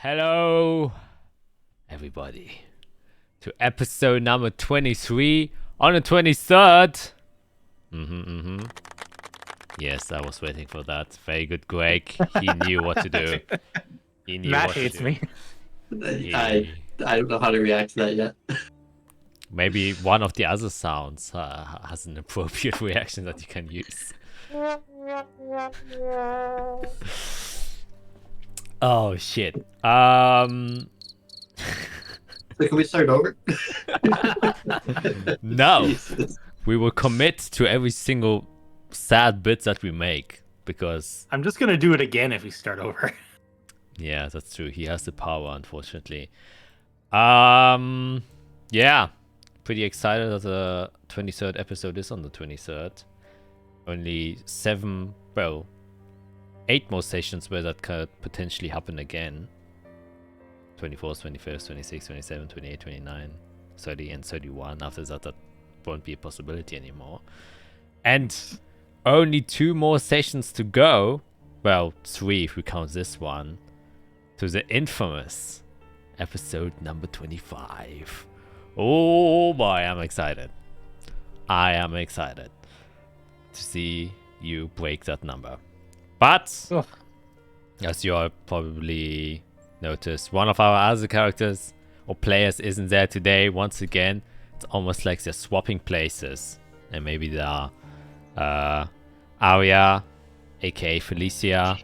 Hello, everybody, to episode number 23 on the 23rd. Yes, I was waiting for that. Very good, Greg. He knew what to do. He knew Matt what to hates do. me. I don't know how to react to that yet. Maybe one of the other sounds has an appropriate reaction that you can use. Oh shit. So can we start over? No. Jesus. We will commit to every single sad bit that we make because I'm just gonna do it again if we start over. yeah, that's true. He has the power, unfortunately. Yeah. Pretty excited that the 23rd episode is on the 23rd. Only 8 more sessions where that could potentially happen again. 24th, 21st, 26th, 27th, 28th, 29th, 30 and 31. After that, that won't be a possibility anymore. And only 2 more sessions to go. Well, 3 if we count this one. To the infamous episode number 25. Oh boy, I'm excited. I am excited to see you break that number. But, Ugh. as you all probably noticed, one of our other characters or players isn't there today. Once again, it's almost like they're swapping places. And maybe they are Arya, aka Felicia,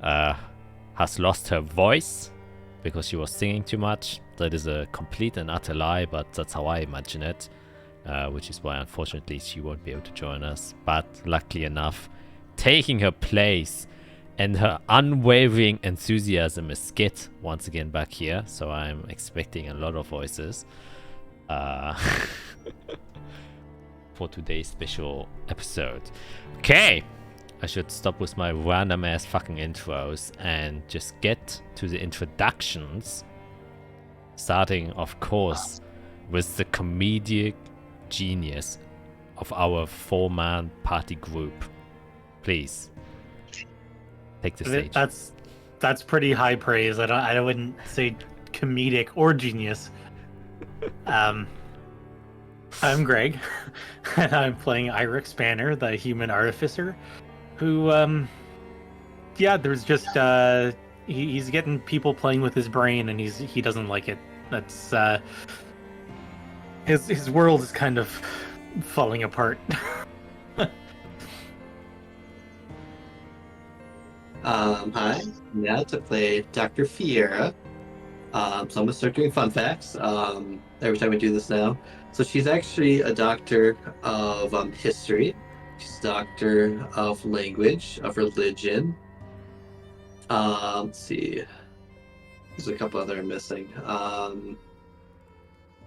has lost her voice because she was singing too much. That is a complete and utter lie, but that's how I imagine it. Which is why, unfortunately, she won't be able to join us. But luckily enough, taking her place and her unwavering enthusiasm is Skit once again back here. So I'm expecting a lot of voices for today's special episode. Okay, I should stop with my random ass fucking intros and just get to the introductions. Starting, of course, with the comedic genius of our 4-man party group. Please take the stage. That's pretty high praise. I wouldn't say comedic or genius. I'm Greg, and I'm playing Irix Banner, the human artificer, who there's just he's getting people playing with his brain, and he doesn't like it. That's his world is kind of falling apart. Hi. Now to play Dr. Fiera. So I'm gonna start doing fun facts every time we do this now. So she's actually a doctor of history. She's a doctor of language, of religion. Let's see. There's a couple other I'm missing.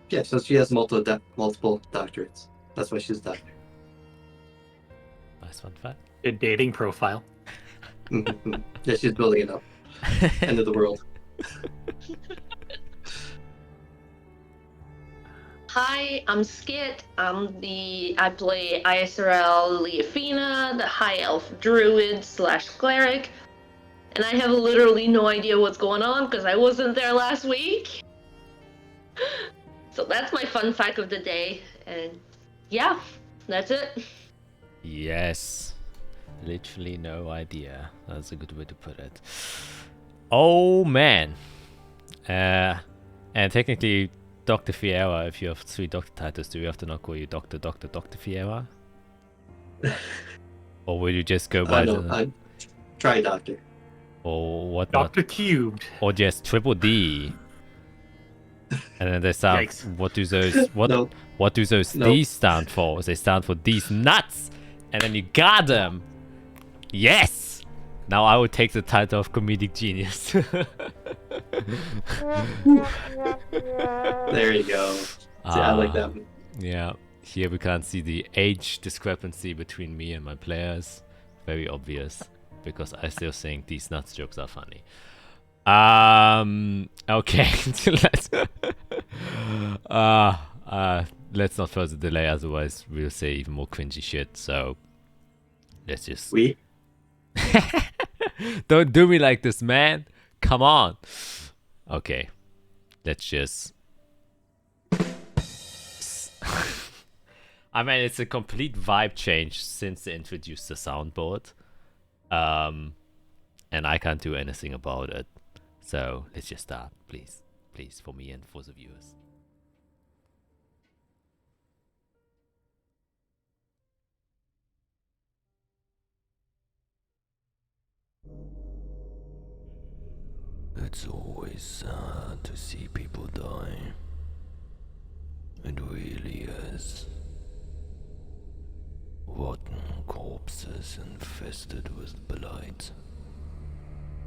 Yeah, so she has multiple doctorates. That's why she's a doctor. Nice fun fact. Good dating profile. Yeah, she's building it up. End of the world. Hi, I'm Skit. I play ISRL Leafina, the High Elf Druid / Cleric. And I have literally no idea what's going on because I wasn't there last week. So that's my fun fact of the day. And yeah, that's it. Yes. Literally no idea. That's a good way to put it. Oh man. And technically, Dr. Fiera, if you have 3 doctor titles, do we have to not call you Dr. Fiera? Or will you just go by the... Try doctor. Or what Dr. Cubed. Or just Triple D. And then they sound... Yikes. What do those... What do those D's stand for? They stand for D's nuts! And then you got them! Yes! Now I will take the title of comedic genius. There you go. See, I like that one. Yeah, here we can't see the age discrepancy between me and my players. Very obvious, because I still think these nuts jokes are funny. Okay, let's not further delay, otherwise we'll say even more cringy shit. So let's just We don't do me like this, man. Come on. Okay. Let's just... I mean, it's a complete vibe change since they introduced the soundboard. And I can't do anything about it. So let's just start, please. Please, for me and for the viewers. It's always sad to see people die. It really is. Rotten corpses infested with blight.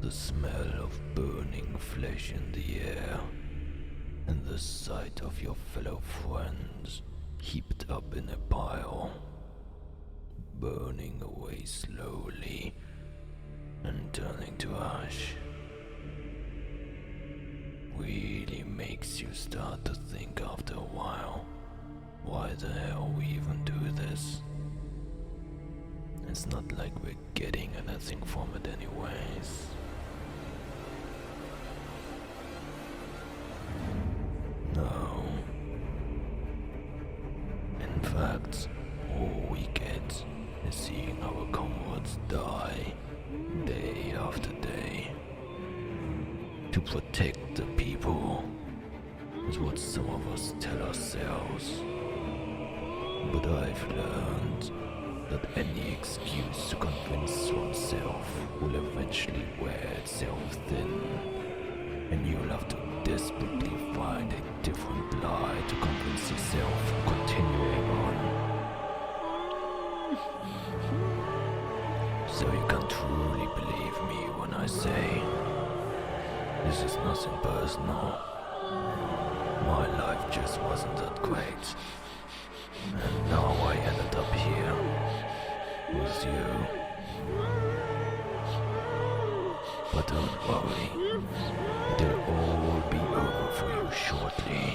The smell of burning flesh in the air. And the sight of your fellow friends heaped up in a pile. Burning away slowly and turning to ash. Really makes you start to think after a while, why the hell we even do this? It's not like we're getting anything from it anyways. No. In fact, all we get is seeing our comrades die, day after day. To protect the people is what some of us tell ourselves. But I've learned that any excuse to convince oneself will eventually wear itself thin, and you'll have to desperately find a different lie to convince yourself of continuing on. So you can truly believe me when I say this is nothing personal. My life just wasn't that great. And now I ended up here. With you. But don't worry. It'll all be over for you shortly.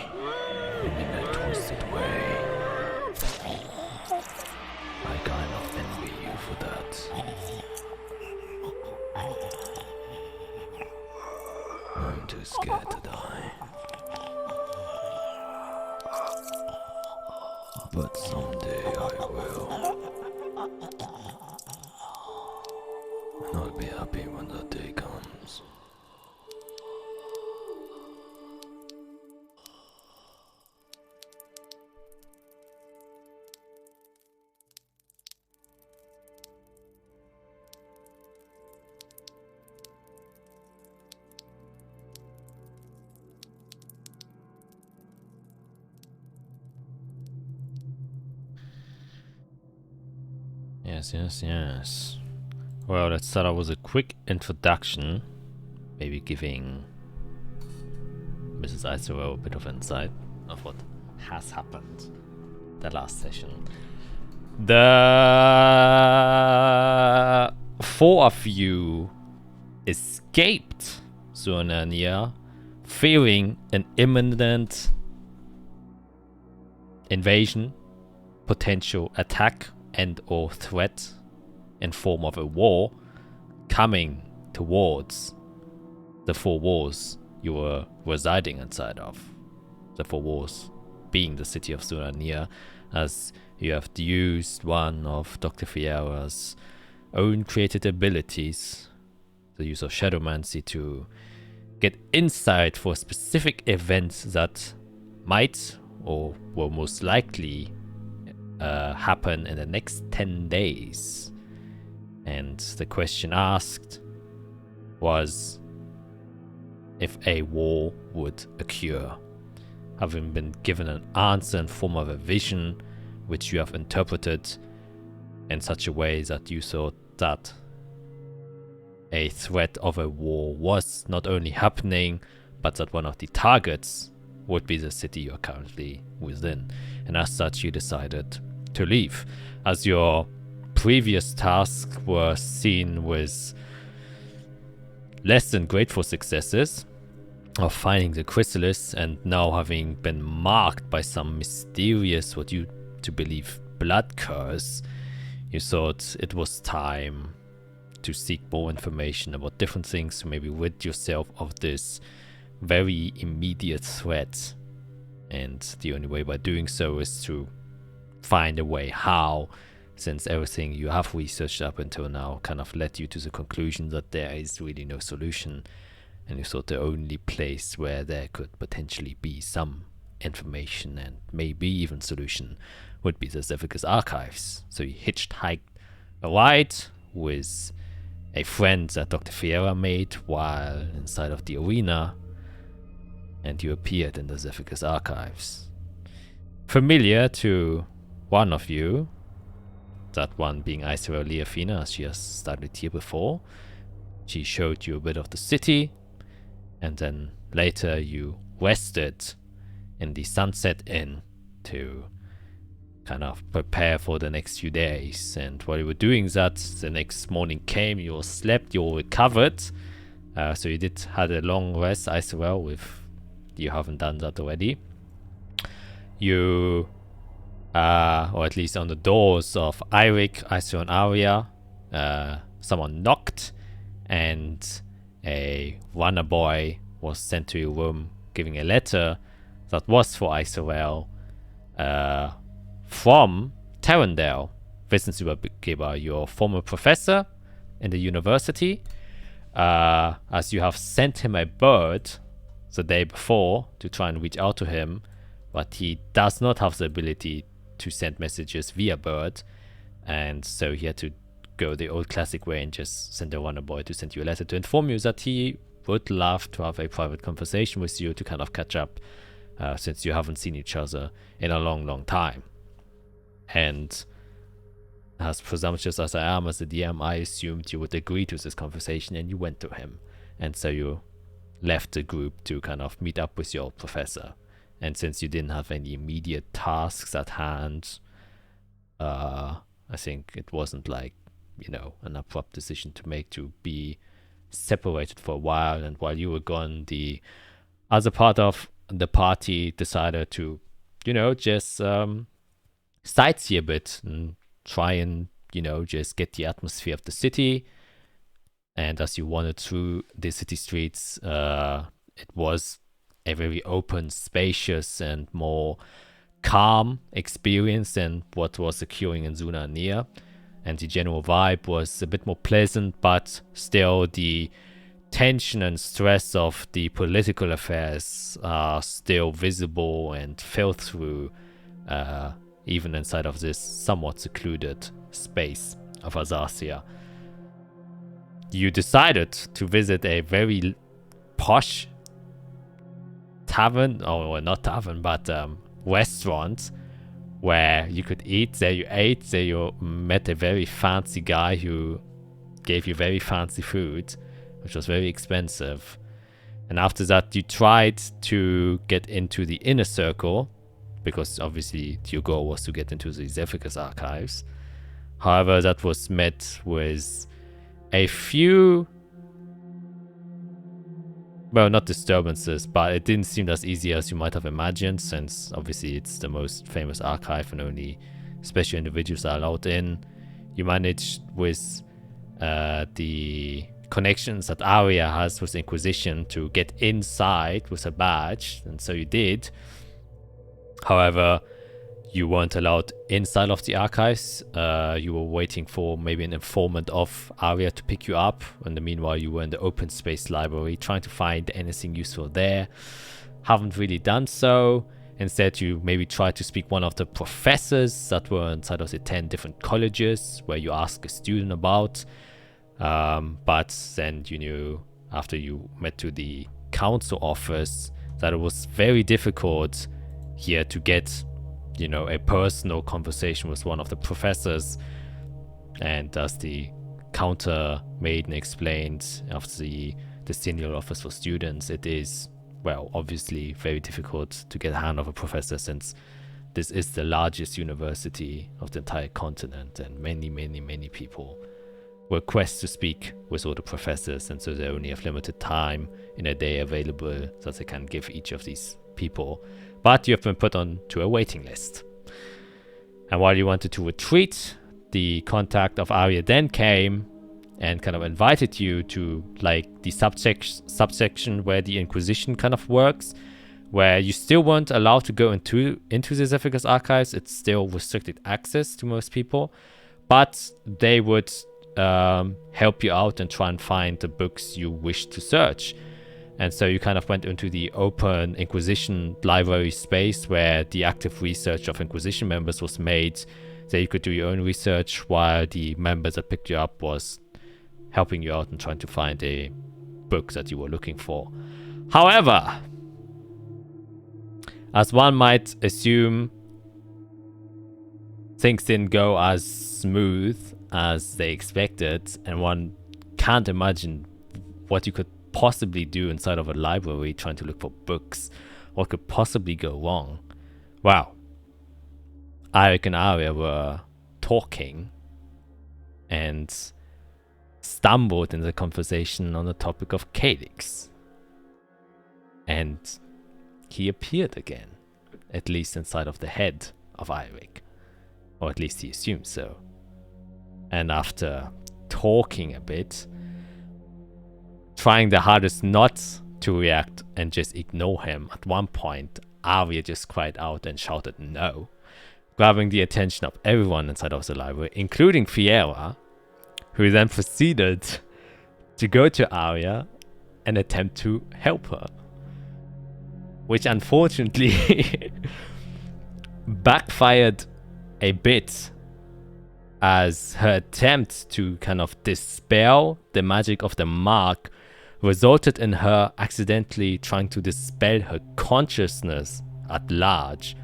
And in a twisted way. I kind of envy you for that. I'm too scared to die. But someday I will. And I'll be happy when that day comes. Yes. Well, let's start out with a quick introduction. Maybe giving Mrs. Iso a bit of insight of what has happened the last session. The 4 of you escaped Suanania, fearing an imminent invasion, potential attack and or threat in form of a war coming towards the 4 walls you were residing inside of. The 4 walls being the city of Sunania, as you have used one of Dr. Fiera's own created abilities, the use of Shadowmancy, to get insight for specific events that might or will most likely happen in the next 10 days. And the question asked was if a war would occur. Having been given an answer in form of a vision, which you have interpreted in such a way that you thought that a threat of a war was not only happening, but that one of the targets would be the city you're currently within. And as such, you decided to leave, as your previous tasks were seen with less than grateful successes of finding the chrysalis, and now having been marked by some mysterious, what you to believe, blood curse, you thought it was time to seek more information about different things to maybe rid yourself of this very immediate threat. And the only way by doing so is to find a way how, since everything you have researched up until now kind of led you to the conclusion that there is really no solution, and you thought the only place where there could potentially be some information and maybe even solution would be the Zephyrus archives. So you hitchhiked a ride with a friend that Dr. Fiera made while inside of the arena, and you appeared in the Zephyrus archives. Familiar to one of you, that one being Isra Leafina, as she has studied here before. She showed you a bit of the city, and then later you rested in the Sunset Inn to kind of prepare for the next few days. And while you were doing that, the next morning came, you all slept, you all recovered. So you had a long rest, Isra, if you haven't done that already. You, or at least on the doors of Eirik, Isra, and Arya, someone knocked, and a runner boy was sent to your room giving a letter that was for Isra from Terrendale, Wissensübergeber, your former professor in the university, as you have sent him a bird the day before to try and reach out to him, but he does not have the ability to send messages via bird, and so he had to go the old classic way and just send a runner boy to send you a letter to inform you that he would love to have a private conversation with you to kind of catch up, since you haven't seen each other in a long time. And as presumptuous as I am as a DM, I assumed you would agree to this conversation, and you went to him. And so you left the group to kind of meet up with your professor. And since you didn't have any immediate tasks at hand, I think it wasn't like, an abrupt decision to make to be separated for a while. And while you were gone, the other part of the party decided to, just sightsee a bit and try and, just get the atmosphere of the city. And as you wandered through the city streets, it was a very open, spacious, and more calm experience than what was occurring in Zuna and Nia. And the general vibe was a bit more pleasant, but still the tension and stress of the political affairs are still visible and felt through, even inside of this somewhat secluded space of Azathia. You decided to visit a very posh tavern, or not tavern, but restaurant where you could eat. There you ate, there you met a very fancy guy who gave you very fancy food, which was very expensive. And after that, you tried to get into the inner circle, because obviously your goal was to get into the Zephyrus archives. However, that was met with a few, well, not disturbances, but it didn't seem as easy as you might have imagined, since obviously it's the most famous archive and only special individuals are allowed in. You managed with the connections that Arya has with Inquisition to get inside with a badge, and so you did. However, you weren't allowed inside of the archives. You were waiting for maybe an informant of Arya to pick you up. In the meanwhile, you were in the open space library trying to find anything useful there. Haven't really done so. Instead, you maybe tried to speak one of the professors that were inside of the 10 different colleges where you ask a student about. But then you knew after you met to the council office that it was very difficult here to get a personal conversation with one of the professors. And as the counter maiden explained of the senior office for students, it is, well, obviously very difficult to get a hand of a professor, since this is the largest university of the entire continent, and many people request to speak with all the professors, and so they only have limited time in a day available that they can give each of these people. But you have been put on to a waiting list. And while you wanted to retreat, the contact of Arya then came and kind of invited you to like the subsection where the Inquisition kind of works, where you still weren't allowed to go into the Zephyrus archives. It's still restricted access to most people, but they would help you out and try and find the books you wish to search. And so you kind of went into the open Inquisition library space where the active research of Inquisition members was made, so you could do your own research while the members that picked you up was helping you out and trying to find a book that you were looking for. However, as one might assume, things didn't go as smooth as they expected, and one can't imagine what you could possibly do inside of a library trying to look for books. What could possibly go wrong? Wow. Arik and Arya were talking and stumbled in the conversation on the topic of Calix. And he appeared again, at least inside of the head of Arik. Or at least he assumed so. And after talking a bit, trying the hardest not to react and just ignore him, at one point, Arya just cried out and shouted no, grabbing the attention of everyone inside of the library, including Fiera, who then proceeded to go to Arya and attempt to help her. Which unfortunately backfired a bit, as her attempt to kind of dispel the magic of the mark resulted in her accidentally trying to dispel her consciousness at large,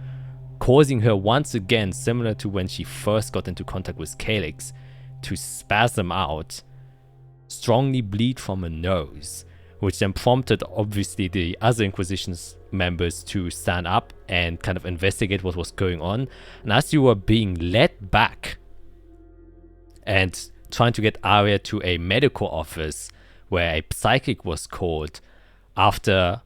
causing her once again, similar to when she first got into contact with Calix, to spasm out, strongly bleed from her nose, which then prompted obviously the other Inquisition's members to stand up and kind of investigate what was going on. And as you were being led back and trying to get Arya to a medical office where a psychic was called, after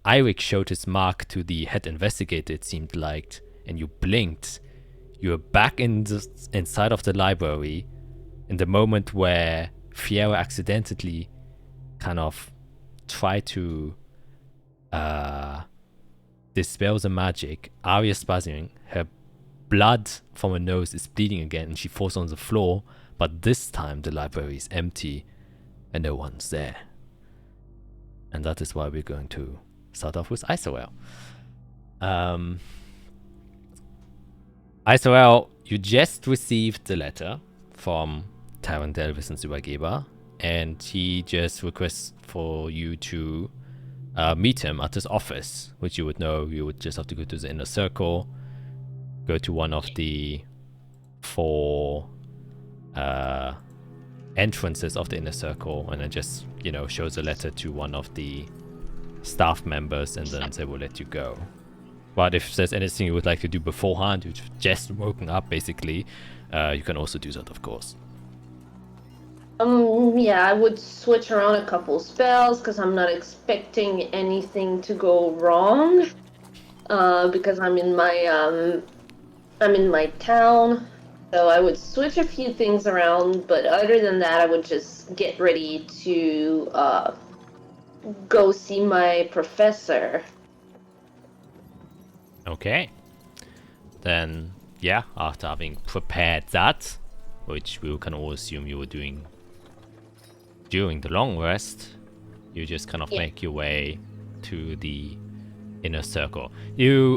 Eirik showed his mark to the head investigator, it seemed like, and you blinked, you were back inside of the library in the moment where Fiera accidentally kind of tried to dispel the magic. Arya spasming, her blood from her nose is bleeding again, and she falls on the floor, but this time the library is empty and no one's there. And that is why we're going to start off with Isorel. Isorel, you just received the letter from Tarandel Wissensübergeber, and he just requests for you to meet him at his office, which you would know. You would just have to go to the inner circle, go to one of the 4 entrances of the inner circle, and then just, you know, shows a letter to one of the staff members, and then they will let you go. But if there's anything you would like to do beforehand, you've just woken up basically, you can also do that, of course. Yeah, I would switch around a couple spells because I'm not expecting anything to go wrong. Because I'm in my town, so I would switch a few things around. But other than that, I would just get ready to go see my professor. Okay. Then, yeah, after having prepared that, which we can all assume you were doing during the long rest, you just kind of make your way to the inner circle.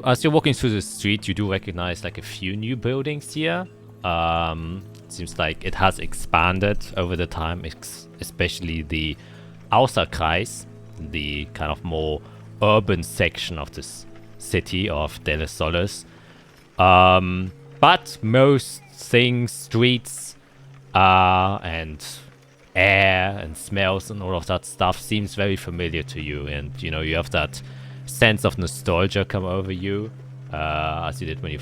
As you're walking through the street, you do recognize like a few new buildings here. Seems like it has expanded over the time, especially the Außerkreis, the kind of more urban section of this city of Delis Solis. But most things, streets, and air and smells and all of that stuff seems very familiar to you, and you know, you have that sense of nostalgia come over you, as you did when you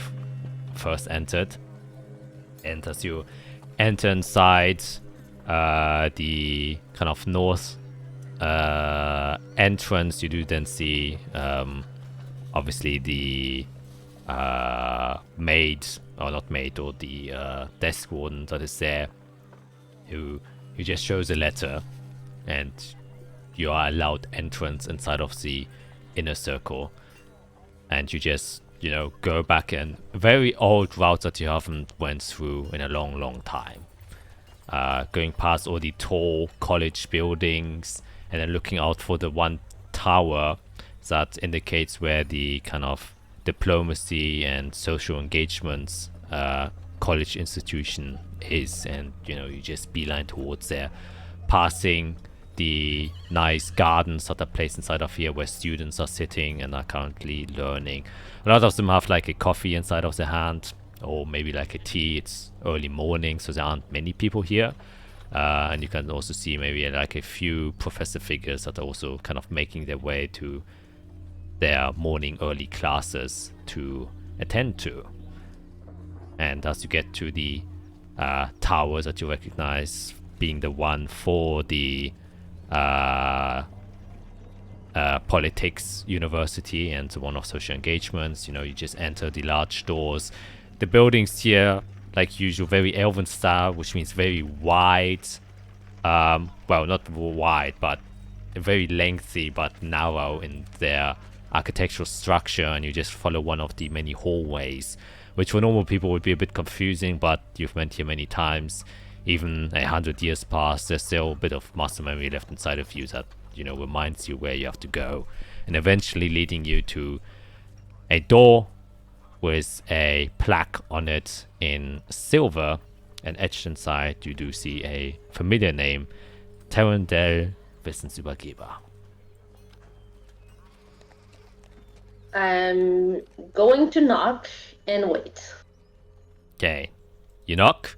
first entered. And as you enter inside the kind of north entrance, you do then see obviously the maid, or not maid, or the desk warden that is there, who he just shows a letter, and you are allowed entrance inside of the inner circle. And you just, go back in very old routes that you haven't went through in a long, long time. Going past all the tall college buildings, and then looking out for the one tower that indicates where the kind of diplomacy and social engagements college institution is, and you just beeline towards there, passing the nice gardens that are placed inside of here where students are sitting and are currently learning. A lot of them have like a coffee inside of their hand, or maybe like a tea. It's early morning, so there aren't many people here. And you can also see maybe like a few professor figures that are also kind of making their way to their morning early classes to attend to. And as you get to the towers that you recognize being the one for the politics university and one of social engagements, you just enter the large doors. The buildings here, like usual, very elven style, which means very wide. Well, not wide, but very lengthy but narrow in their architectural structure, and you just follow one of the many hallways, which for normal people would be a bit confusing, but you've been here many times. Even 100 years past, there's still a bit of muscle memory left inside of you that, reminds you where you have to go, and eventually leading you to a door with a plaque on it in silver, and etched inside you do see a familiar name, Terrendel Wissensübergeber. I'm going to knock and wait. Okay, you knock.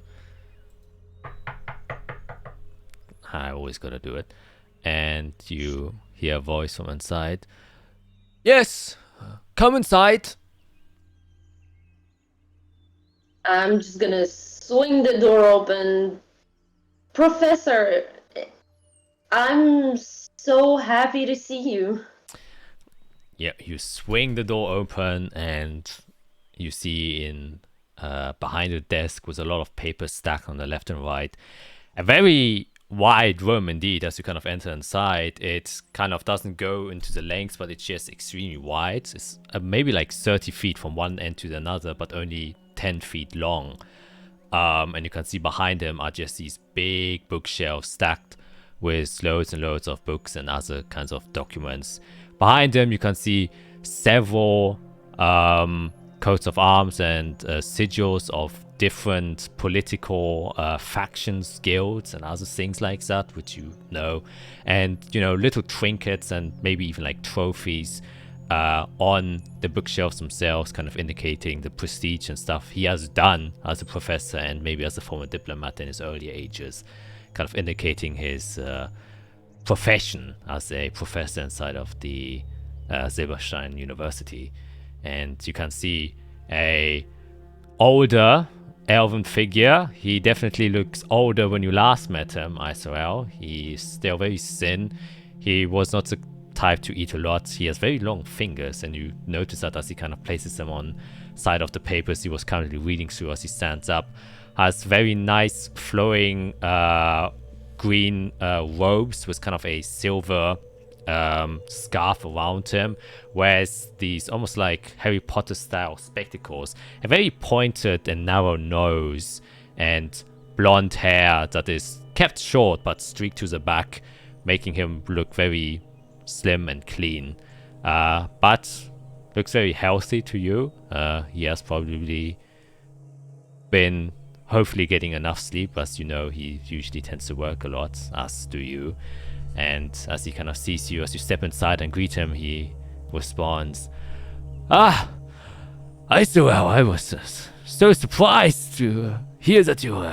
I always gotta do it. And you hear a voice from inside. Yes, come inside. I'm just gonna swing the door open. Professor, I'm so happy to see you. Yeah, you swing the door open, and you see in behind the desk with a lot of papers stacked on the left and right, a very wide room indeed. As you kind of enter inside, it kind of doesn't go into the length, but it's just extremely wide. It's maybe like 30 feet from one end to the another, but only 10 feet long. And you can see behind him are just these big bookshelves stacked with loads and loads of books and other kinds of documents. Behind him you can see several coats of arms and sigils of different political factions, guilds, and other things like that, which and little trinkets and maybe even like trophies on the bookshelves themselves, kind of indicating the prestige and stuff he has done as a professor and maybe as a former diplomat in his earlier ages, kind of indicating his profession as a professor inside of the Silberstein University. And you can see a older elven figure. He definitely looks older when you last met him, Israel. He's still very thin. He was not the type to eat a lot. He has very long fingers, and you notice that as he kind of places them on side of the papers he was currently reading through as he stands up. Has very nice flowing green robes with kind of a silver scarf around him, wears these almost like Harry Potter style spectacles, a very pointed and narrow nose, and blonde hair that is kept short but streaked to the back, making him look very slim and clean, but looks very healthy to you. He has probably been hopefully getting enough sleep, as he usually tends to work a lot, as do you. And as he kind of sees you, as you step inside and greet him, he responds, "Ah, Israel, I was so surprised to hear that you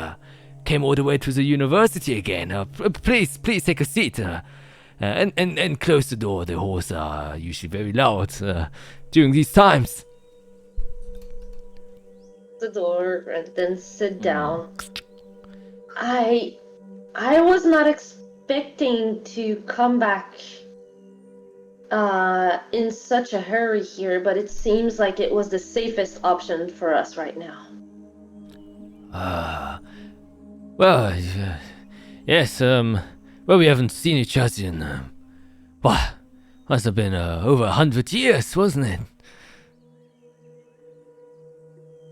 came all the way to the university again. Please take a seat and close the door. The halls are usually very loud during these times." The door and then sit down. I was not expecting to come back in such a hurry here, but it seems like it was the safest option for us right now. Well, Yes, well, we haven't seen each other in, must have been over 100 years, wasn't it?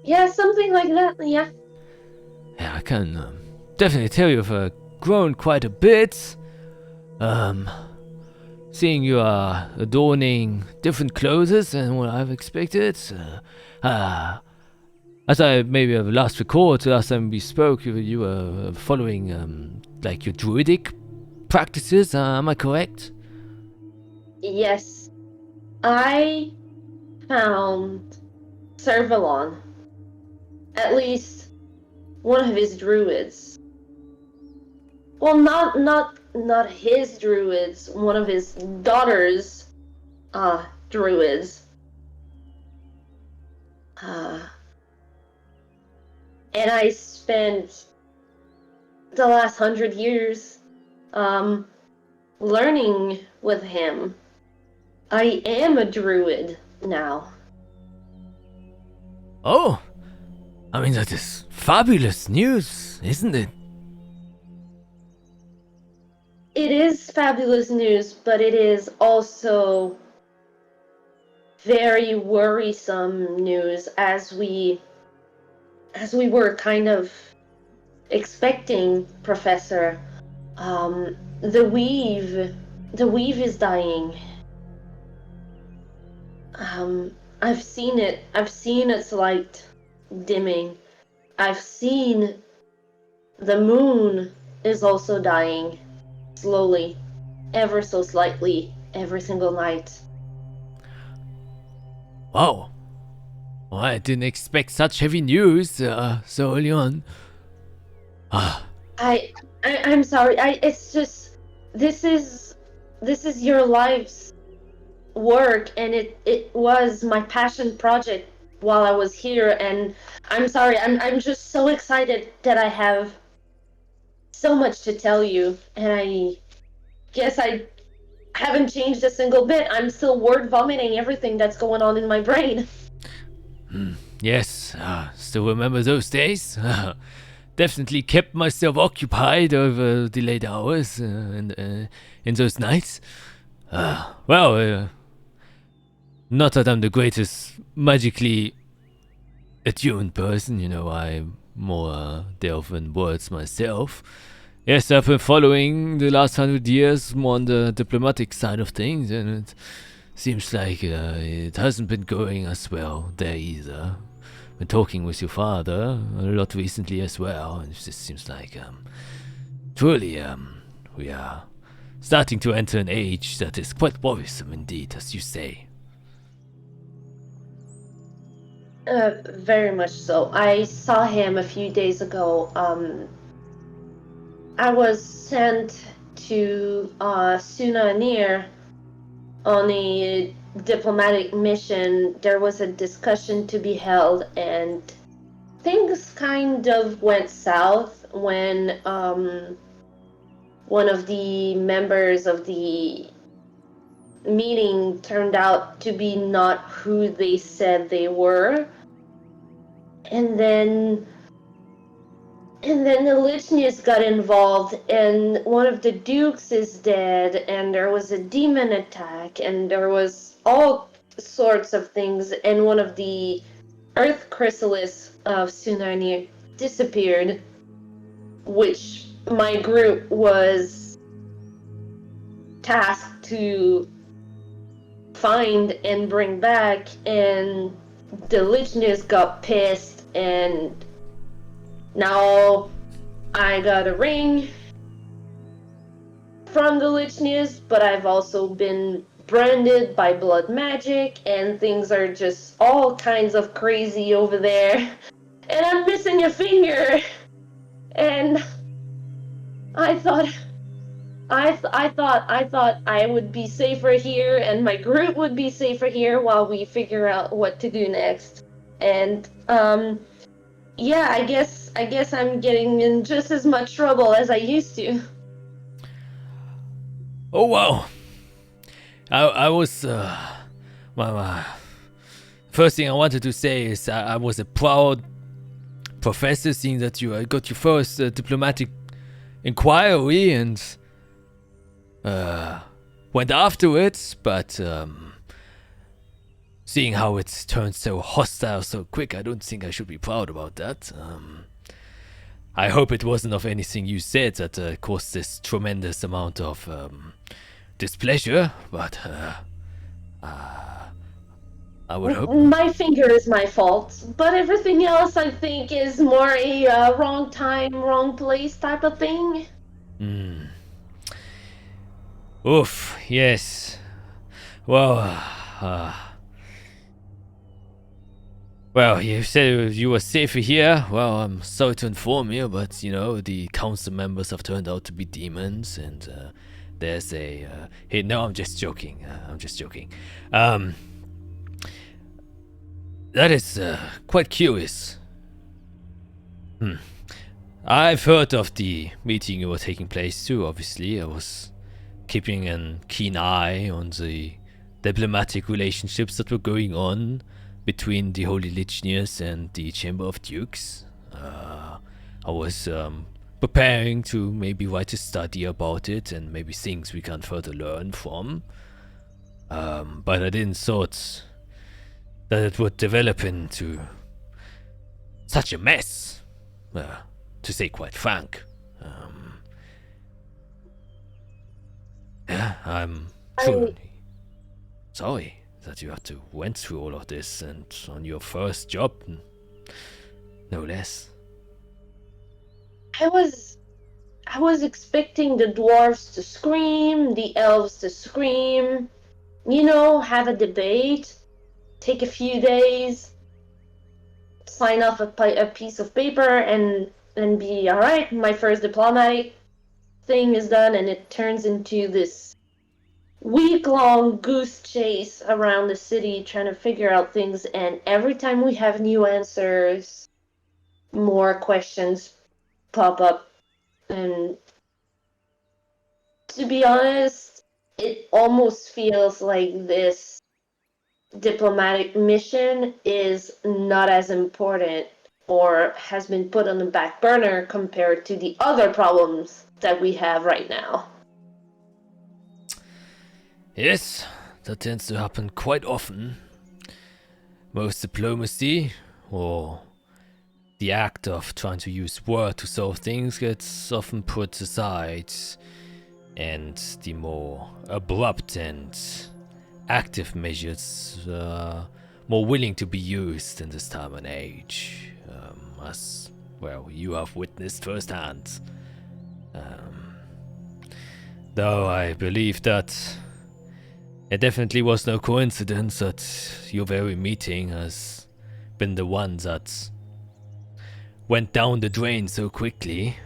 Yeah, something like that, yeah. Yeah, I can definitely tell you've grown quite a bit. Seeing you are adorning different clothes than what I've expected. As I maybe have last recalled, last time we spoke, you were following like your druidic practices. Am I correct? Yes. I found Servalon, at least one of his druids. Well, not his druids, one of his daughter's druids. And I spent the last 100 years learning with him. I am a druid now. Oh, I mean, that is fabulous news, isn't it? It is fabulous news, but it is also very worrisome news, as we were kind of expecting, Professor. The weave is dying. I've seen its light dimming. I've seen the moon is also dying, slowly, ever so slightly, every single night. Wow. Well, I didn't expect such heavy news so early on. I'm sorry. It's just this is your life's work, and it was my passion project while I was here, and I'm sorry. I'm just so excited that I have so much to tell you, and I guess I haven't changed a single bit. I'm still word vomiting everything that's going on in my brain. Yes, still remember those days. Definitely kept myself occupied over the late hours and in those nights. Well, not that I'm the greatest magically attuned person, you know, I'm more delve in words myself. Yes, I've been following the last 100 years more on the diplomatic side of things, and it seems like it hasn't been going as well there either. Been talking with your father a lot recently as well, and it just seems like truly we are starting to enter an age that is quite worrisome indeed, as you say. Very much so. I saw him a few days ago. I was sent to Sunanir on a diplomatic mission. There was a discussion to be held, and things kind of went south when one of the members of the meeting turned out to be not who they said they were. And then the Lichnius got involved, and one of the dukes is dead, and there was a demon attack, and there was all sorts of things, and one of the earth chrysalis of Sunarnir disappeared, which my group was tasked to find and bring back, and the Lichnius got pissed, and now I got a ring from the Lichnius, but I've also been branded by blood magic, and things are just all kinds of crazy over there. And I'm missing a finger. And I thought I would be safer here, and my group would be safer here while we figure out what to do next. And yeah, I guess I'm getting in just as much trouble as I used to. Oh wow! I was first thing I wanted to say is I was a proud professor, seeing that you got your first diplomatic inquiry and went after it, but seeing how it turned so hostile so quick, I don't think I should be proud about that. I hope it wasn't of anything you said that caused this tremendous amount of displeasure, but I would hope. My finger is my fault, but everything else I think is more a wrong time, wrong place type of thing. Oof, yes. Well, you said you were safer here. Well, I'm sorry to inform you, but the council members have turned out to be demons, and there's a. Hey, no, I'm just joking. That is quite curious. I've heard of the meeting you were taking place too, obviously. I was keeping a keen eye on the diplomatic relationships that were going on between the Holy Lichniers and the Chamber of Dukes. I was preparing to maybe write a study about it and maybe things we can further learn from. But I didn't thought that it would develop into such a mess, to say quite frank. I'm truly sorry that you had to went through all of this and on your first job, no less. I was expecting the dwarves to scream, the elves to scream, have a debate, take a few days, sign off a piece of paper, and be all right. My first diplomatic thing is done, and it turns into this week-long goose chase around the city trying to figure out things, and every time we have new answers, more questions pop up. And to be honest, it almost feels like this diplomatic mission is not as important or has been put on the back burner compared to the other problems that we have right now. Yes, that tends to happen quite often. Most diplomacy, or the act of trying to use word to solve things, gets often put aside, and the more abrupt and active measures are more willing to be used in this time and age, as well you have witnessed firsthand. Though I believe that it definitely was no coincidence that your very meeting has been the one that went down the drain so quickly.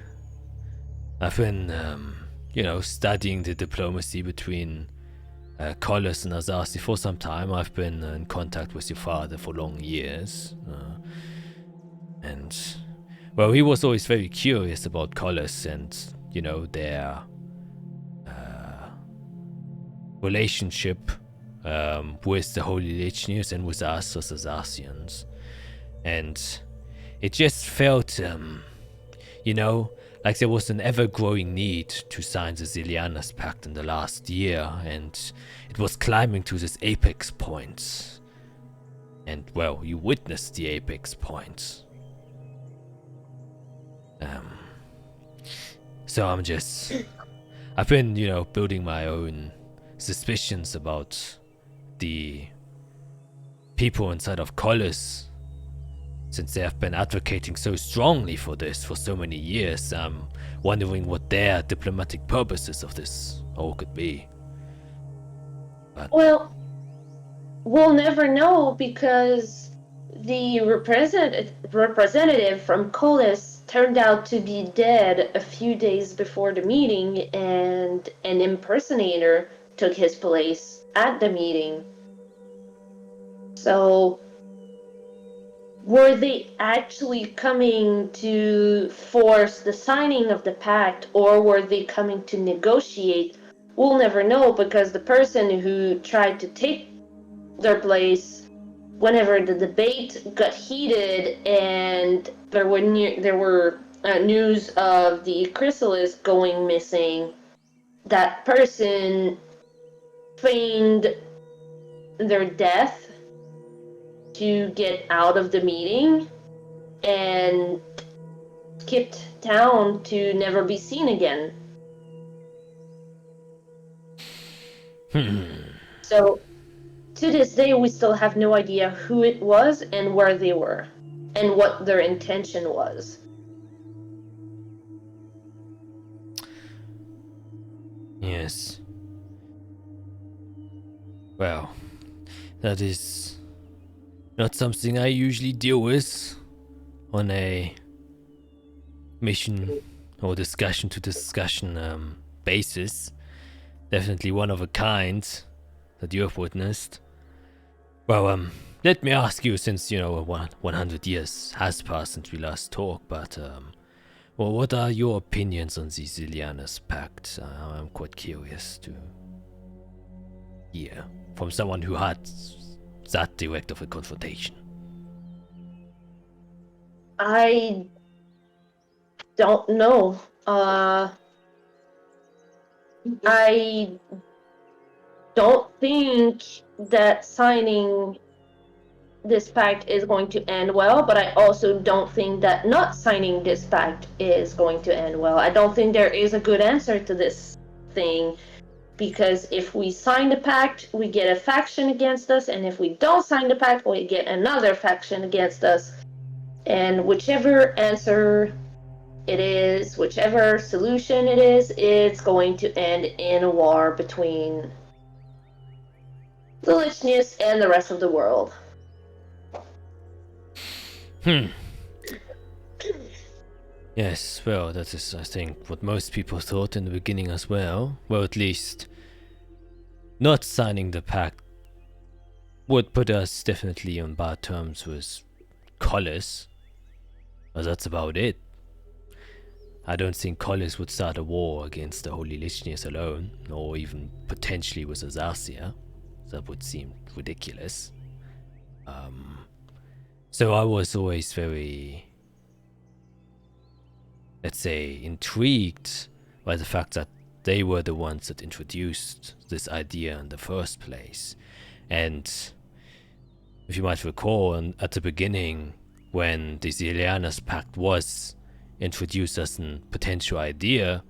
I've been, studying the diplomacy between Collis and Azathia for some time. I've been in contact with your father for long years. And, well, he was always very curious about Collis and, their relationship with the Holy Lichniers and with us as Azathians. And it just felt, like there was an ever-growing need to sign the Zelianas Pact in the last year, and it was climbing to this apex point. And, well, you witnessed the apex point. So I've been, building my own suspicions about the people inside of Collis, since they have been advocating so strongly for this for so many years. I'm wondering what their diplomatic purposes of this all could be. But well, we'll never know because the representative from Collis turned out to be dead a few days before the meeting, and an impersonator took his place at the meeting. So, were they actually coming to force the signing of the pact, or were they coming to negotiate? We'll never know, because the person who tried to take their place, whenever the debate got heated and there were news of the chrysalis going missing, that person feigned their death to get out of the meeting and skipped town to never be seen again. So, to this day, we still have no idea who it was and where they were, and what their intention was. Yes. Well, that is not something I usually deal with on a mission or discussion to discussion basis. Definitely one of a kind that you have witnessed. Well, let me ask you, since, 100 years has passed since we last talked, but, well, what are your opinions on the Zilianas Pact? I'm quite curious to hear from someone who had that direct of a confrontation. I don't know. I don't think that signing this pact is going to end well, but I also don't think that not signing this pact is going to end well. I don't think there is a good answer to this thing, because if we sign the pact, we get a faction against us, and if we don't sign the pact, we get another faction against us. And whichever answer it is, whichever solution it is, it's going to end in a war between the Lichnius and the rest of the world. Yes, well, that is, I think, what most people thought in the beginning as well. Well, at least, not signing the pact would put us definitely on bad terms with Collis. But that's about it. I don't think Collis would start a war against the Holy Lichnius alone, or even potentially with Azathia. That would seem ridiculous. So I was always very, let's say, intrigued by the fact that they were the ones that introduced this idea in the first place. And if you might recall, at the beginning, when the Zilianas Pact was introduced as a potential idea,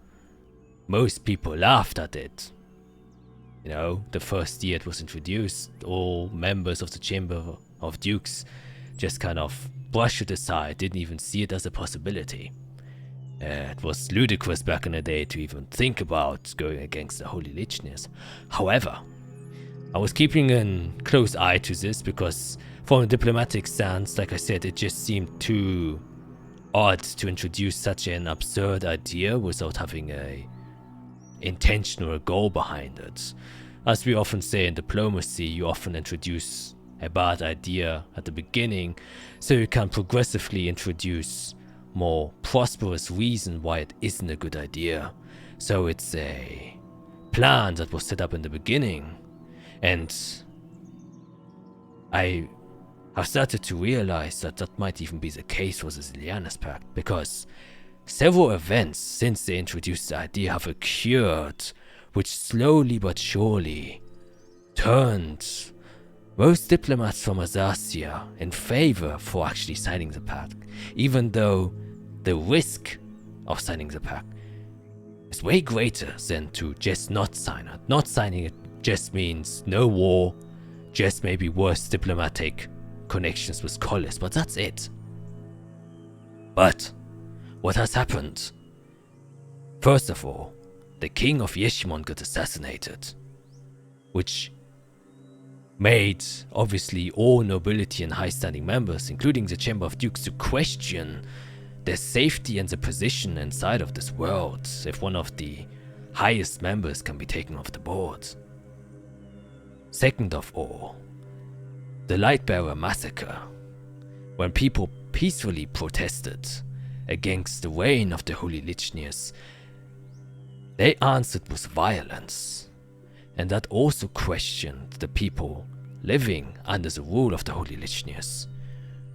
most people laughed at it. The first year it was introduced, all members of the Chamber of Dukes just kind of brushed it aside, didn't even see it as a possibility. It was ludicrous back in the day to even think about going against the Holy Lichnius. However, I was keeping a close eye to this because from a diplomatic stance, like I said, it just seemed too odd to introduce such an absurd idea without having a intentional goal behind it. As we often say in diplomacy, you often introduce a bad idea at the beginning so you can progressively introduce more prosperous reason why it isn't a good idea. So it's a plan that was set up in the beginning, and I have started to realize that that might even be the case for the Zilianas Pact, because several events since they introduced the idea have occurred which slowly but surely turned most diplomats from Azathia in favor for actually signing the pact, even though the risk of signing the pact is way greater than to just not sign it. Not signing it just means no war, just maybe worse diplomatic connections with Collis, but that's it. But what has happened? First of all, the king of Yeshimon got assassinated, which made obviously all nobility and high-standing members, including the Chamber of Dukes, to question their safety and the position inside of this world if one of the highest members can be taken off the board. Second of all, the Lightbearer massacre, when people peacefully protested against the reign of the Holy Lichnius, they answered with violence, and that also questioned the people living under the rule of the Holy Lichnius,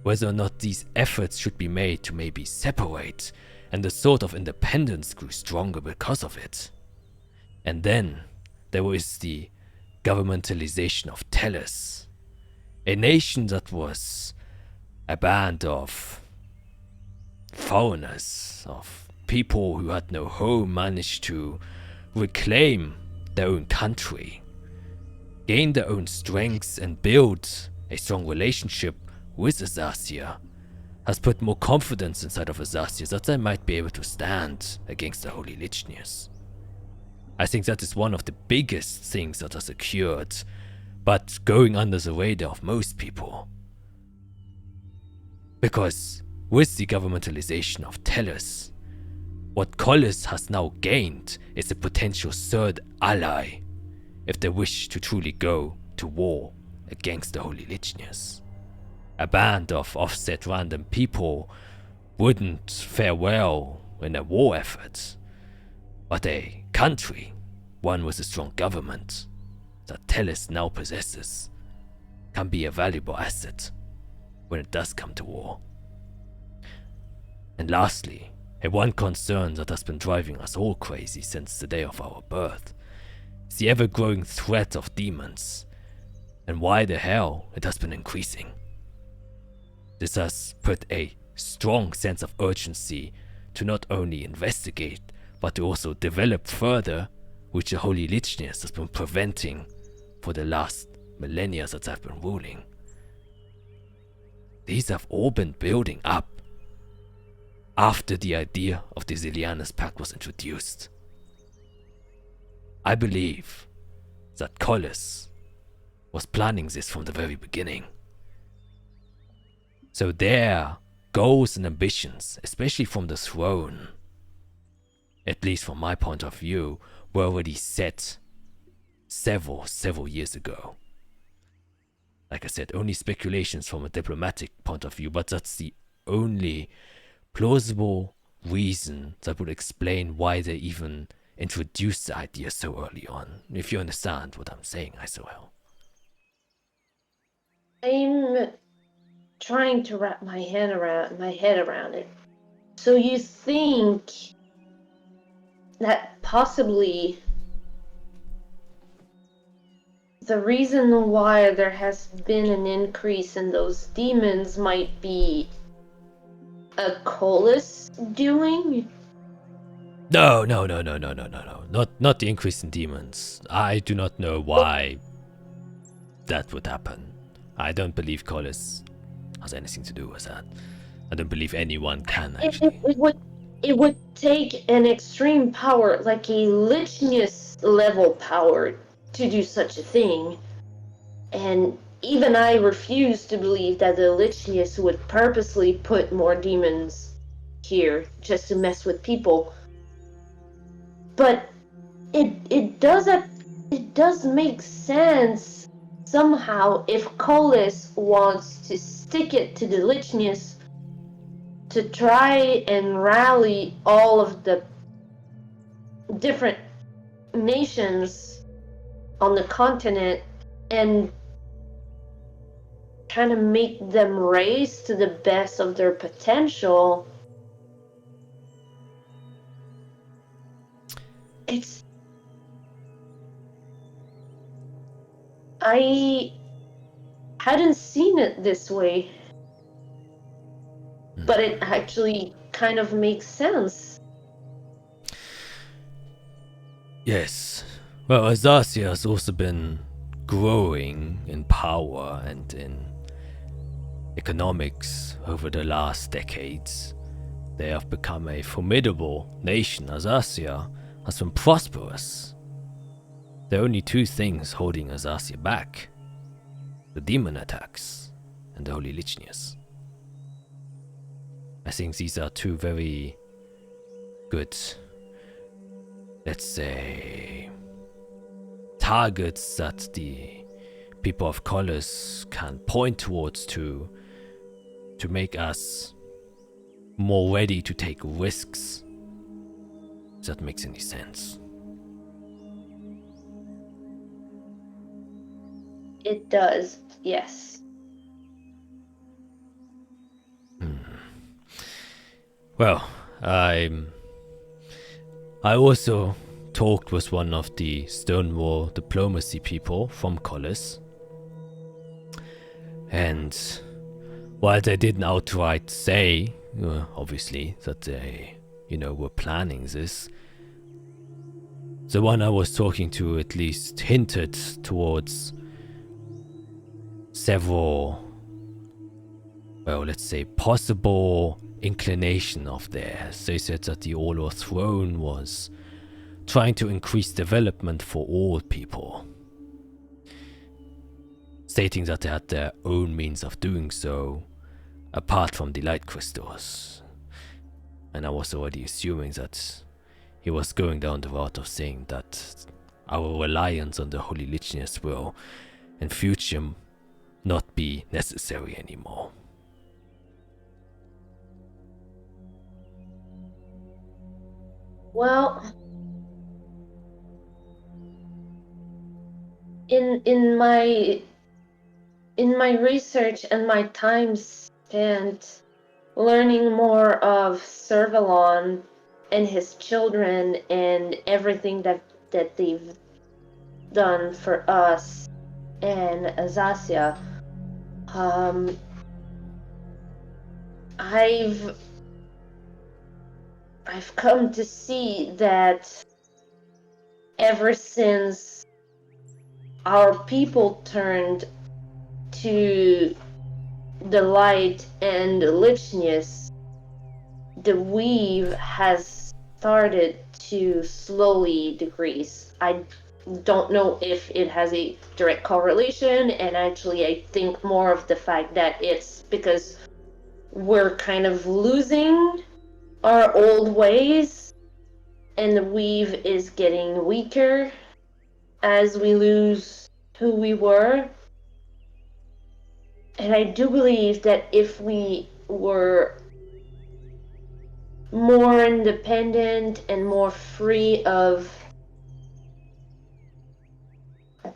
whether or not these efforts should be made to maybe separate and the sort of independence grew stronger because of it. And then there was the governmentalization of Tellus, a nation that was a band of foreigners, of people who had no home, managed to reclaim their own country, gain their own strengths, and build a strong relationship with Azathia, has put more confidence inside of Azathia that they might be able to stand against the Holy Lichnius. I think that is one of the biggest things that has occurred, but going under the radar of most people. Because with the governmentalization of Tellus, what Collis has now gained is a potential third ally if they wish to truly go to war against the Holy Lichnius. A band of offset random people wouldn't fare well in a war effort, but a country, one with a strong government, that Tellus now possesses, can be a valuable asset when it does come to war. And lastly, a one concern that has been driving us all crazy since the day of our birth is the ever-growing threat of demons, and why the hell it has been increasing. This has put a strong sense of urgency to not only investigate, but to also develop further, which the Holy Lichnius has been preventing for the last millennia that I've been ruling. These have all been building up after the idea of the Zelianus Pact was introduced. I believe that Collis was planning this from the very beginning. So their goals and ambitions, especially from the throne, at least from my point of view, were already set several years ago. Like I said, only speculations from a diplomatic point of view, but that's the only plausible reason that would explain why they even introduced the idea so early on. If you understand what I'm saying, Isoel. I'm trying to wrap my head around it. So you think that possibly the reason why there has been an increase in those demons might be a Collis doing? No. Not the increase in demons. I do not know why that would happen. I don't believe Collis has anything to do with that. I don't believe anyone can actually. It would take an extreme power, like a Lichnius level power, to do such a thing. And even I refuse to believe that the Lichnius would purposely put more demons here just to mess with people. But it does make sense somehow if Collis wants to stick it to the Lichnius to try and rally all of the different nations on the continent and trying to make them raise to the best of their potential. I hadn't seen it this way, but it actually kind of makes sense. Yes. Well, Azathia has also been growing in power and in economics over the last decades. They have become a formidable nation. Azathia has been prosperous. There are only two things holding Azathia back: the demon attacks and the Holy Lichnius. I think these are two very good, let's say, targets that the people of Collis can point towards to make us more ready to take risks. If that makes any sense. It does, yes. Well, I also talked with one of the Stonewall diplomacy people from Collis. And while they didn't outright say, obviously, that they, were planning this, the one I was talking to at least hinted towards several, well, let's say, possible inclination of theirs. They said that the Order Throne was trying to increase development for all people, stating that they had their own means of doing so, apart from the light crystals. And I was already assuming that he was going down the route of saying that our reliance on the Holy Lichnius will, in future, not be necessary anymore. Well, in my research and my time spent learning more of Servalon and his children and everything that they've done for us and Azathia, I've come to see that ever since our people turned to the light and the Lichnius, the weave has started to slowly decrease. I don't know if it has a direct correlation, and actually I think more of the fact that it's because we're kind of losing our old ways, and the weave is getting weaker as we lose who we were. And I do believe that if we were more independent and more free of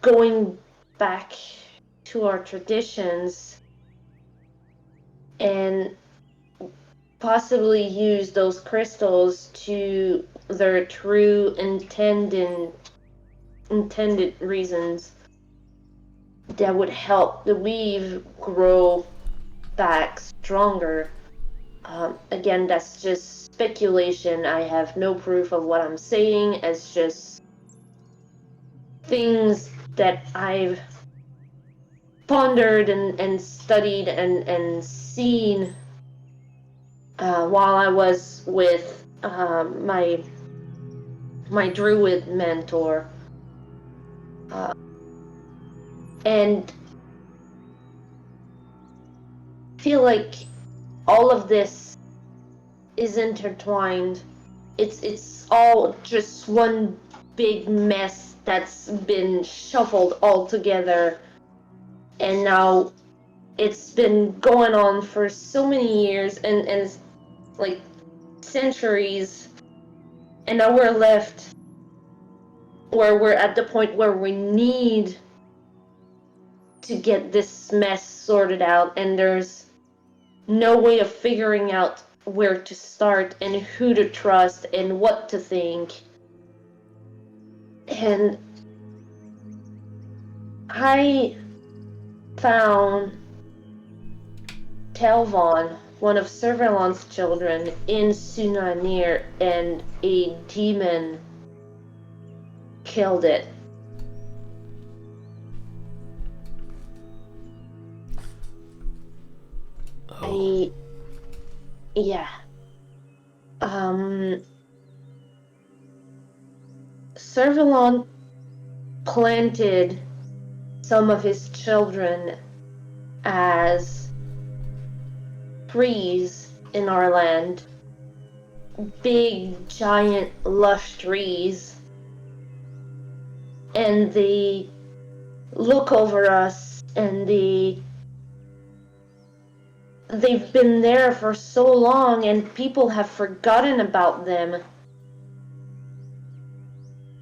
going back to our traditions and possibly use those crystals to their true intended reasons, that would help the weave grow back stronger. Again, that's just speculation. I have no proof of what I'm saying. It's just things that I've pondered and studied and seen while I was with my druid mentor. And I feel like all of this is intertwined. It's all just one big mess that's been shuffled all together, and now it's been going on for so many years and like centuries, and now we're left where we're at the point where we need to get this mess sorted out, and there's no way of figuring out where to start and who to trust and what to think. And I found Telvon, one of Servalon's children, in Sunanir, and a demon killed it. Oh. Yeah. Servalon planted some of his children as trees in our land. Big, giant, lush trees. And they look over us, and they've been there for so long, and people have forgotten about them.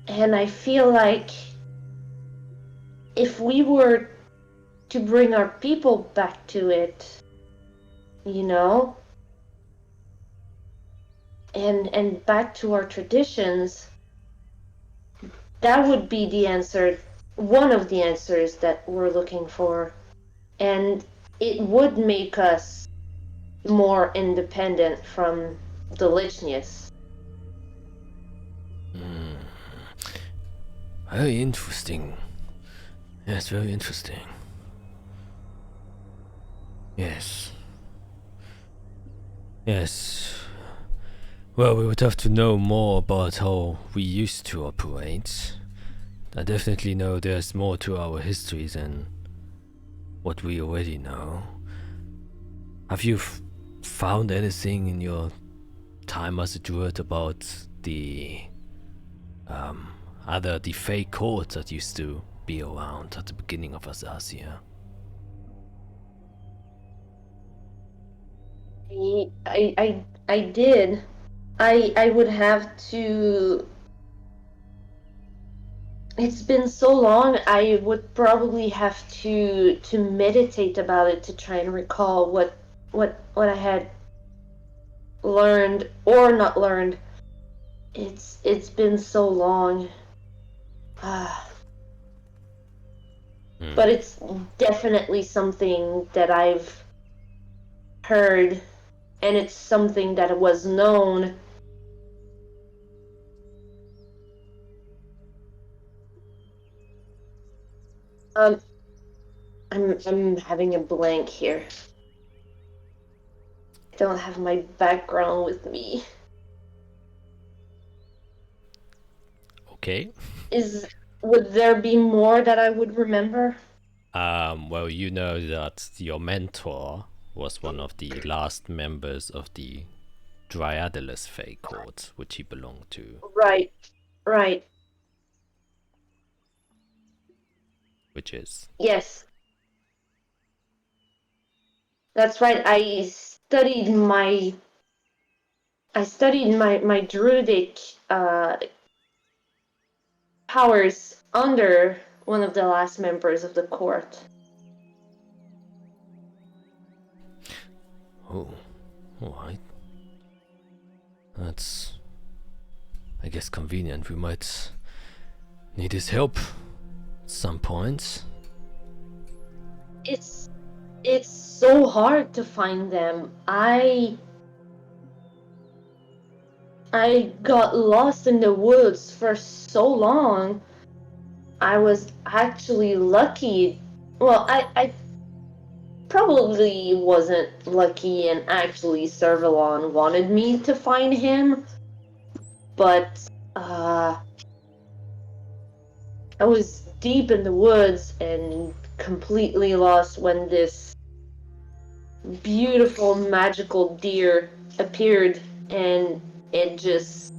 And I feel like if we were to bring our people back to it, and back to our traditions, that would be the answer, one of the answers that we're looking for. And it would make us more independent from the Lichnius. Very interesting. Yes, very interesting. Yes. Yes. Well, we would have to know more about how we used to operate. I definitely know there's more to our history than what we already know. Have you found anything in your time as a druid about the the fake courts that used to be around at the beginning of Azathia? I did. I would have to. It's been so long. I would probably have to meditate about it to try and recall what I had learned or not learned. It's been so long. But it's definitely something that I've heard, and it's something that was known. I'm having a blank here. I don't have my background with me. Okay. Would there be more that I would remember? Well, you know that your mentor was one of the last members of the Dryadalus Fey Court, which he belonged to. Right. Which is? Yes. That's right. I studied my druidic powers under one of the last members of the court. Oh, alright. That's, I guess, convenient. We might need his help at some point. It's so hard to find them. I got lost in the woods for so long. I was actually lucky. Well, I probably wasn't lucky, and actually Servalon wanted me to find him. But I was deep in the woods and completely lost when this beautiful magical deer appeared, and it just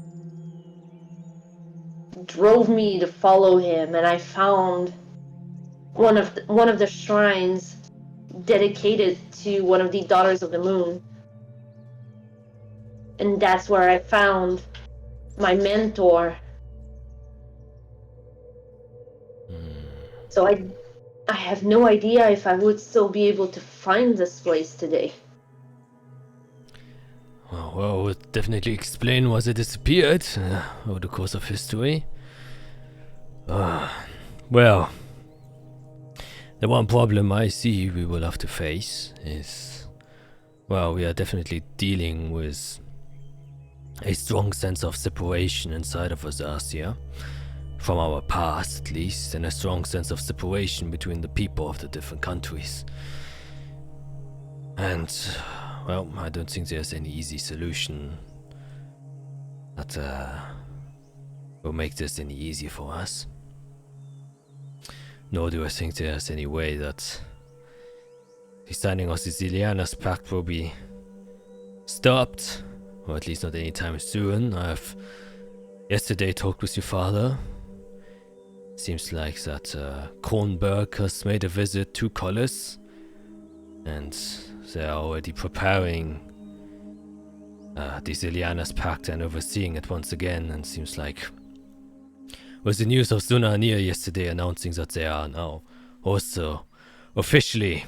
drove me to follow him, and I found one of the shrines dedicated to one of the daughters of the moon, and that's where I found my mentor. So I have no idea if I would still be able to find this place today. Well, it would definitely explain why they disappeared over the course of history. Well, the one problem I see we will have to face is, well, we are definitely dealing with a strong sense of separation inside of Azathia, from our past at least, and a strong sense of separation between the people of the different countries. And, well, I don't think there's any easy solution that will make this any easier for us. Nor do I think there's any way that the signing of the Ziliana's Pact will be stopped, or at least not anytime soon. I've yesterday talked with your father. Seems like that Kornberg has made a visit to Collis, and they are already preparing the Ziliana's Pact and overseeing it once again, and seems like with the news of Zunanir yesterday announcing that they are now also officially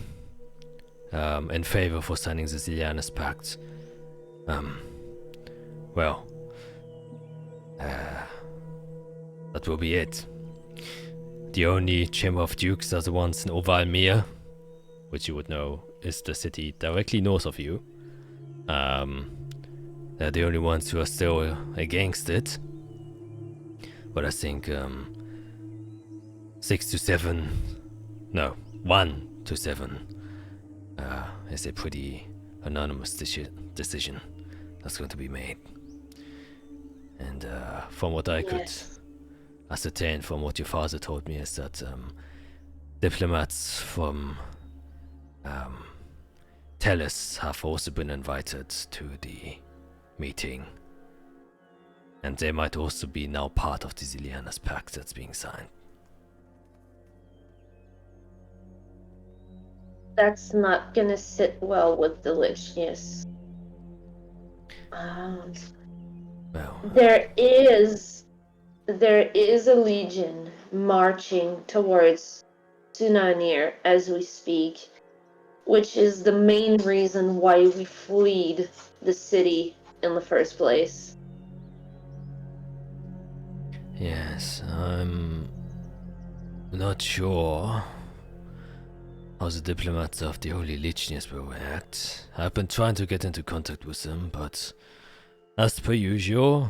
in favor for signing the Ziliana's Pact. Well, that will be it. The only Chamber of Dukes are the ones in Ovalmere, which you would know is the city directly north of you. They're the only ones who are still against it. But I think 1 to 7 is a pretty anonymous decision that's going to be made. And from what I could ascertain from what your father told me is that diplomats from Tellus have also been invited to the meeting. And they might also be now part of the Zilianas Pact that's being signed. That's not gonna sit well with the Lichness. Well, There is a legion marching towards Sunanir as we speak, which is the main reason why we fled the city in the first place. yes, I'm not sure how the diplomats of the Holy Lichness will react. I've been trying to get into contact with them, but as per usual,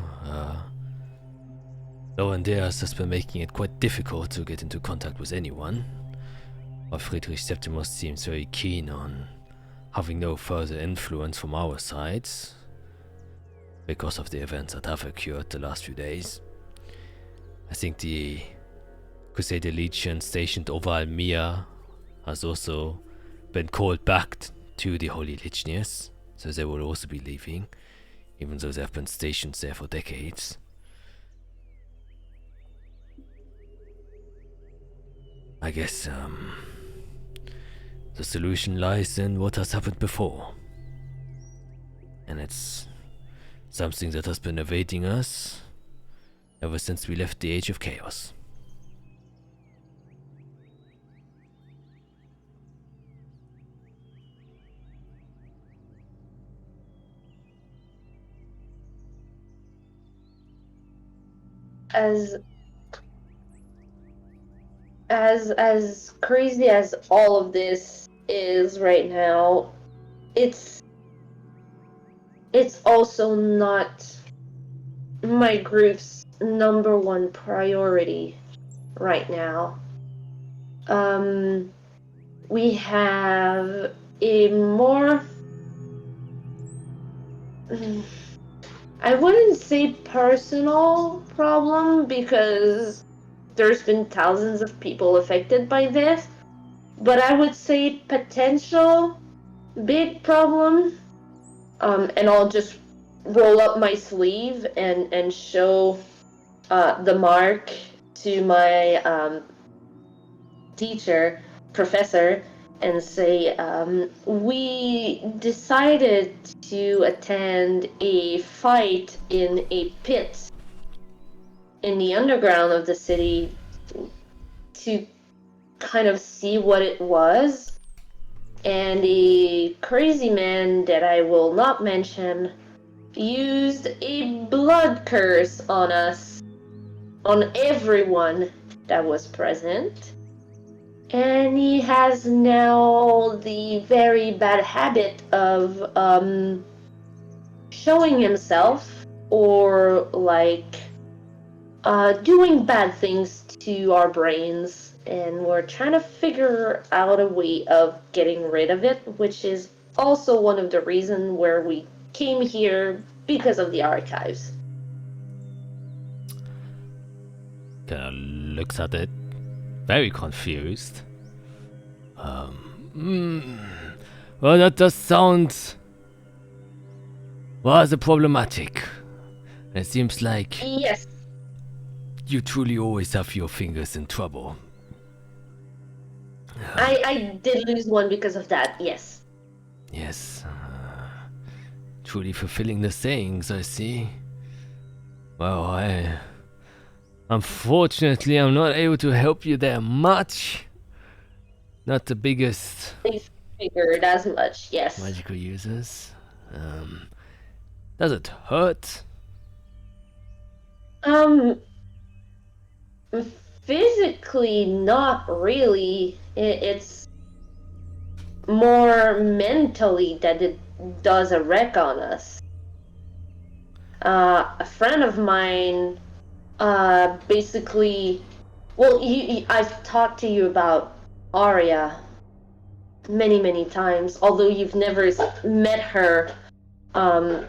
Lorendeas has been making it quite difficult to get into contact with anyone. While Friedrich Septimus seems very keen on having no further influence from our side, because of the events that have occurred the last few days. I think the Crusader Legion stationed over Almia has also been called back to the Holy Lichness, so they will also be leaving, even though they have been stationed there for decades. I guess, the solution lies in what has happened before. And it's something that has been evading us ever since we left the Age of Chaos. As crazy as all of this is right now, it's also not my group's number one priority right now. We have a more, I wouldn't say personal problem, because there's been thousands of people affected by this, but I would say potential big problem. And I'll just roll up my sleeve and show the mark to my professor, and say, we decided to attend a fight in a pit in the underground of the city to kind of see what it was. And a crazy man that I will not mention used a blood curse on us, on everyone that was present. And he has now the very bad habit of showing himself, or doing bad things to our brains, and we're trying to figure out a way of getting rid of it, which is also one of the reasons where we came here, because of the archives. Kinda looks at it, very confused. Well, that does sound rather problematic. It seems like Yes. you truly always have your fingers in trouble. I did lose one because of that, yes. Yes, truly fulfilling the sayings, I see. Well, unfortunately, I'm not able to help you there much. Not the biggest I figured as much, yes. magical users. Does it hurt? Um, physically, not really. It's more mentally that it does a wreck on us. A friend of mine, basically, well, I've talked to you about Arya many, many times, although you've never met her. Um,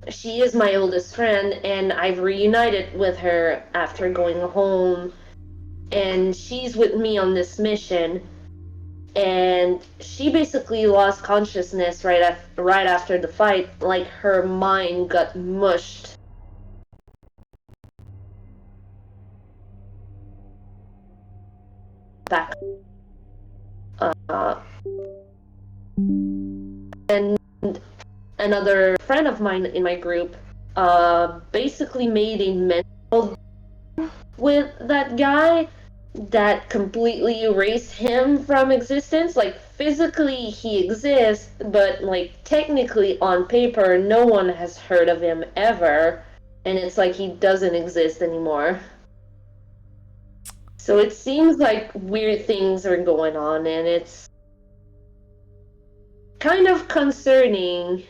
she is my oldest friend, and I've reunited with her after going home, and she's with me on this mission. And she basically lost consciousness right after the fight. Like, her mind got mushed. Back. And another friend of mine in my group basically made a mental with that guy that completely erased him from existence. Like, physically he exists, but like technically on paper no one has heard of him ever, and it's like he doesn't exist anymore. So it seems like weird things are going on, and it's kind of concerning.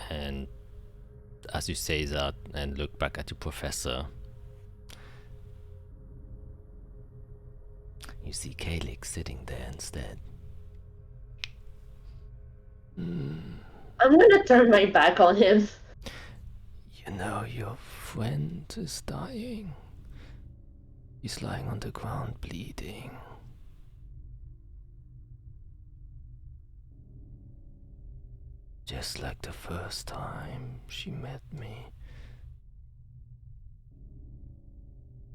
And as you say that and look back at your professor, you see Kalix sitting there instead. I'm gonna turn my back on him. You know your friend is dying. He's lying on the ground bleeding. Just like the first time she met me.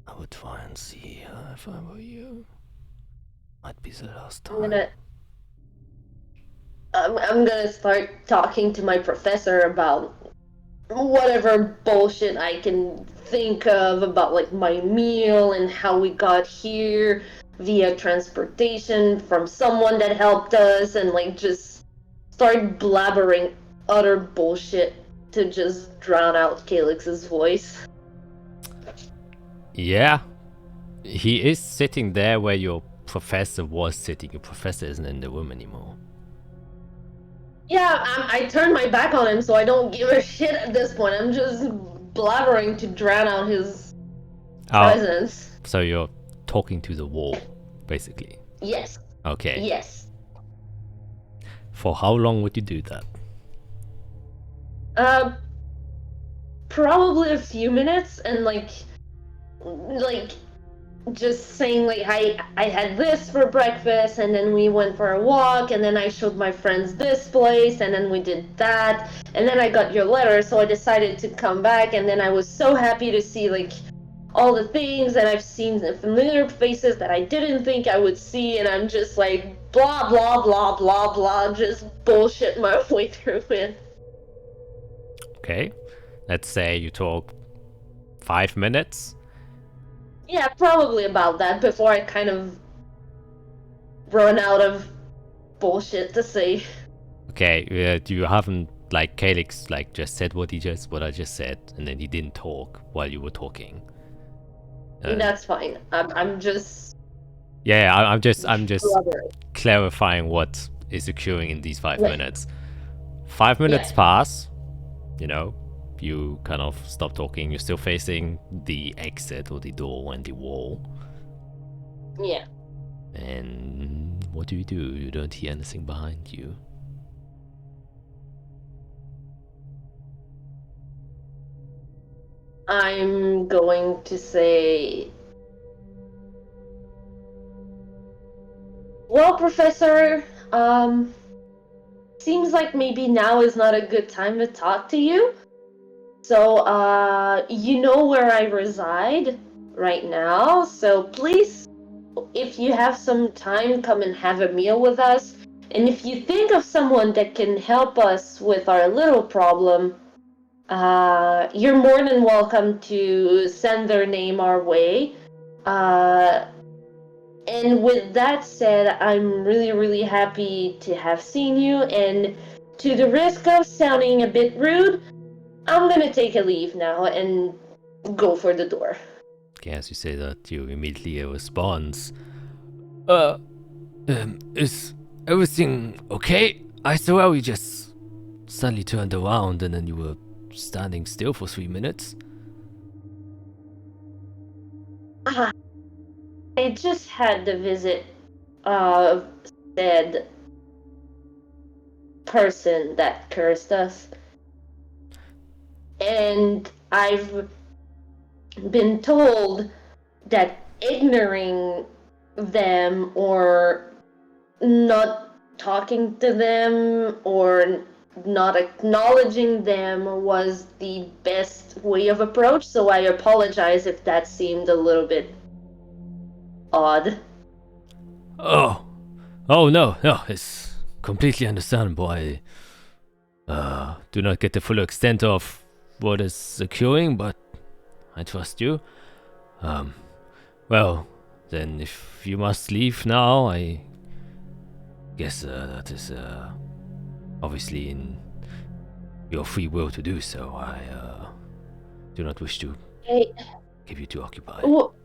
I would try and see her if I were you. Might be the last time. I'm gonna start talking to my professor about whatever bullshit I can think of about like my meal and how we got here via transportation from someone that helped us, and like just start blabbering utter bullshit to just drown out Calix's voice. Yeah, he is sitting there where your professor was sitting. Your professor isn't in the room anymore. Yeah, I turned my back on him, so I don't give a shit at this point. I'm just blabbering to drown out his presence. So you're talking to the wall, basically. Yes. Okay. Yes. For how long would you do that? Probably a few minutes, and like just saying like I had this for breakfast, and then we went for a walk, and then I showed my friends this place, and then we did that, and then I got your letter, so I decided to come back, and then I was so happy to see like all the things that I've seen, the familiar faces that I didn't think I would see, and I'm just like blah blah blah blah blah, just bullshit my way through it. Okay. Let's say you talk 5 minutes. Yeah, probably about that before I kind of run out of bullshit to say. Okay, you haven't like Kalix like just said what I just said, and then he didn't talk while you were talking. That's fine. I'm just. Yeah, I'm just clarifying what is occurring in these 5 minutes. 5 minutes pass. You know, you kind of stop talking. You're still facing the exit or the door and the wall. Yeah. And what do? You don't hear anything behind you. I'm going to say, well, Professor, seems like maybe now is not a good time to talk to you. So, you know where I reside right now, so please, if you have some time, come and have a meal with us. And if you think of someone that can help us with our little problem, you're more than welcome to send their name our way. And with that said, I'm really, really happy to have seen you, and to the risk of sounding a bit rude, I'm gonna take a leave now and go for the door. Okay, as you say that, you immediately hear a response. Is everything okay? I swear we just suddenly turned around and then you were standing still for 3 minutes. I just had the visit of said person that cursed us. And I've been told that ignoring them or not talking to them or not acknowledging them was the best way of approach, so I apologize if that seemed a little bit odd. Oh no, it's completely understandable. I do not get the full extent of what is occurring, but I trust you. Well, then if you must leave now, I guess that is obviously in your free will to do so. I do not wish to keep you too occupied. Well,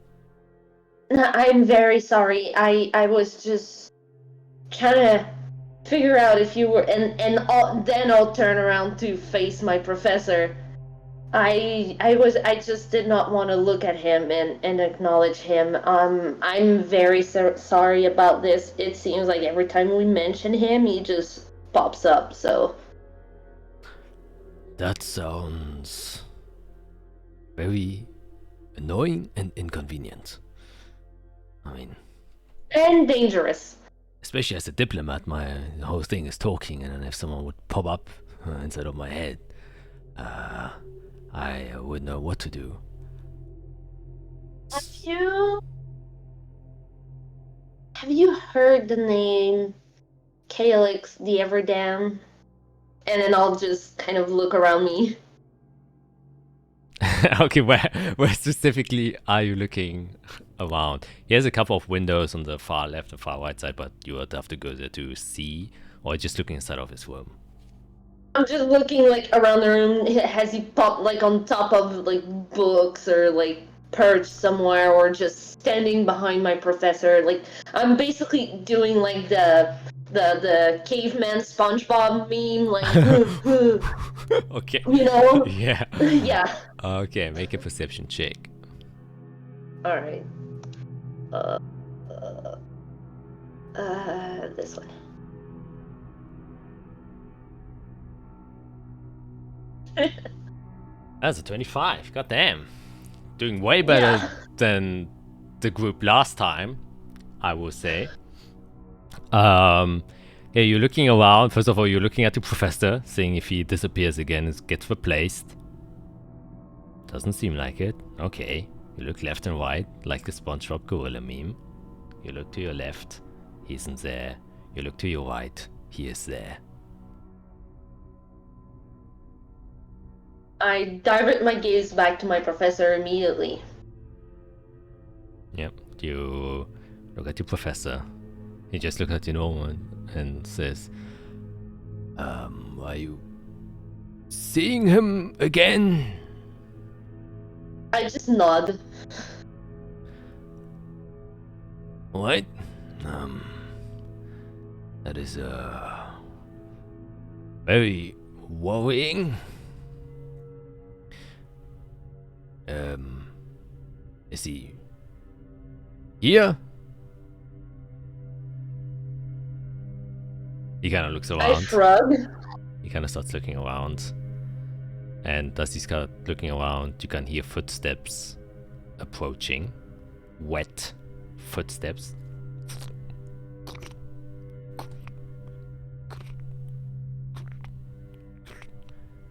I'm very sorry. I was just trying to figure out if you were, and then I'll turn around to face my professor. I just did not want to look at him and acknowledge him. I'm very sorry about this. It seems like every time we mention him, he just pops up. So That sounds very annoying and inconvenient. I mean, and dangerous. especially as a diplomat, my whole thing is talking, and then if someone would pop up inside of my head, I would know what to do. Have you heard the name Calyx the Everdown? And then I'll just kind of look around me. Okay, where specifically are you looking around? He has a couple of windows on the far left and far right side, but you would have to go there to see, or just looking inside of his room. I'm just looking like around the room. Has he popped like on top of like books or like perched somewhere or just standing behind my professor? Like I'm basically doing like the caveman SpongeBob meme, like Okay. you know? Yeah. Yeah. Okay, make a perception check. All right. This one. That's a 25. God damn. Doing way better than the group last time, I will say. Yeah, you're looking around. First of all, you're looking at the professor, seeing if he disappears again and gets replaced. Doesn't seem like it. Okay. You look left and right, like the SpongeBob gorilla meme. You look to your left, he isn't there. You look to your right, he is there. I divert my gaze back to my professor immediately. Yep. You look at your professor. He just looks at you normal and says, are you seeing him again? I just nod. What? That is, very worrying. Is he here? He kind of looks around. I shrug. He kind of starts looking around. And as he starts looking around, you can hear footsteps approaching. Wet footsteps.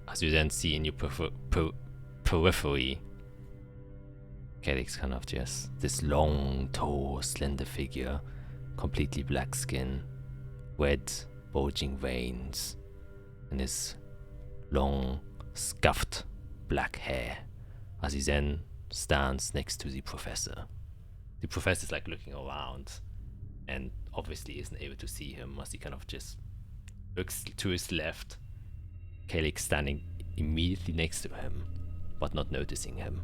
As you then see in your periphery, Calyx kind of just this long, tall, slender figure, completely black skin, red, bulging veins, and his long, scuffed black hair, as he then stands next to the professor. The professor's like looking around and obviously isn't able to see him as he kind of just looks to his left. Calyx standing immediately next to him, but not noticing him.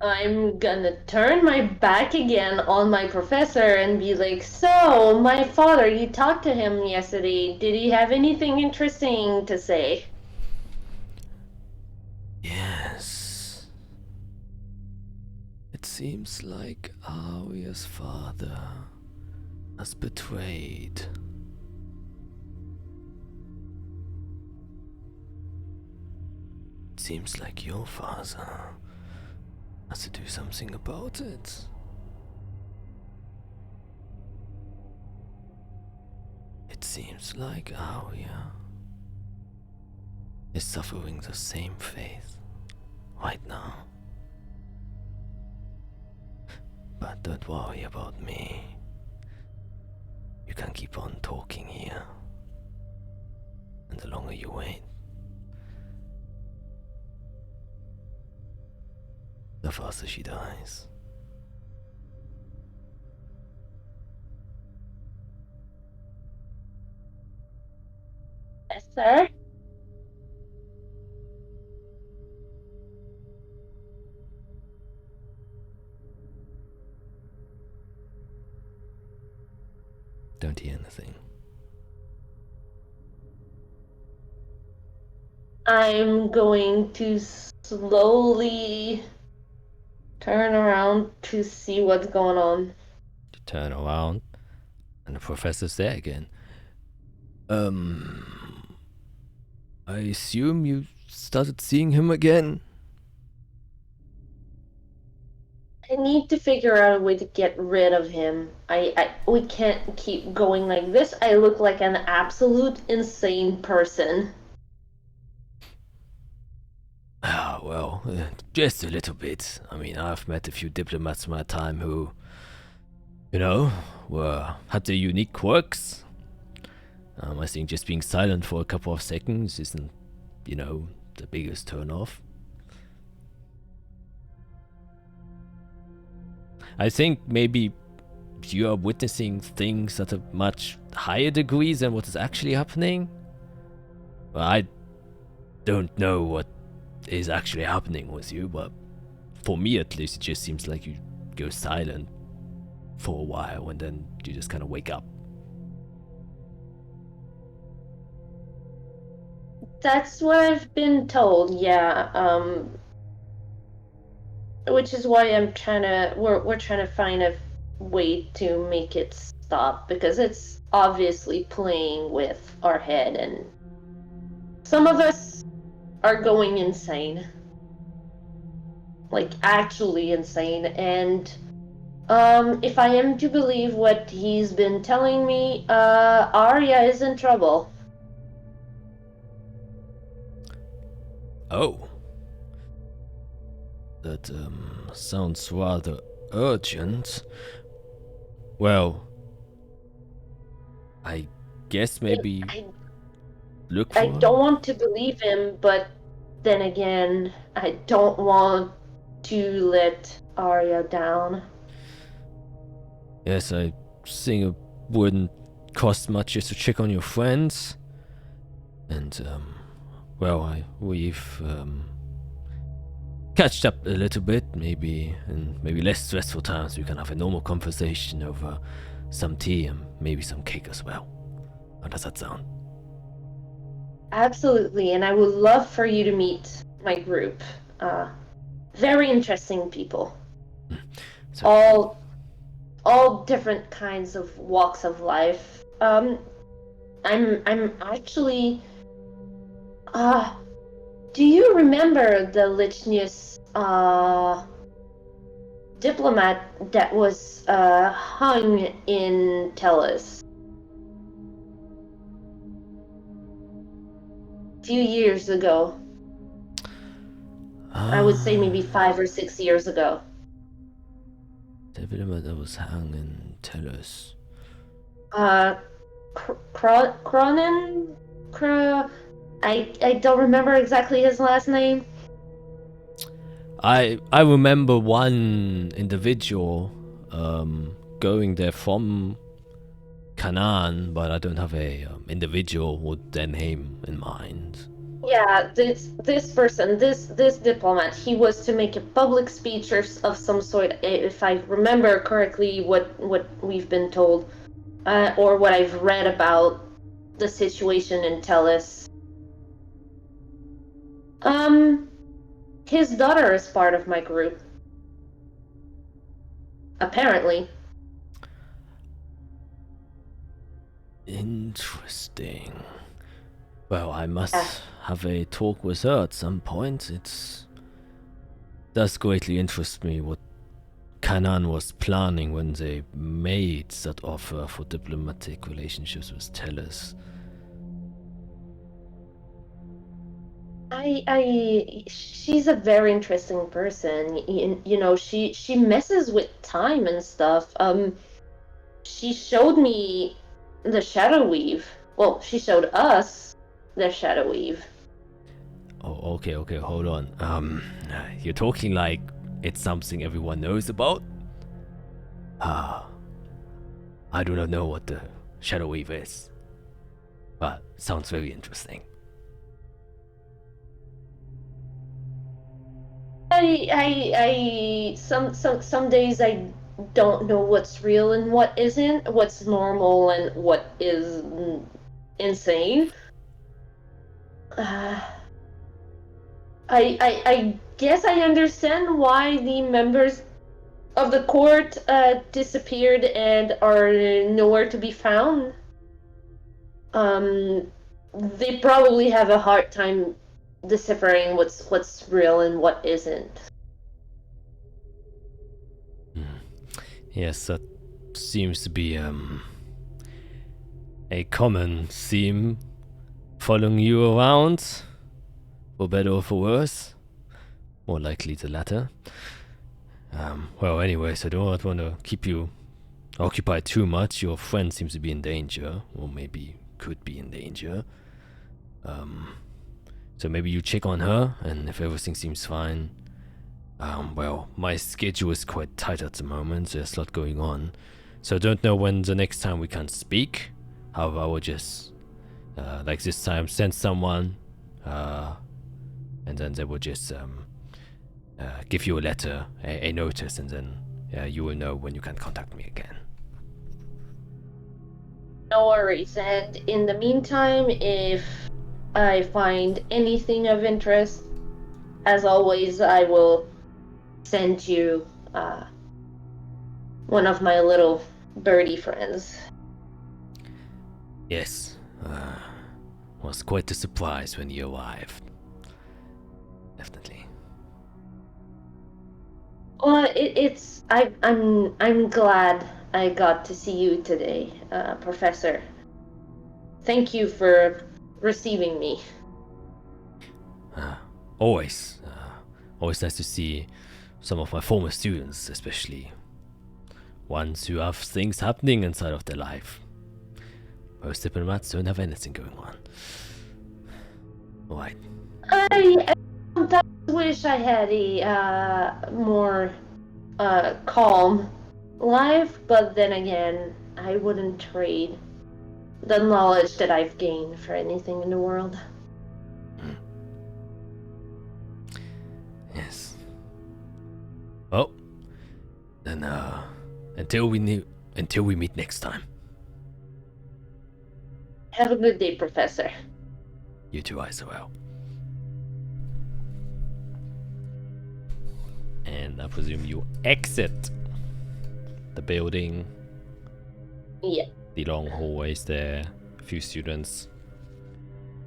I'm gonna turn my back again on my professor and be like, so, my father, you talked to him yesterday. Did he have anything interesting to say? Yes. It seems like Arya's father has betrayed. It seems like your father has to do something about it. It seems like Arya is suffering the same fate right now. But don't worry about me. You can keep on talking here. And the longer you wait, the faster she dies. Yes, sir. Don't hear anything. I'm going to slowly turn around to see what's going on. You turn around, and the professor's there again. I assume you started seeing him again? I need to figure out a way to get rid of him. We can't keep going like this. I look like an absolute insane person. Ah, well, just a little bit. I mean, I've met a few diplomats in my time who, had their unique quirks. I think just being silent for a couple of seconds isn't, the biggest turn-off. I think maybe you are witnessing things at a much higher degree than what is actually happening. Well, I don't know what is actually happening with you, but for me at least, it just seems like you go silent for a while and then you just kind of wake up. That's what I've been told, yeah. Which is why we're trying to find a way to make it stop, because it's obviously playing with our head, and some of us are going insane. Like, actually insane, and if I am to believe what he's been telling me, Arya is in trouble. Oh. That, sounds rather urgent. Well, I guess maybe look for I her. don't want to believe him, but then again, I don't want to let Arya down. Yes, I think it wouldn't cost much just to check on your friends. And, we've catched up a little bit, maybe in maybe less stressful times. We can have a normal conversation over some tea and maybe some cake as well. How does that sound? Absolutely, and I would love for you to meet my group. Very interesting people. So, All different kinds of walks of life. I'm actually. Do you remember the Lichnius diplomat that was hung in Tellus a few years ago? I would say maybe 5 or 6 years ago. The diplomat that was hanging, tell us. Cronin? I don't remember exactly his last name. I remember one individual going there from Canaan, but I don't have a individual with their name in mind. Yeah, this person, this diplomat, he was to make a public speech of some sort, if I remember correctly what we've been told, or what I've read about the situation in Tellus. His daughter is part of my group. Apparently. Interesting. Well, I must have a talk with her at some point. It does greatly interest me what Canaan was planning when they made that offer for diplomatic relationships with Tellus. She's a very interesting person. You know, she messes with time and stuff. She showed me the Shadow Weave. Well, she showed us the Shadow Weave. Oh, okay, hold on. You're talking like it's something everyone knows about? I do not know what the Shadow Weave is, but sounds very interesting. Some days I don't know what's real and what isn't, what's normal and what is insane. I guess I understand why the members of the court disappeared and are nowhere to be found. They probably have a hard time deciphering what's real and what isn't. Yes, that seems to be a common theme following you around, for better or for worse. More likely the latter. Well, anyways, I don't want to keep you occupied too much. Your friend seems to be in danger, or maybe could be in danger. So maybe you check on her, and if everything seems fine. Well, my schedule is quite tight at the moment. There's a lot going on, so I don't know when the next time we can speak. However, I will just, like this time, send someone, and then they will just give you a letter, a notice, and then you will know when you can contact me again. No worries. And in the meantime, if I find anything of interest, as always, I will send you one of my little birdie friends. Yes, was quite a surprise when you arrived. Definitely. Well, I'm glad I got to see you today, Professor. Thank you for receiving me. Always nice to see some of my former students, especially ones who have things happening inside of their life. Most diplomats don't have anything going on. Alright. I sometimes wish I had a more calm life, but then again, I wouldn't trade the knowledge that I've gained for anything in the world. Yes. Well, then until we meet next time. Have a good day, Professor. You too, Isabel. And I presume you exit the building. Yeah. The long hallways there, a few students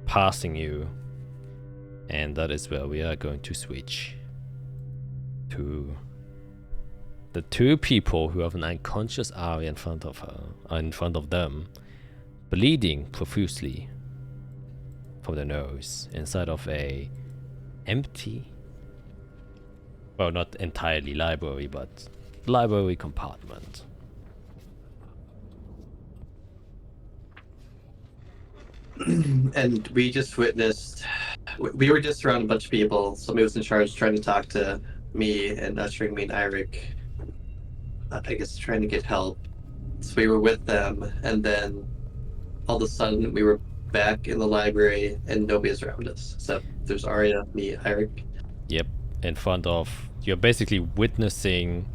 passing you, and that is where we are going to switch to the two people who have an unconscious Arya in front of them, bleeding profusely from the nose inside of a empty, well, not entirely library, but library compartment. And we just witnessed, we were just around a bunch of people. Somebody was in charge trying to talk to me and ushering me and Eirik. I guess trying to get help. So we were with them, and then all of a sudden we were back in the library, and nobody's around us except there's Arya, me, Eric. Yep, in front of... You're basically witnessing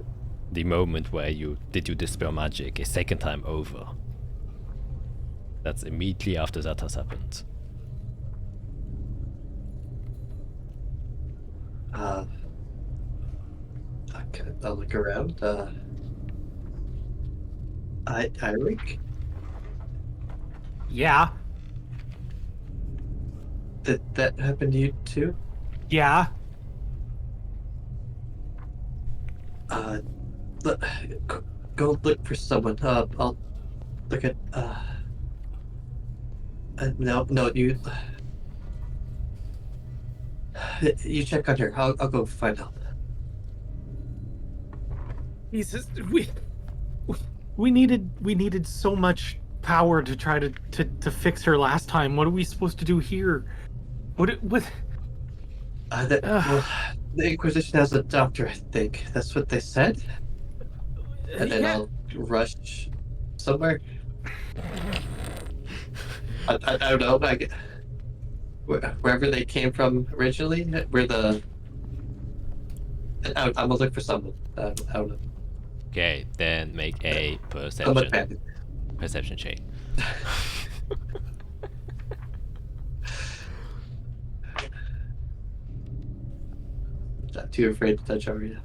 the moment where you dispel magic a second time over. That's immediately after that has happened. Okay, I'll look around. Eric? Yeah. Did that happen to you too? Yeah. Go look for someone. I'll look at. No, you. You check on her. I'll go find help. Jesus, we needed so much power to try to fix her last time. What are we supposed to do here? What? Well, the Inquisition has a doctor, I think. That's what they said. And then I'll rush somewhere. I don't know. Wherever they came from originally, where the. I'm gonna look for someone. I don't know. Okay, then make a Someone panic. perception check. Not too afraid to touch Arya.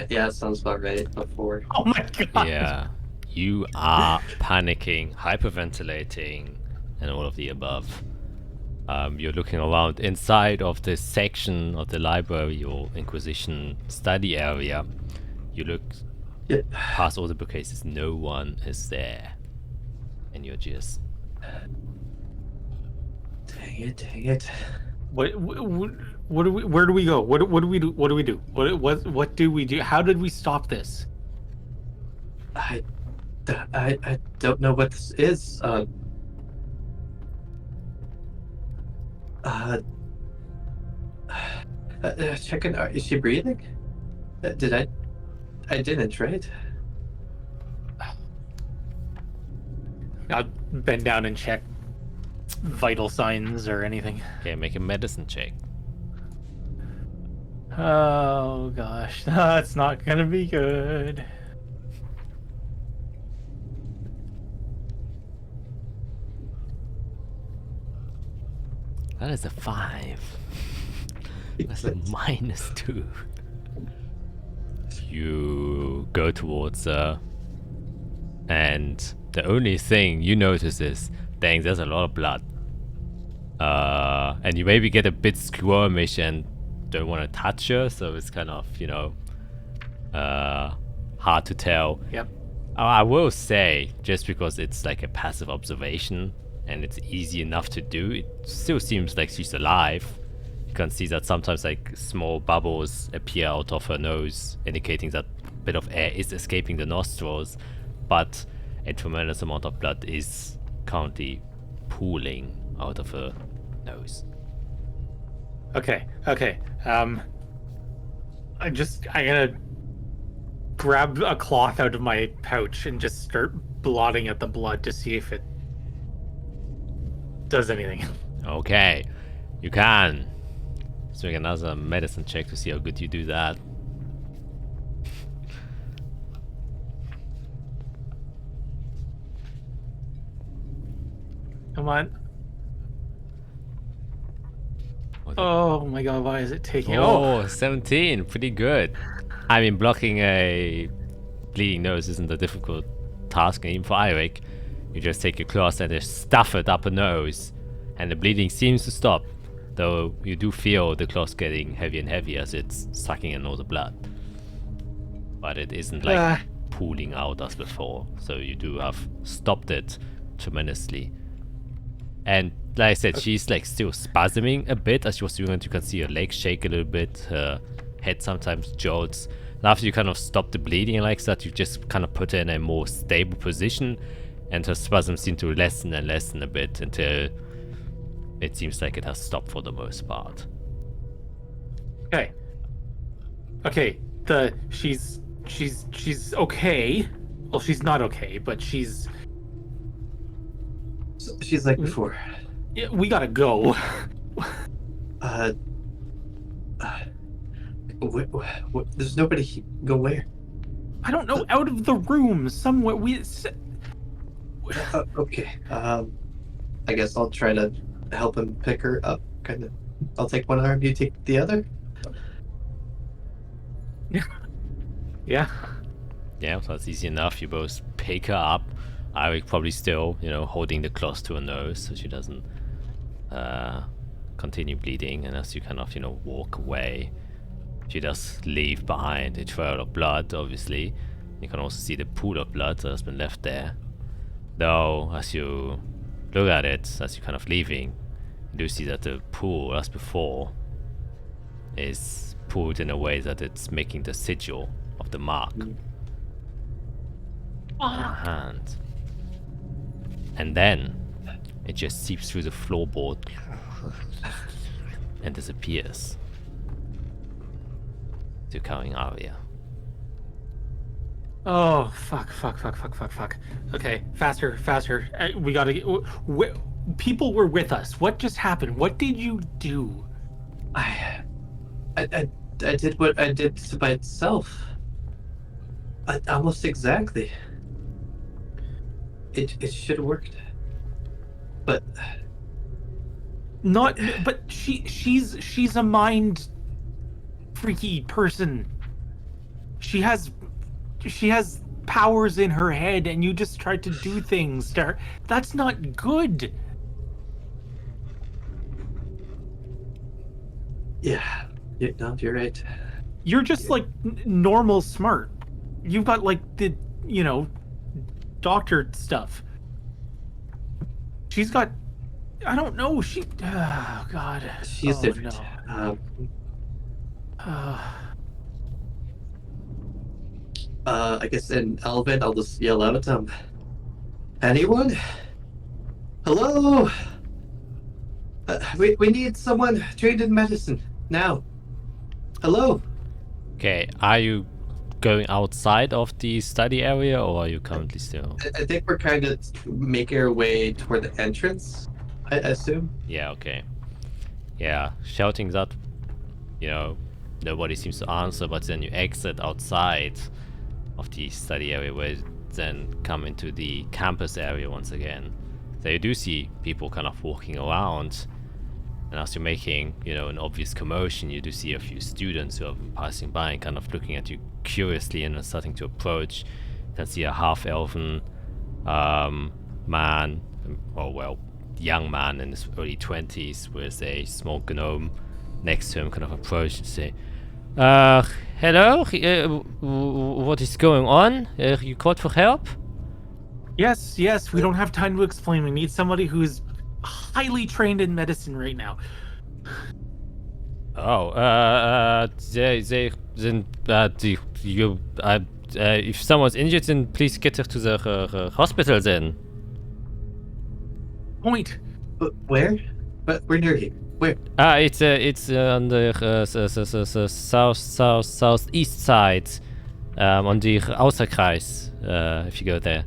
Yeah, sounds about right. Before. Oh my god. Yeah, you are panicking, hyperventilating, and all of the above. You're looking around inside of this section of the library or Inquisition study area. You look past all the bookcases, no one is there. And you're just... Dang it. What do we? Where do we go? What do we do? What do we do? What do we do? How did we stop this? I don't know what this is. Checking. Is she breathing? Did I? I didn't, right? I'll bend down and check vital signs or anything. Okay, make a medicine check. Oh gosh, that's not gonna be good. That is a 5. That's a -2. You go towards her, and the only thing you notice is, dang, there's a lot of blood. And you maybe get a bit squirmish and don't want to touch her, so it's kind of, you know, hard to tell. Yep. I will say, just because it's like a passive observation and it's easy enough to do, it still seems like she's alive. You can see that sometimes like small bubbles appear out of her nose, indicating that a bit of air is escaping the nostrils, but a tremendous amount of blood is currently pooling out of her nose. Okay. I'm gonna grab a cloth out of my pouch and just start blotting at the blood to see if it does anything. Okay, you can. Let's make another medicine check to see how good you do that. Come on. Oh my god, why is it taking... Oh, 17, pretty good. I mean, blocking a bleeding nose isn't a difficult task, and even for Eirik, you just take your claws and just stuff it up her nose, and the bleeding seems to stop, though you do feel the claws getting heavier and heavier as it's sucking in all the blood. But it isn't like pooling out as before, so you do have stopped it tremendously. And like I said, she's like still spasming a bit as she was doing it. You can see her legs shake a little bit, her head sometimes jolts. And after you kind of stop the bleeding like that, you just kind of put her in a more stable position, and her spasms seem to lessen and lessen a bit until it seems like it has stopped for the most part. Okay. She's she's okay. Well, she's not okay, but she's She's like before. yeah, we gotta go. There's nobody. Go where? I don't know. Out of the room somewhere. Okay. I guess I'll try to help him pick her up. Kind of. I'll take one arm. You take the other. Yeah. Yeah, so that's easy enough. You both pick her up. Eric probably still, holding the cloth to her nose so she doesn't continue bleeding. And as you kind of, walk away, she does leave behind a trail of blood, obviously. You can also see the pool of blood that has been left there. Though, as you look at it, as you're kind of leaving, you do see that the pool, as before, is pulled in a way that it's making the sigil of the mark on her hand. And then it just seeps through the floorboard and disappears to cowing Arya. Oh, fuck. Okay, faster. We gotta get... people were with us. What just happened? What did you do? I did what I did by itself. Almost exactly. It should have worked. But... Not... But she's a mind... freaky person. She has powers in her head, and you just tried to do things to her. That's not good. Yeah, no, you're right. You're just like normal smart. You've got like the, doctor stuff. She's got, I don't know. Oh God. She's different. No. I guess in Elven, I'll just yell out at them. Anyone? Hello? We need someone trained in medicine now. Hello? Okay, are you going outside of the study area, or are you currently still? I think we're kind of making our way toward the entrance, I assume. Yeah, okay. Yeah, shouting that, nobody seems to answer, but then you exit outside of the study area, where you then come into the campus area once again. So you do see people kind of walking around, and as you're making, an obvious commotion, you do see a few students who have been passing by and kind of looking at you curiously and are starting to approach. You can see a half-elfen man, young man in his early 20s with a small gnome next to him kind of approach and say, hello? What is going on? You called for help? Yes, we don't have time to explain. We need somebody who's highly trained in medicine right now. If someone's injured, then please get her to the hospital then. Point. Where? But we're near here. Where? It's on the southeast side, on the Außerkreis, if you go there.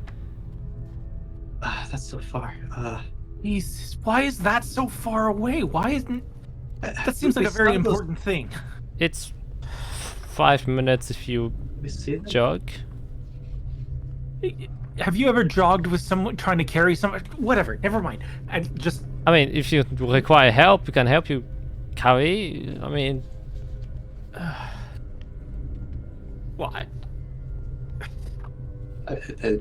That's so far. Jesus, why is that so far away? Why isn't... That seems like a very important thing. It's 5 minutes if you jog. Have you ever jogged with someone trying to carry someone? Whatever, never mind. I mean, if you require help, we can help you carry. I mean... What?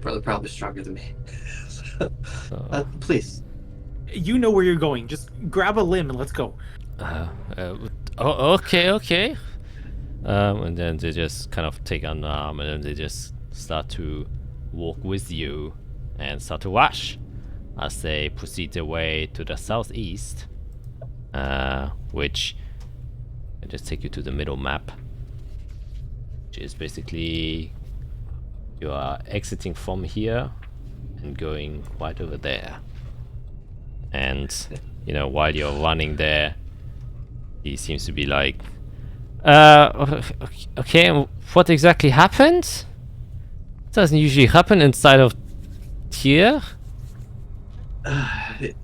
Brother probably stronger than me. Please. You know where you're going. Just grab a limb and let's go. Okay. And then they just kind of take an arm, and then they just start to walk with you and start to rush as they proceed their way to the southeast, which I just take you to the middle map, which is basically you are exiting from here and going right over there. And while you're running there, he seems to be like, okay, what exactly happened? Doesn't usually happen inside of here.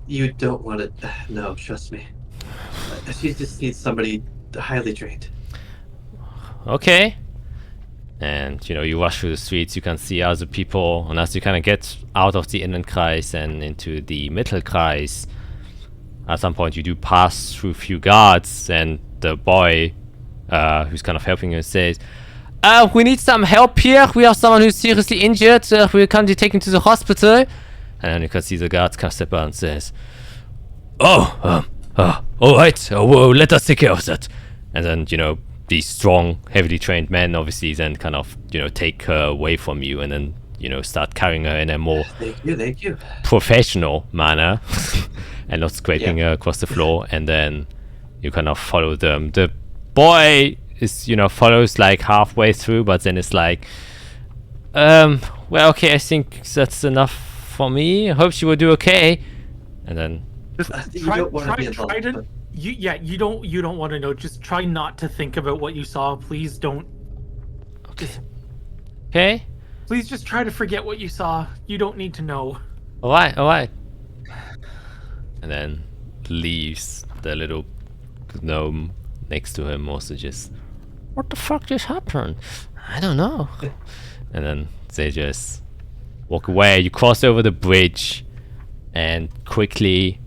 You don't want to. No, trust me. She just needs somebody highly trained. Okay. And you rush through the streets, you can see other people, and as you kind of get out of the Innenkreis and into the Mittelkreis, at some point you do pass through a few guards, and the boy who's kind of helping you says, we need some help here. We have someone who's seriously injured. We'll come to take him to the hospital. And then you can see the guards kind of step out and says, all right, well, let us take care of that. And then, these strong, heavily trained men obviously then kind of, take her away from you and then, start carrying her in a more Thank you. professional manner and not scraping her across the floor. And then you kind of follow them. The boy is, follows like halfway through, but then it's like, well, okay, I think that's enough for me. I hope she will do okay. And then You don't want to know. Just try not to think about what you saw. Please don't. okay. Please just try to forget what you saw. You don't need to know. All right. And then leaves. The little gnome next to him also just, what the fuck just happened? I don't know. And then they just walk away. You cross over the bridge and quickly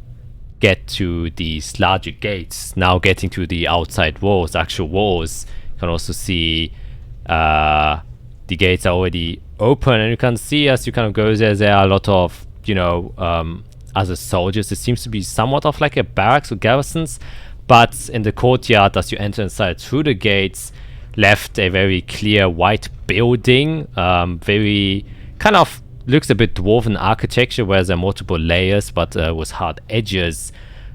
get to these larger gates. Now getting to the outside walls, actual walls. You can also see the gates are already open, and you can see as you kind of go there are a lot of other soldiers. It seems to be somewhat of like a barracks or garrisons, but in the courtyard as you enter inside through the gates, left a very clear white building, very kind of looks a bit dwarven architecture where there are multiple layers but with hard edges,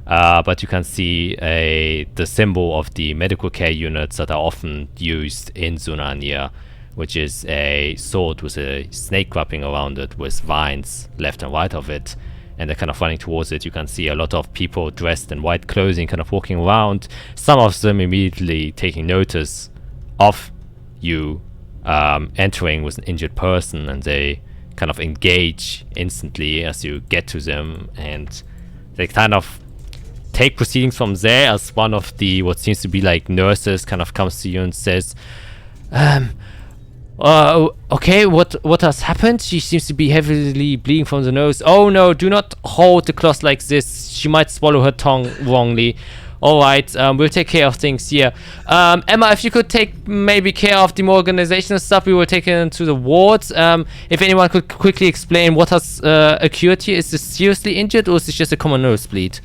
but you can see the symbol of the medical care units that are often used in Zunania, which is a sword with a snake wrapping around it with vines left and right of it, and they're kind of running towards it. You can see a lot of people dressed in white clothing kind of walking around, some of them immediately taking notice of you entering with an injured person, and they kind of engage instantly as you get to them, and they kind of take proceedings from there as one of the what seems to be like nurses kind of comes to you and says, okay, what has happened? She seems to be heavily bleeding from the nose. Oh no, do not hold the cloth like this. She might swallow her tongue wrongly. Alright, we'll take care of things here. Emma, if you could take maybe care of the more organizational stuff, we will take it into the wards. If anyone could quickly explain what has occurred here. Is this seriously injured or is this just a common nosebleed?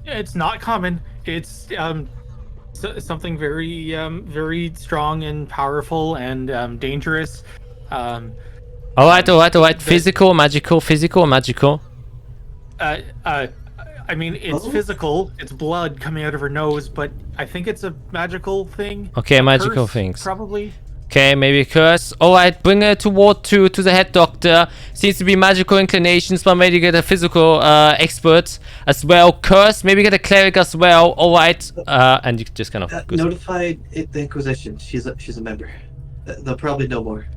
It's not common. It's something very very strong and powerful and dangerous. Alright. Physical, magical, physical, magical. I mean, it's physical. It's blood coming out of her nose, but I think it's a magical thing. Okay, A magical curse, things. Probably. Okay, maybe a curse. Alright, bring her to Ward 2 to the head doctor. Seems to be magical inclinations, but maybe get a physical expert as well. Curse, maybe get a cleric as well. Alright, and you just kind of notify the Inquisition. She's a member. They'll probably know more.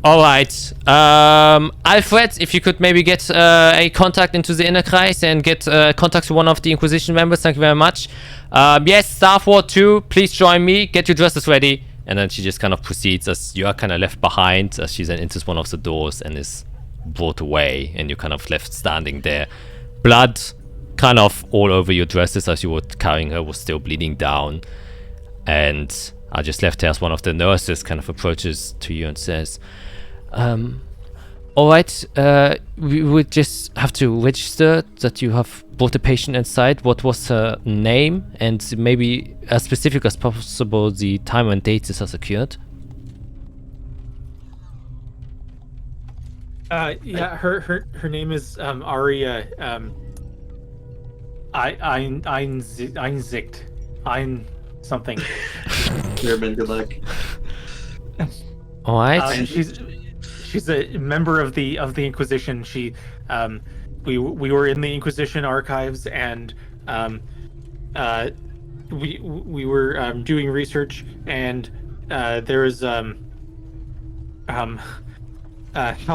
Alright, Alfred, if you could maybe get a contact into the Innenkreis and get contact to one of the Inquisition members, thank you very much. Yes, Staff Ward 2, please join me, get your dresses ready. And then she just kind of proceeds as you are kind of left behind as she then enters one of the doors and is brought away, and you're kind of left standing there. Blood kind of all over your dresses as you were carrying her was still bleeding down. And I just left here as one of the nurses kind of approaches to you and says, alright, we would just have to register that you have brought the patient inside. What was her name? And maybe as specific as possible the time and date this has occurred. Yeah, her name is Aria Einsicht. Ein something. German, good luck. Alright. She's a member of the Inquisition. She we were in the Inquisition archives, and we were doing research, and there's how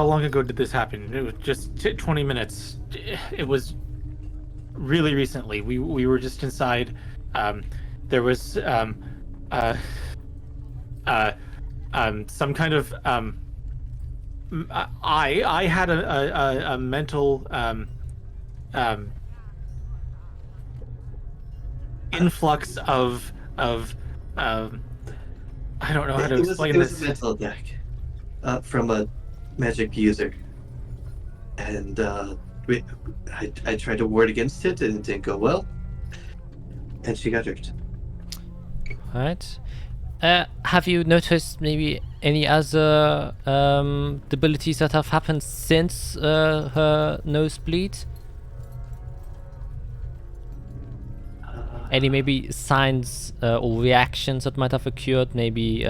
long ago did this happen? It was just 20 minutes. It was really recently. We were just inside. There was some kind of I had a mental influx of I don't know how to explain it this. was a mental attack from a magic user, and I tried to ward against it, and it didn't go well, and she got hurt. Right. Have you noticed maybe any other debilities that have happened since her nosebleed? Any maybe signs or reactions that might have occurred? Maybe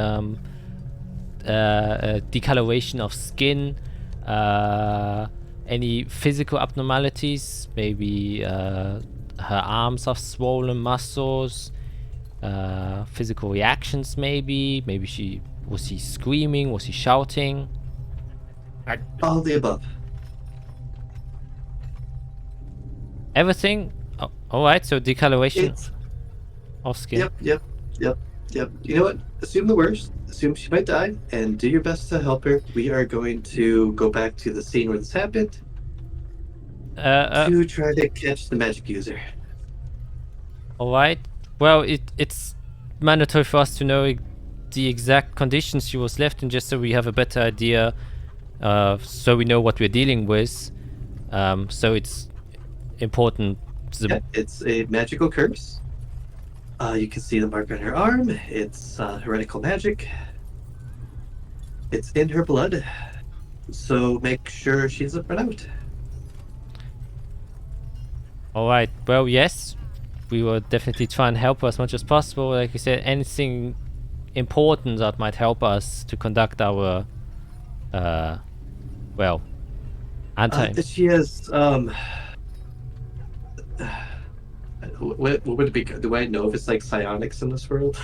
decoloration of skin, any physical abnormalities? Maybe her arms have swollen muscles. Physical reactions, maybe was he screaming, was he shouting? All the above. Everything. Oh, all right, so decoloration of skin. Yep. You know what? Assume the worst. Assume she might die, and do your best to help her. We are going to go back to the scene where this happened to try to catch the magic user. All right. Well, it's mandatory for us to know the exact conditions she was left in, just so we have a better idea, so we know what we're dealing with. So it's important. Yeah, it's a magical curse. You can see the mark on her arm. It's heretical magic. It's in her blood. So make sure she doesn't run out. All right. Well, yes, we will definitely try and help her as much as possible. Like you said, anything important that might help us to conduct our, well, She has what would it be? Do I know if it's like psionics in this world?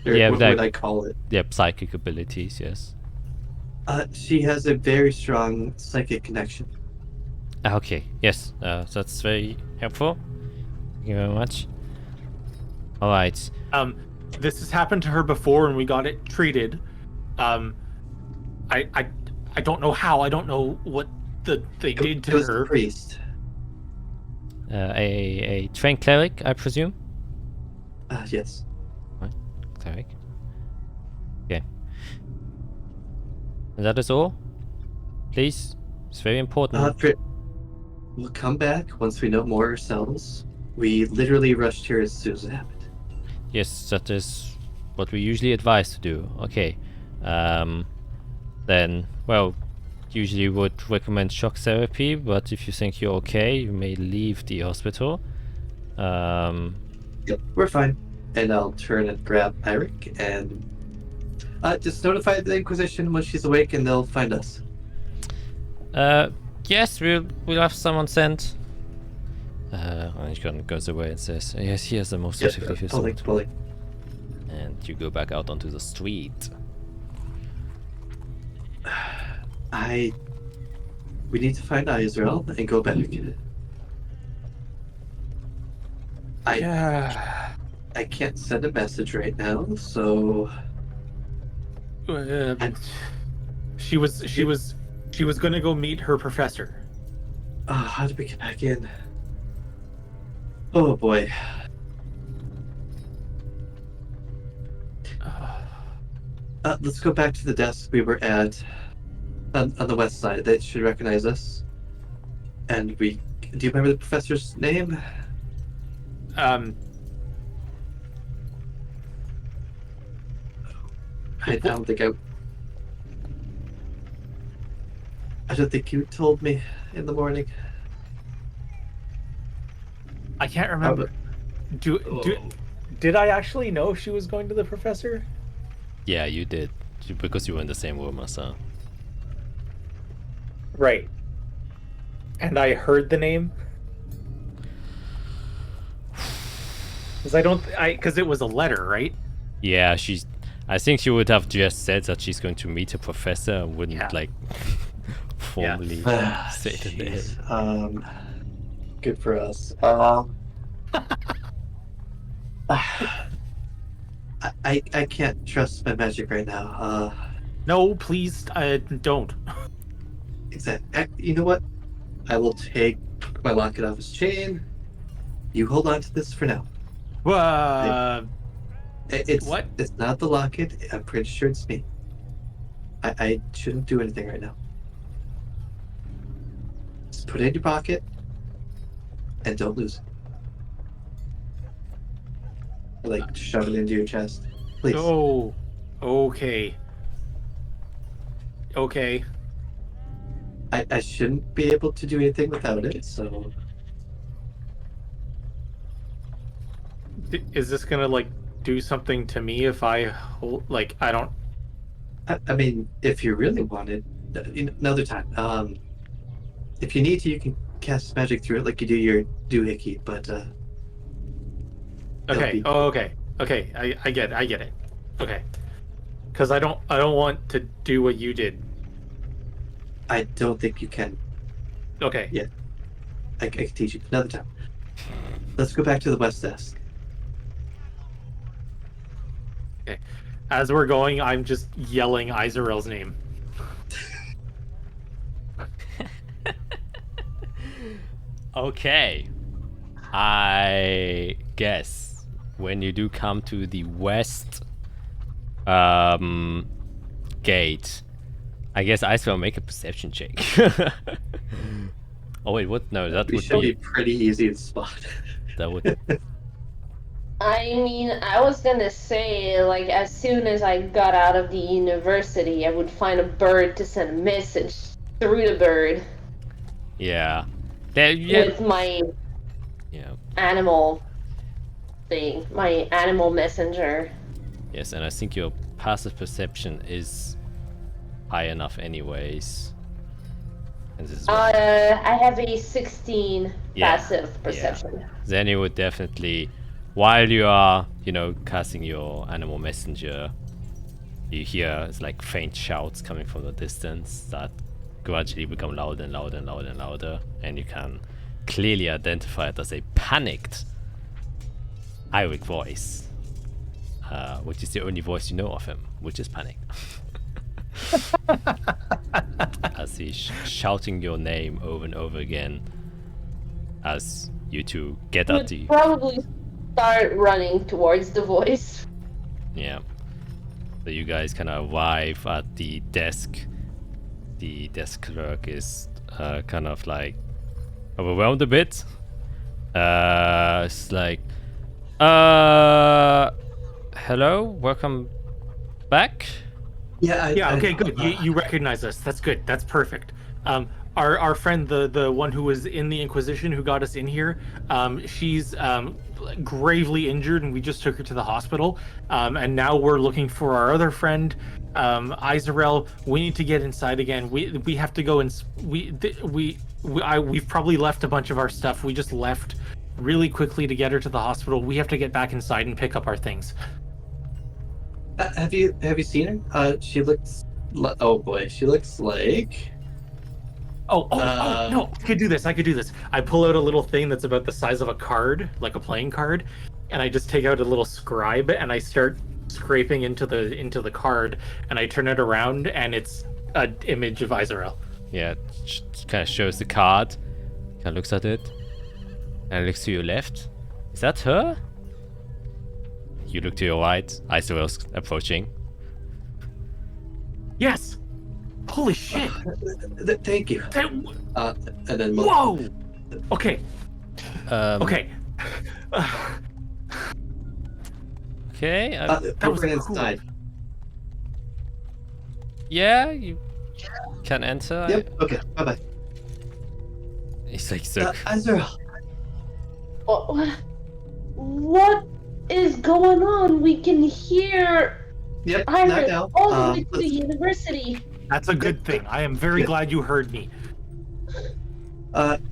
Or Yeah, what would I call it? Yeah, psychic abilities. Yes. She has a very strong psychic connection. Okay. Yes. That's very helpful. Thank you very much. All right. This has happened to her before, and we got it treated. I don't know how. I don't know what they did to It was her. the priest. A trained cleric, I presume. Yes. Cleric. Okay. And that is all. Please. It's very important. We'll come back once we know more ourselves. We literally rushed here as soon as it happened. Yes, that is what we usually advise to do. Okay. Then, well, usually would recommend shock therapy, but if you think you're okay, you may leave the hospital. Yep, we're fine. And I'll turn and grab Eirik and just notify the Inquisition when she's awake, and they'll find us. Yes, we'll have someone sent. And he goes away and says, "Yes, he has the most specific Pulling. And you go back out onto the street. We need to find Israel and go back. I can't send a message right now, so She was gonna go meet her professor. how do we get back in? Oh boy. Let's go back to the desk we were at on the west side. They should recognize us. And do you remember the professor's name? I don't think you told me in the morning. I can't remember. Did I actually know she was going to the professor? Yeah, you did. Because you were in the same room as her. Right. And I heard the name. Because it was a letter, right? Yeah, I think she would have just said that she's going to meet a professor and wouldn't Yeah. like formally say the name. Jeez. Good for us. I can't trust my magic right now. No, please, don't. Exactly. You know what? I will take my locket off his chain. You hold on to this for now. It's What? It's not the locket. I'm pretty sure it's me. I shouldn't do anything right now. Just put it in your pocket and don't lose it. Like shove it into your chest, please. Oh, okay. Okay. I shouldn't be able to do anything without it. So Is this gonna like do something to me if I hold? Like, I don't. I mean, if you really wanted, another time. If you need to, you can cast magic through it like you do your doohickey. But Okay. Oh, okay. Okay. I get it. Okay. Because I don't want to do what you did. I don't think you can. Okay. Yeah. I can teach you another time. Let's go back to the west desk. As we're going, I'm just yelling Izarel's name. Okay. I guess when you do come to the west gate, I guess I will make a perception check. Oh wait, what? No, that We would should be be pretty easy to spot. that would. I mean, I was gonna say, like, as soon as I got out of the university, I would find a bird to send a message through the bird Yeah. Yeah. with my Yeah. animal thing, my animal messenger. Yes, and I think your passive perception is high enough, anyways. And this is what- I have a 16 Yeah, passive perception. Then you would definitely, while you are, casting your animal messenger, you hear it's like faint shouts coming from the distance that gradually become louder and louder and louder and louder, and you can clearly identify it as a panicked Iric voice, which is the only voice you know of him, which is panic. As he's shouting your name over and over again as you two get I at would the probably start running towards the voice. Yeah. So you guys kind of arrive at the desk. The desk clerk is kind of like overwhelmed a bit. It's like, hello, welcome back. Yeah. Okay. Good. You recognize us. That's good. That's perfect. Our friend, the one who was in the Inquisition who got us in here, she's gravely injured, and we just took her to the hospital. And now we're looking for our other friend, Izarel. We need to get inside again. We have to go and we've probably left a bunch of our stuff. We just left really quickly to get her to the hospital. We have to get back inside and pick up our things. Have you seen her? She looks. Oh boy, she looks like. Oh, no, I could do this. I pull out a little thing that's about the size of a card, like a playing card, and I just take out a little scribe and I start scraping into the card, and I turn it around, and it's an image of Izarel. Yeah, kind of shows the card. Kind of looks at it. And looks to your left. Is that her? You look to your right. Izarel's approaching. Yes. Holy shit. Thank you. That, And then. whoa. Okay. Okay. Okay. That was We're cool. inside. Yeah, you can enter. Yep. Okay. Bye bye. He's like, so. Azrael. What is going on? We can hear Yep. Not Iris now. all the way to the let's- university. That's a good thing. I am very glad you heard me.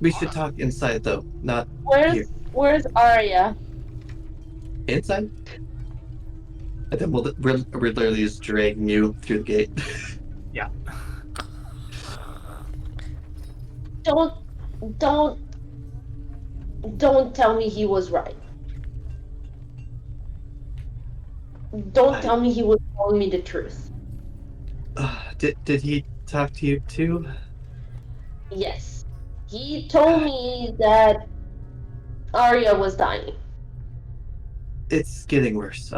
We should talk inside though, not here. Where's Arya? Inside. And then we're literally just dragging you through the gate. Yeah. Don't tell me he was right. Don't tell me he was telling me the truth. Did he talk to you too? Yes. He told me that Arya was dying. It's getting worse.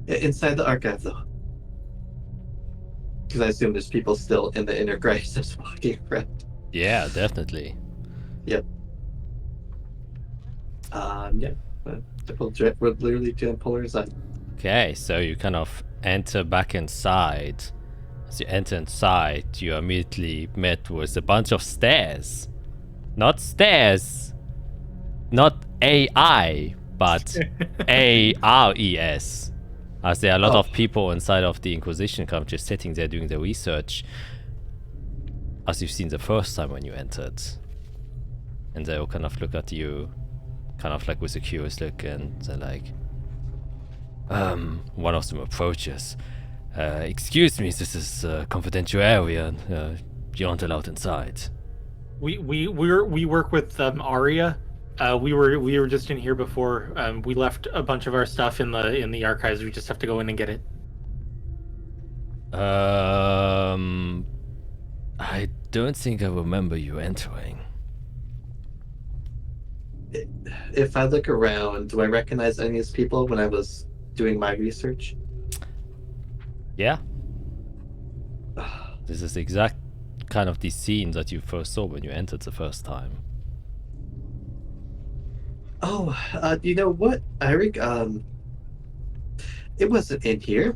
Inside the archive though. Because I assume there's people still in the inner crisis walking around. Yeah, definitely. Yep. Yeah. We're literally doing polar aside. Okay, so you kind of enter back inside. As you enter inside, you are immediately met with a bunch of stairs. Not stairs. Not AI, but ARES. As there are a lot of people inside of the Inquisition camp just sitting there doing their research. As you've seen the first time when you entered. And they'll kind of look at you, kind of like with a curious look, and they're like, one of them approaches. Excuse me, this is a confidential area. You aren't allowed inside. We work with Arya. We were just in here before. We left a bunch of our stuff in the archives. We just have to go in and get it. I don't think I remember you entering. If I look around, do I recognize any of these people when I was doing my research? Yeah. This is the exact kind of the scene that you first saw when you entered the first time. Oh, you know what, Eric? It wasn't in here.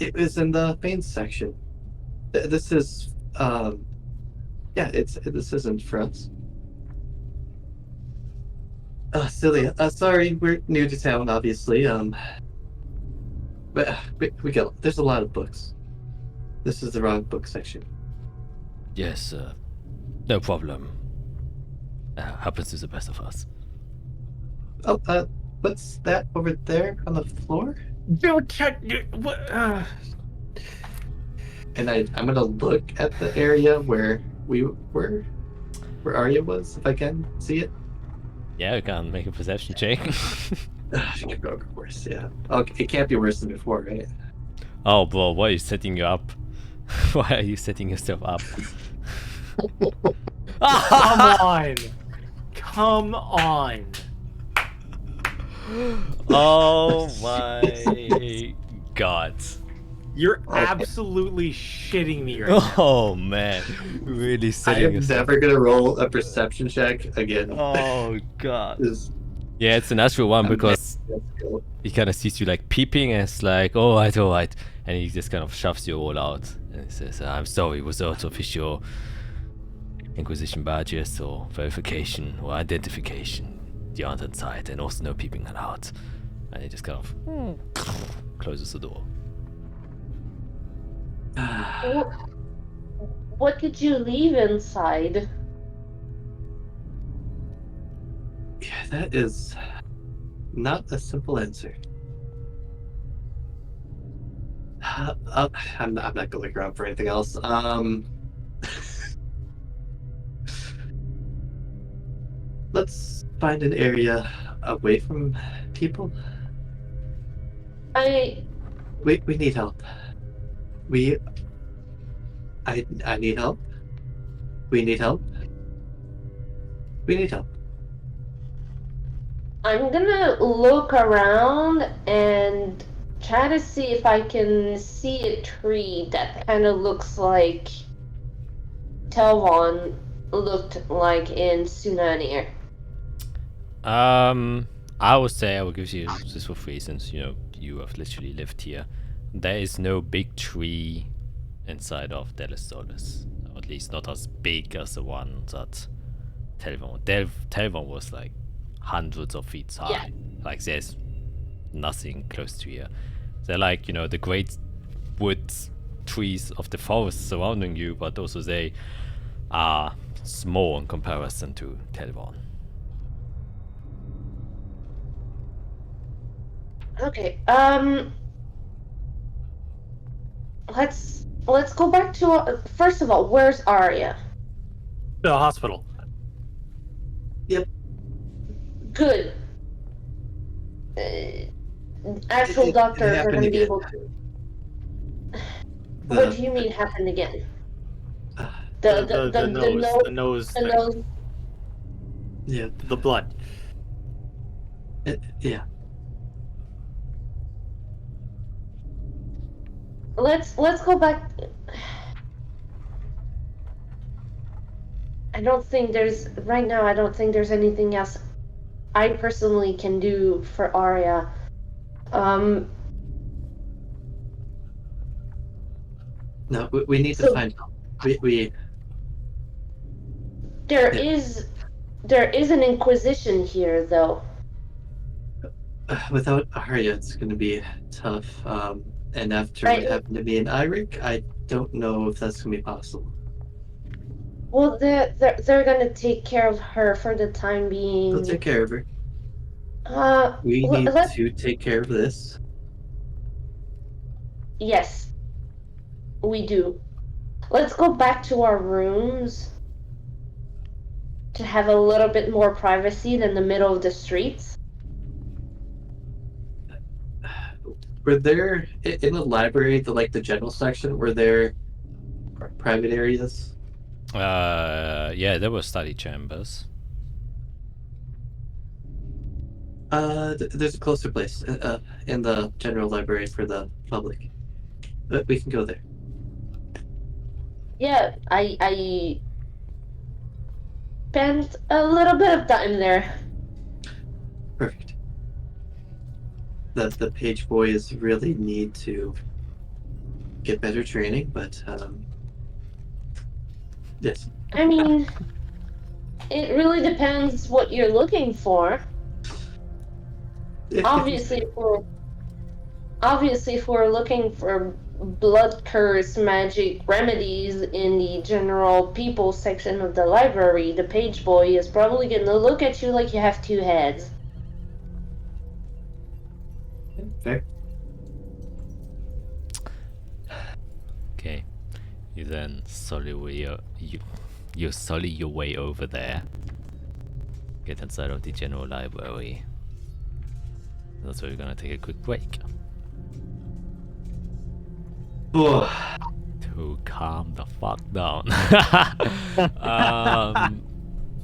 It was in the main section. This is, yeah, this isn't for us. Selia, sorry, we're new to town, obviously. But we got, there's a lot of books. This is the wrong book section. Yes, no problem. Happens to the best of us. Oh, what's that over there on the floor? Don't touch what? And I'm gonna look at the area where we were, where Arya was, if I can see it. Yeah, you can make a perception check. It could go worse, yeah. Okay, it can't be worse than before, right? Oh, bro, why are you setting you up? Why are you setting yourself up? Come on! Come on! Oh my god. You're absolutely shitting me right now. Oh man, really I setting am yourself. never gonna roll a perception check again. Oh god. This- Yeah, it's a natural one I'm because Let's go. he kind of sees you like peeping and it's like, alright, and he just kind of shoves you all out and he says, I'm sorry, without official Inquisition badges or verification or identification, you aren't inside, and also no peeping allowed. And he just kind of closes the door. What did you leave inside? Yeah, that is not a simple answer. I'm not gonna look around for anything else. Let's find an area away from people. I We need help. I need help. We need help. We need help. I'm gonna look around and try to see if I can see a tree that kind of looks like Telvon looked like in Sunanir. I would say I will give you this for free since, you know, you have literally lived here. There is no big tree inside of Delestolis. Or at least not as big as the one that Telvon was like hundreds of feet high. Yeah. Like there's nothing close to here. They're like, you know, the great wood trees of the forest surrounding you, but also they are small in comparison to Telvon. Okay. Let's go back to first of all, where's Arya? The hospital. Good. Actual It doctors are happened going to be again. able to. What do you mean happened again? The The nose the thing. nose. Yeah. The blood. Yeah. Let's go back. I don't think there's right now. I don't think there's anything else I personally can do for Arya. No, we need to So- find help. We There Yeah. is an inquisition here, though. Without Arya, it's going to be tough. And after Right. what happened to me in Eirik, I don't know if that's going to be possible. Well, they're gonna take care of her for the time being. They'll take care of her. We Well, need to take care of this. Yes, we do. Let's go back to our rooms to have a little bit more privacy than the middle of the streets. Were there in the library, the general section, were there private areas? Yeah, there were study chambers. There's a closer place in the general library for the public. But we can go there. Yeah, I spent a little bit of time there. Perfect. The page boys really need to get better training, but yes. I mean, it really depends what you're looking for. Obviously, if we're looking for blood curse magic remedies in the general people section of the library, the page boy is probably gonna look at you like you have two heads. Fair. Okay, you then you sully your way over there. Get inside of the general library. That's where we're gonna take a quick break to calm the fuck down.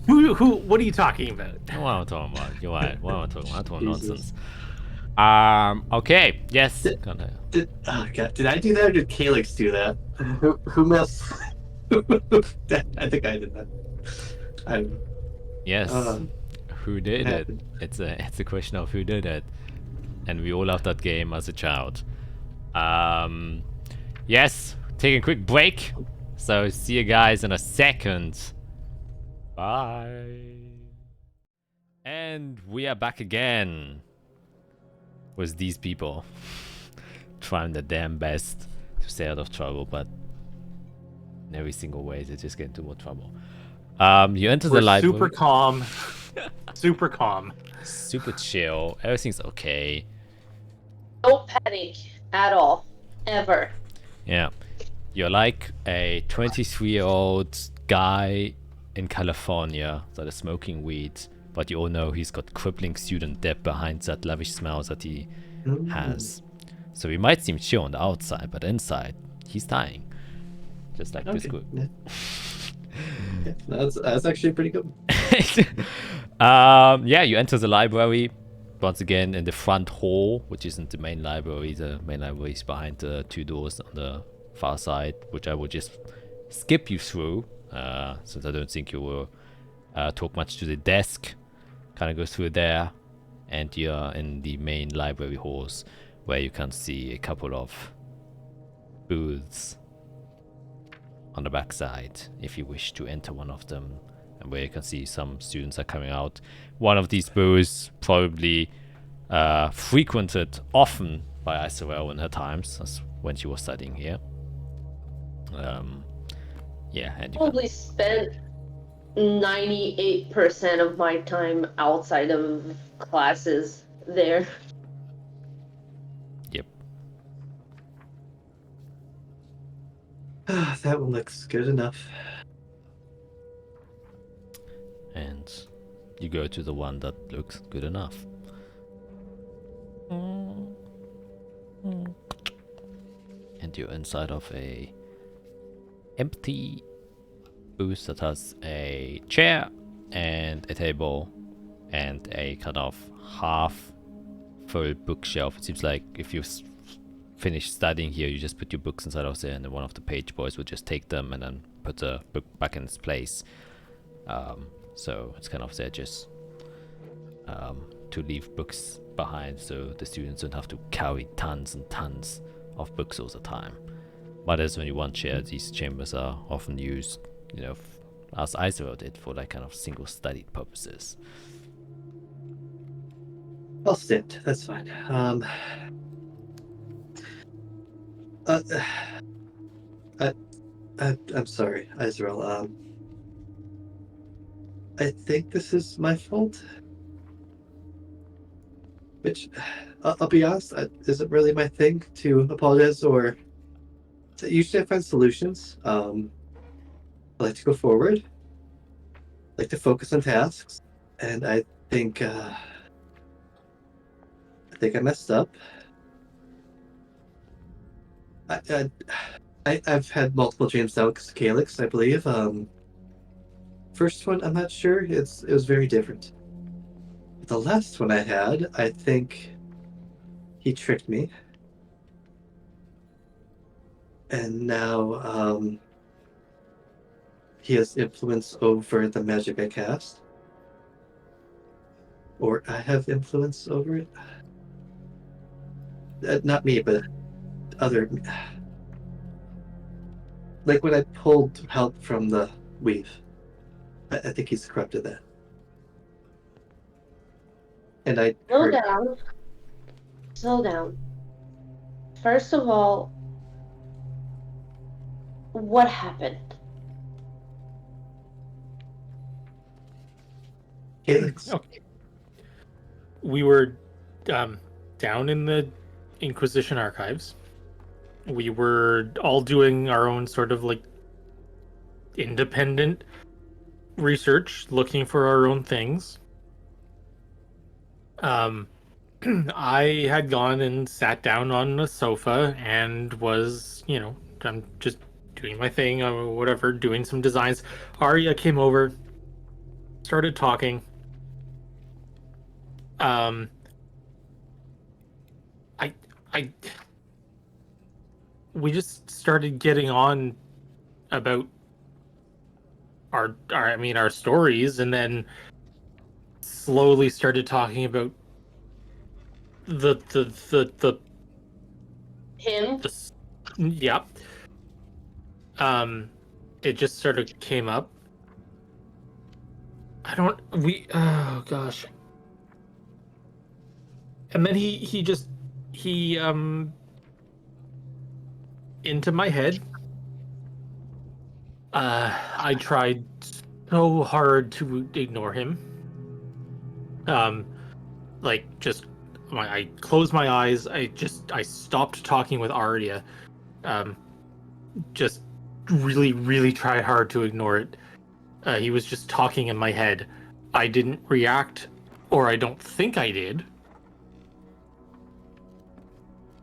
What are you talking about? What am I talking about? You're right. What am I talking about? I'm talking Jesus. nonsense. Okay. Yes. Gonna. Oh god, did I do that or did Calyx do that? Who messed? I think I did that. I don't know. Yes. Who did it? happened? It's a question of who did it, and we all loved that game as a child. Yes. Take a quick break. So see you guys in a second. Bye. And we are back again with these people trying their damn best to stay out of trouble, but in every single way they just get into more trouble. You enter the library. Super calm. Super calm. Super chill. Everything's okay. No panic at all. Ever. Yeah. You're like a 23-year-old guy in California that is smoking weed, but you all know he's got crippling student debt behind that lavish smile that he has. So he might seem chill on the outside, but inside, he's dying. Just like this group. Yeah. Yeah, that's actually pretty good. Yeah, you enter the library. Once again, in the front hall, which isn't the main library. The main library is behind the two doors on the far side, which I will just skip you through, since I don't think you will talk much to the desk. Kind of go through there, and you're in the main library halls, where you can see a couple of booths on the back side, if you wish to enter one of them, and where you can see some students are coming out. One of these booths probably frequented often by Isabel in her times, as when she was studying here. Yeah, and you Probably spent 98% of my time outside of classes there. Yep. That one looks good enough. And you go to the one that looks good enough. And you're inside of a empty booth that has a chair and a table and a kind of half full bookshelf. It seems like if you've finished studying here, you just put your books inside of there, and then one of the page boys would just take them and then put the book back in its place. So it's kind of there just to leave books behind, so the students don't have to carry tons and tons of books all the time. But as only one chair, these chambers are often used, as Isra did, for like kind of single studied purposes. I'll sit. That's fine. I'm sorry, Israel. I think this is my fault. Which, I'll be honest, isn't really my thing to apologize or. Usually I find solutions. I like to go forward. I like to focus on tasks, and I think I messed up. I've had multiple dreams now with Calyx, I believe. First one, I'm not sure. It was very different. The last one I had, I think he tricked me. And now he has influence over the magic I cast. Or I have influence over it. Not me, but other. Like when I pulled help from the weave. I think he's corrupted that. And I Slow down. First of all, what happened? Calyx. Okay. We were down in the Inquisition archives. We were all doing our own sort of like independent research, looking for our own things. I had gone and sat down on a sofa and was, I'm just doing my thing or whatever, doing some designs. Arya came over, started talking. We just started getting on about our stories, and then slowly started talking about the Him? yep. It just sort of came up. Oh gosh. And then he into my head. I tried so hard to ignore him. I closed my eyes. I stopped talking with Arya. Just really, really tried hard to ignore it. He was just talking in my head. I didn't react, or I don't think I did.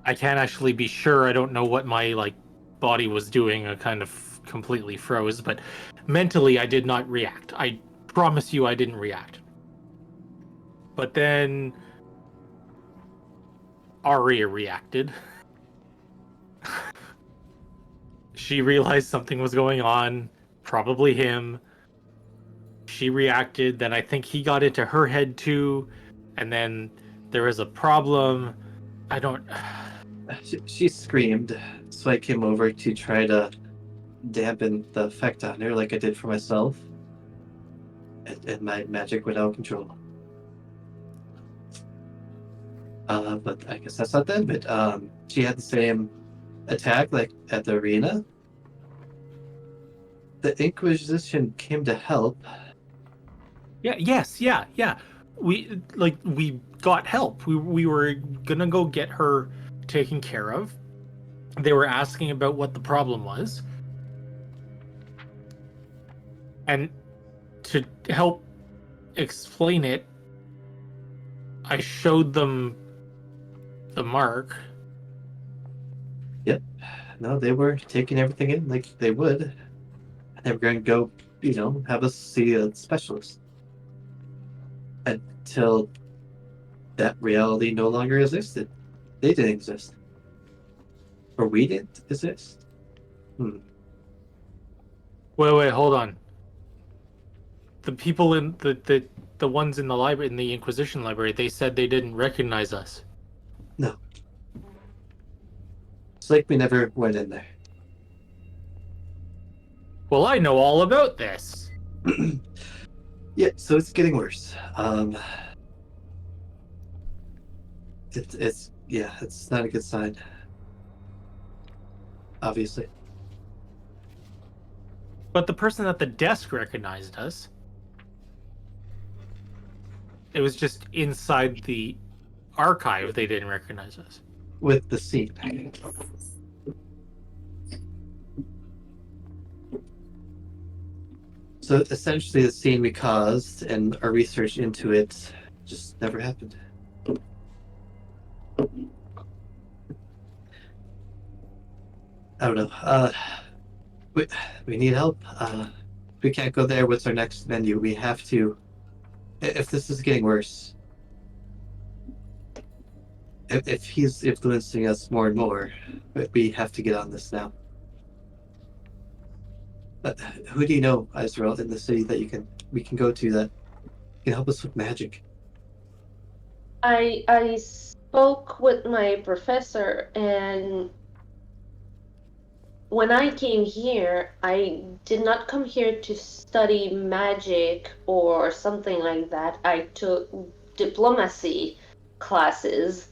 I can't actually be sure. I don't know what my body was doing. I kind of completely froze, but mentally I did not react. I promise you I didn't react. But then Arya reacted. She realized something was going on, probably him. She reacted, then I think he got into her head too, and then there was a problem. I don't... She screamed, so I came over to try to dampen the effect on her like I did for myself. And my magic went out of control. But I guess that's not the end of it. She had the same attack like at the arena. The Inquisition came to help. Yeah. We got help. We were gonna go get her taken care of. They were asking about what the problem was. And to help explain it, I showed them the mark. Yep. No, they were taking everything in like they would. They were going to go, have us see a specialist. Until that reality no longer existed. They didn't exist. Or we didn't exist. Wait, hold on. The people in the ones in the library, in the Inquisition library, they said they didn't recognize us. No. It's like we never went in there. Well, I know all about this. Yeah, so it's getting worse. It's not a good sign. Obviously. But the person at the desk recognized us. It was just inside the archive they didn't recognize us. With the scene. So essentially the scene we caused and our research into it just never happened. I don't know. We need help. We can't go there. What's our next menu? We have to. If this is getting worse, if he's influencing us more and more, we have to get on this now. Who do you know, Israel, in the city that we can go to that can help us with magic? I spoke with my professor, and when I came here, I did not come here to study magic or something like that. I took diplomacy classes.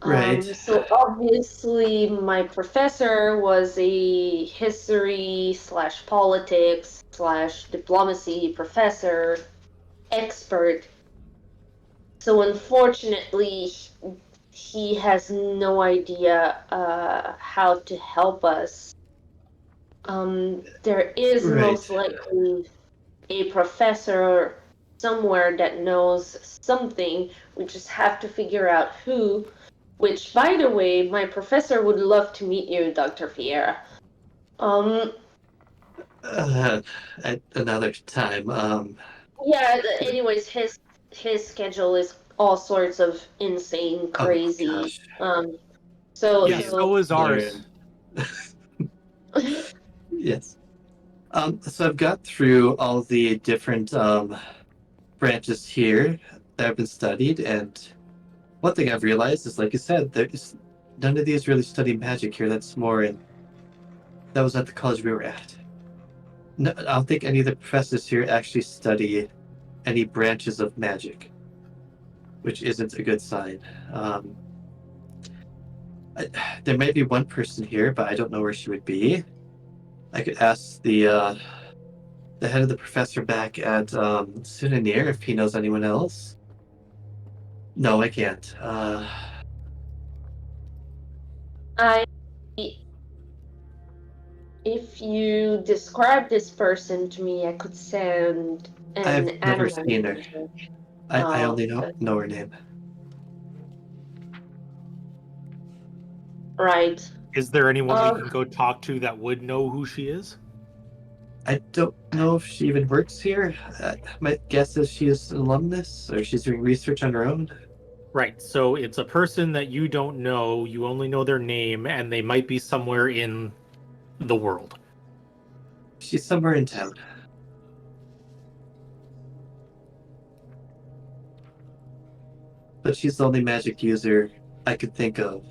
Right. So obviously my professor was a history / politics / diplomacy professor, expert. So unfortunately, he has no idea how to help us. There is Right. most likely a professor somewhere that knows something. We just have to figure out who. Which, by the way, my professor would love to meet you, Dr. Fiera. At another time. Yeah. Anyways, his schedule is all sorts of insane, crazy. gosh. So Yeah, so is ours. Yes. So I've got through all the different branches here that have been studied, and one thing I've realized is, like you said, there's none of these really study magic here. That was at the college we were at. No, I don't think any of the professors here actually study any branches of magic, which isn't a good sign. There might be one person here, but I don't know where she would be. I could ask the head of the professor back at Souvenir if he knows anyone else. No, I can't. If you describe this person to me, I could send an I've never seen her. message. I only know her name. Right. Is there anyone we can go talk to that would know who she is? I don't know if she even works here. My guess is she's an alumnus, or she's doing research on her own. Right, so it's a person that you don't know, you only know their name, and they might be somewhere in the world. She's somewhere in town. But she's the only magic user I could think of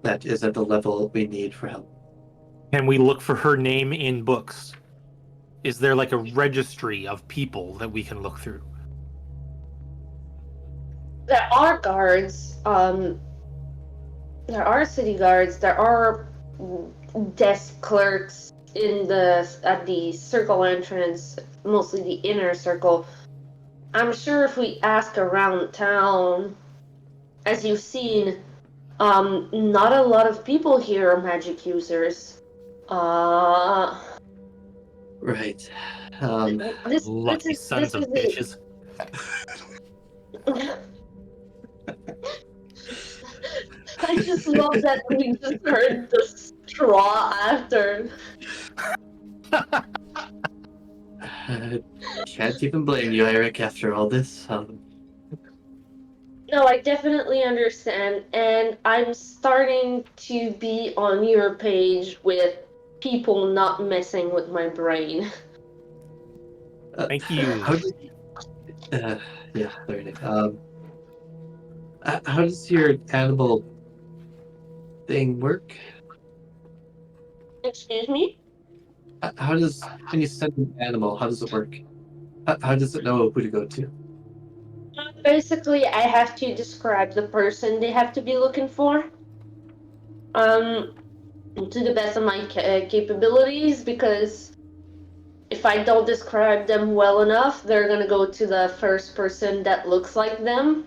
that is at the level we need for help. Can we look for her name in books? Is there like a registry of people that we can look through? There are guards. There are city guards. There are desk clerks at the circle entrance, mostly the inner circle. I'm sure if we ask around town, as you've seen, Not a lot of people here are magic users. Right. Lucky sons of bitches. I just love that we just heard the straw after. Can't even blame you, Eric, after all this. No, I definitely understand, and I'm starting to be on your page with people not messing with my brain. Thank you. How did, yeah, there it is. How does your animal thing work? Excuse me? How does, when you send an animal, how does it work? How does it know who to go to? Basically, I have to describe the person they have to be looking for. To the best of my capabilities, because if I don't describe them well enough, they're gonna go to the first person that looks like them.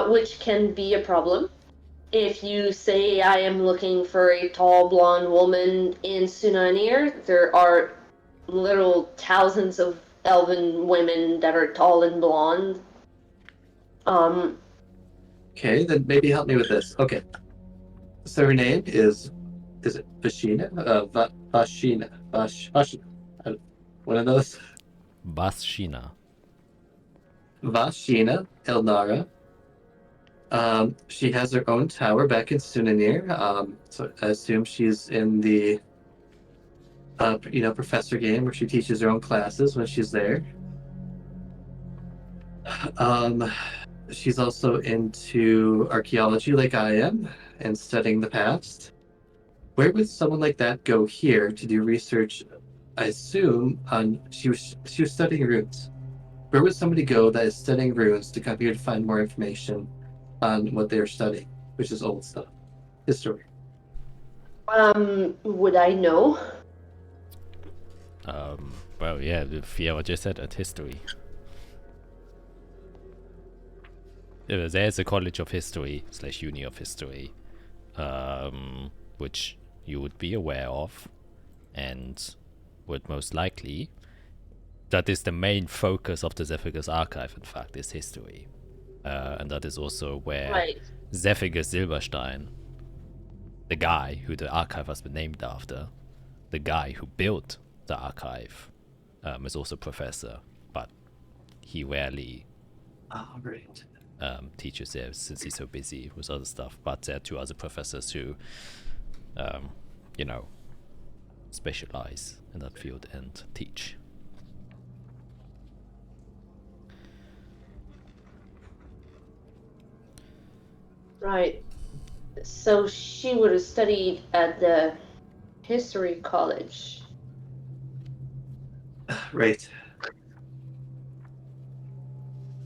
Which can be a problem. If you say I am looking for a tall blonde woman in Sunanir, there are literal thousands of elven women that are tall and blonde. Okay, then maybe help me with this. Okay. So her name is it Vashina? Vashina. One of those? Bathshina. Vashina Elnara. She has her own tower back in Sunanir. So I assume she's in the professor game where she teaches her own classes when she's there. She's also into archaeology like I am and studying the past. Where would someone like that go here to do research? I assume on she was studying runes. Where would somebody go that is studying runes to come here to find more information on what they are studying, which is old stuff, history? Would I know? Well, yeah, Fiera just said at history. There's a College of History / Uni of History, which you would be aware of, and would most likely. That is the main focus of the Zephyrus archive, in fact, is history. And that is also where Right. Zephyrus Silberstein, the guy who the archive has been named after, the guy who built the archive, is also professor, but he rarely Right. teaches there since he's so busy with other stuff. But there are 2 other professors who, specialize in that field and teach. Right. So she would have studied at the history college. Right.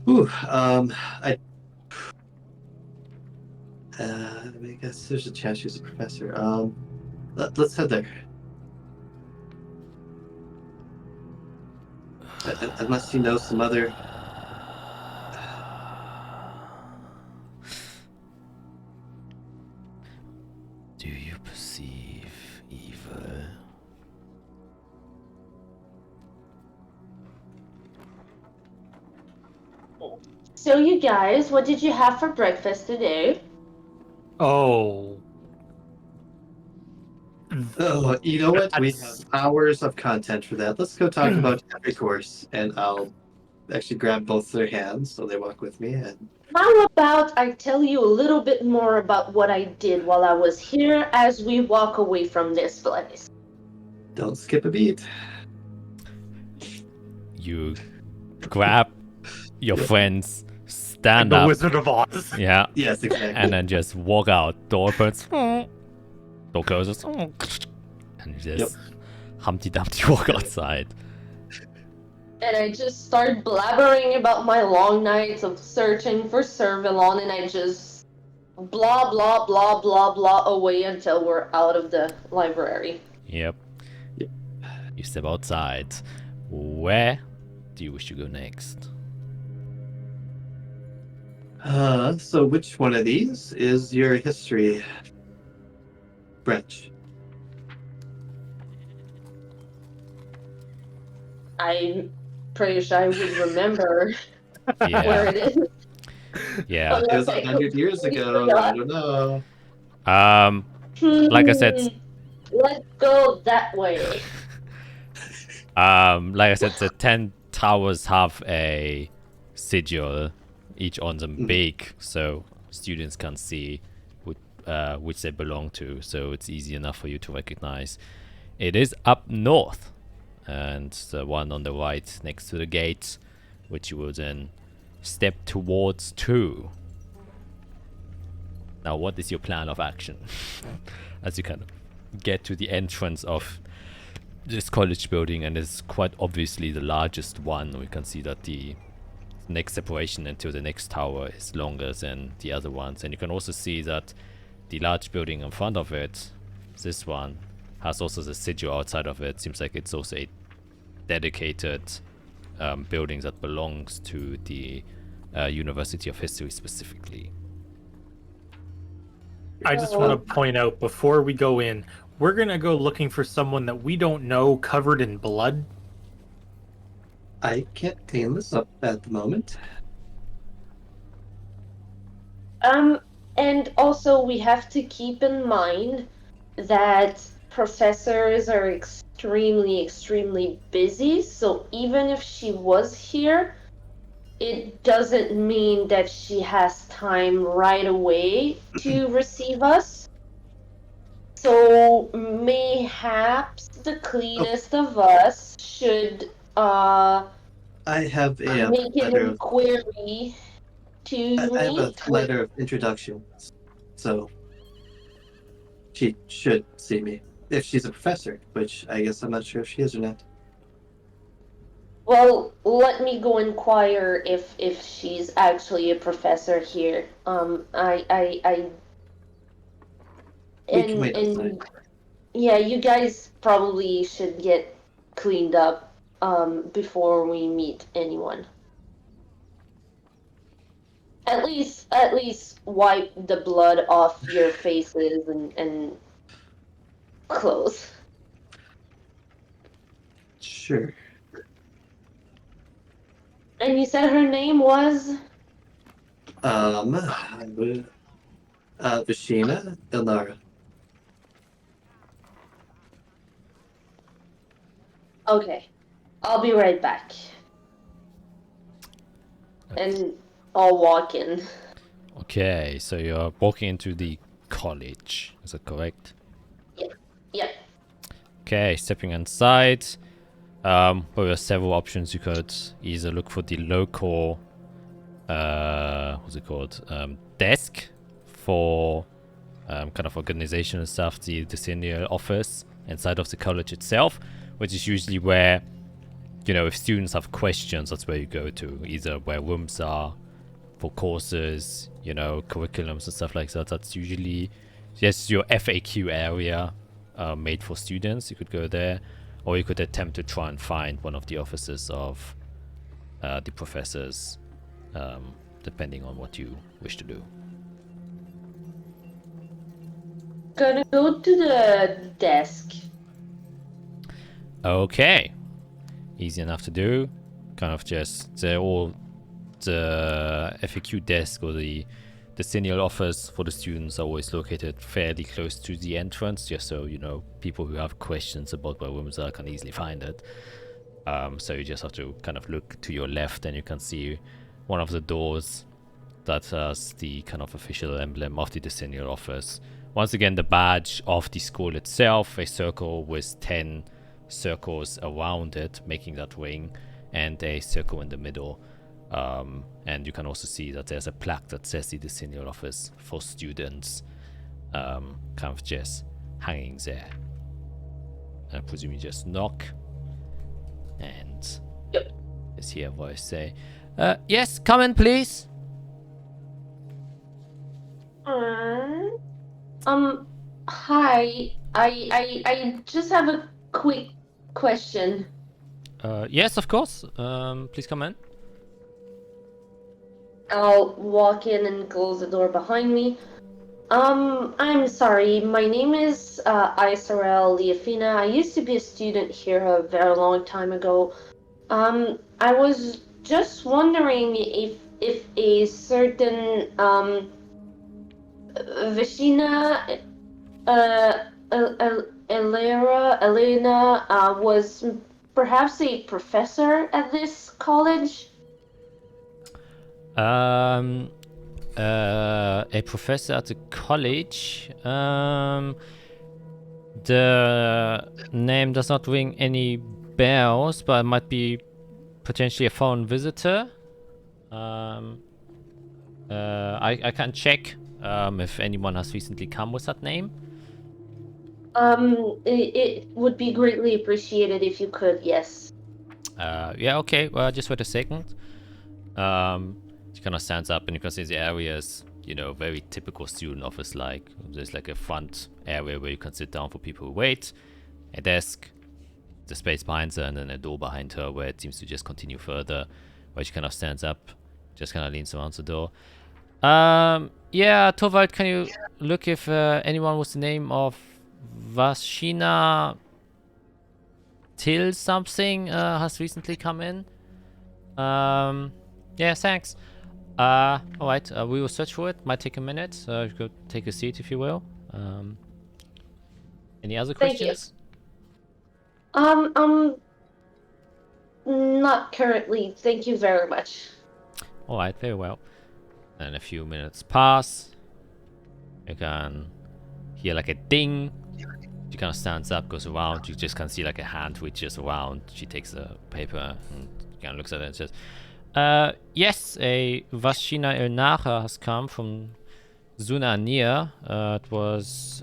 Ooh, I guess there's a chance she's a professor. Let's head there. Unless you know some other. Do you perceive evil? So you guys, what did you have for breakfast today? Oh. Oh, you know what? We have That's- hours of content for that. Let's go talk about every course, and I'll actually grab both their hands so they walk with me. And How about I tell you a little bit more about what I did while I was here as we walk away from this place? don't skip a beat. You grab your friends, stand the up, Wizard of Oz. yeah, Yes, exactly. and then just walk out. Door opens, door closes, and you just Humpty Dumpty walk outside. And I just start blabbering about my long nights of searching for Servilon, and I just blah blah blah blah blah away until we're out of the library. Yep. Yep. You step outside. Where do you wish to go next? So which one of these is your history branch? I'm pretty sure I would remember where Yeah. it is. Yeah. It was Unless I 100 years completely ago. I forgot. don't know. Like I said, Let's go that way. like I said, the 10 towers have a sigil, each on them big, so students can see which they belong to, so it's easy enough for you to recognize. It is up north, and the one on the right next to the gate, which you will then step towards too. Now, what is your plan of action as you kind of get to the entrance of this college building, and it's quite obviously the largest one? We can see that the next separation into the next tower is longer than the other ones, and you can also see that the large building in front of it, this one, has also the sigil outside of it. Seems like it's also a dedicated building that belongs to the University of History specifically. I just want to point out before we go in, we're going to go looking for someone that we don't know covered in blood. I can't clean this up at the moment. And also we have to keep in mind that professors are extremely busy, so even if she was here, it doesn't mean that she has time right away to receive us. So mayhaps the cleanest of us should I have a make an letter. inquiry to I have a meet with. letter of introduction, so she should see me if she's a professor. Which I guess I'm not sure if she is or not. Well, let me go inquire if she's actually a professor here. We can wait outside. And yeah, you guys probably should get cleaned up before we meet anyone. At least wipe the blood off your faces and clothes. Sure. And you said her name was? Vishina Ilnara. Okay. I'll be right back. And I'll walk in. Okay, so you're walking into the college, is that correct? Yep. Okay, stepping inside. Well, there are several options. You could either look for the local, what's it called, desk for kind of organizational stuff, the senior office inside of the college itself, which is usually where, you know, if students have questions, that's where you go to, either where rooms are for courses, you know, curriculums and stuff like that. That's usually just your FAQ area made for students. You could go there, or you could attempt to try and find one of the offices of the professors, depending on what you wish to do. Gonna go to the desk. Okay, easy enough to do. Kind of just all the FAQ desk or the senior office for the students are always located fairly close to the entrance, just so, you know, people who have questions about where rooms are can easily find it. So you just have to kind of look to your left and you can see one of the doors that has the kind of official emblem of the decennial office. Once again, the badge of the school itself, a circle with 10 circles around it, making that ring, and a circle in the middle. And you can also see that there's a plaque that says the decennial office for students, kind of just hanging there. And I presume you just knock, and just hear a voice say, yes, come in, please. Hi. I just have a quick question. Yes, of course. Please come in. I'll walk in and close the door behind me. I'm sorry. My name is Isarel Leafina. I used to be a student here a very long time ago. I was just wondering if a certain Vishina Elena was perhaps a professor at this college. A professor at the college. The name does not ring any bells, but it might be potentially a foreign visitor. I can check if anyone has recently come with that name. It would be greatly appreciated if you could, yes. Yeah, okay. Well, just wait a second. She kind of stands up, and you can see the area is, you know, very typical student office like. There's like a front area where you can sit down for people who wait, a desk, the space behind her, and then a door behind her where it seems to just continue further, where she kind of stands up, just kind of leans around the door. Yeah, Torvald, can you look if anyone with the name of Vashina Till something has recently come in? Yeah, thanks. Alright, we will search for it. Might take a minute. You could take a seat if you will. Any other Thank you. questions? Not currently. Thank you very much. Alright, very well. And a few minutes pass. You can hear like a ding. She kind of stands up, goes around. You just can see like a hand reaches around. She takes a paper and kind of looks at it and says, yes, a Vashina Elnacha has come from Zuna near. It was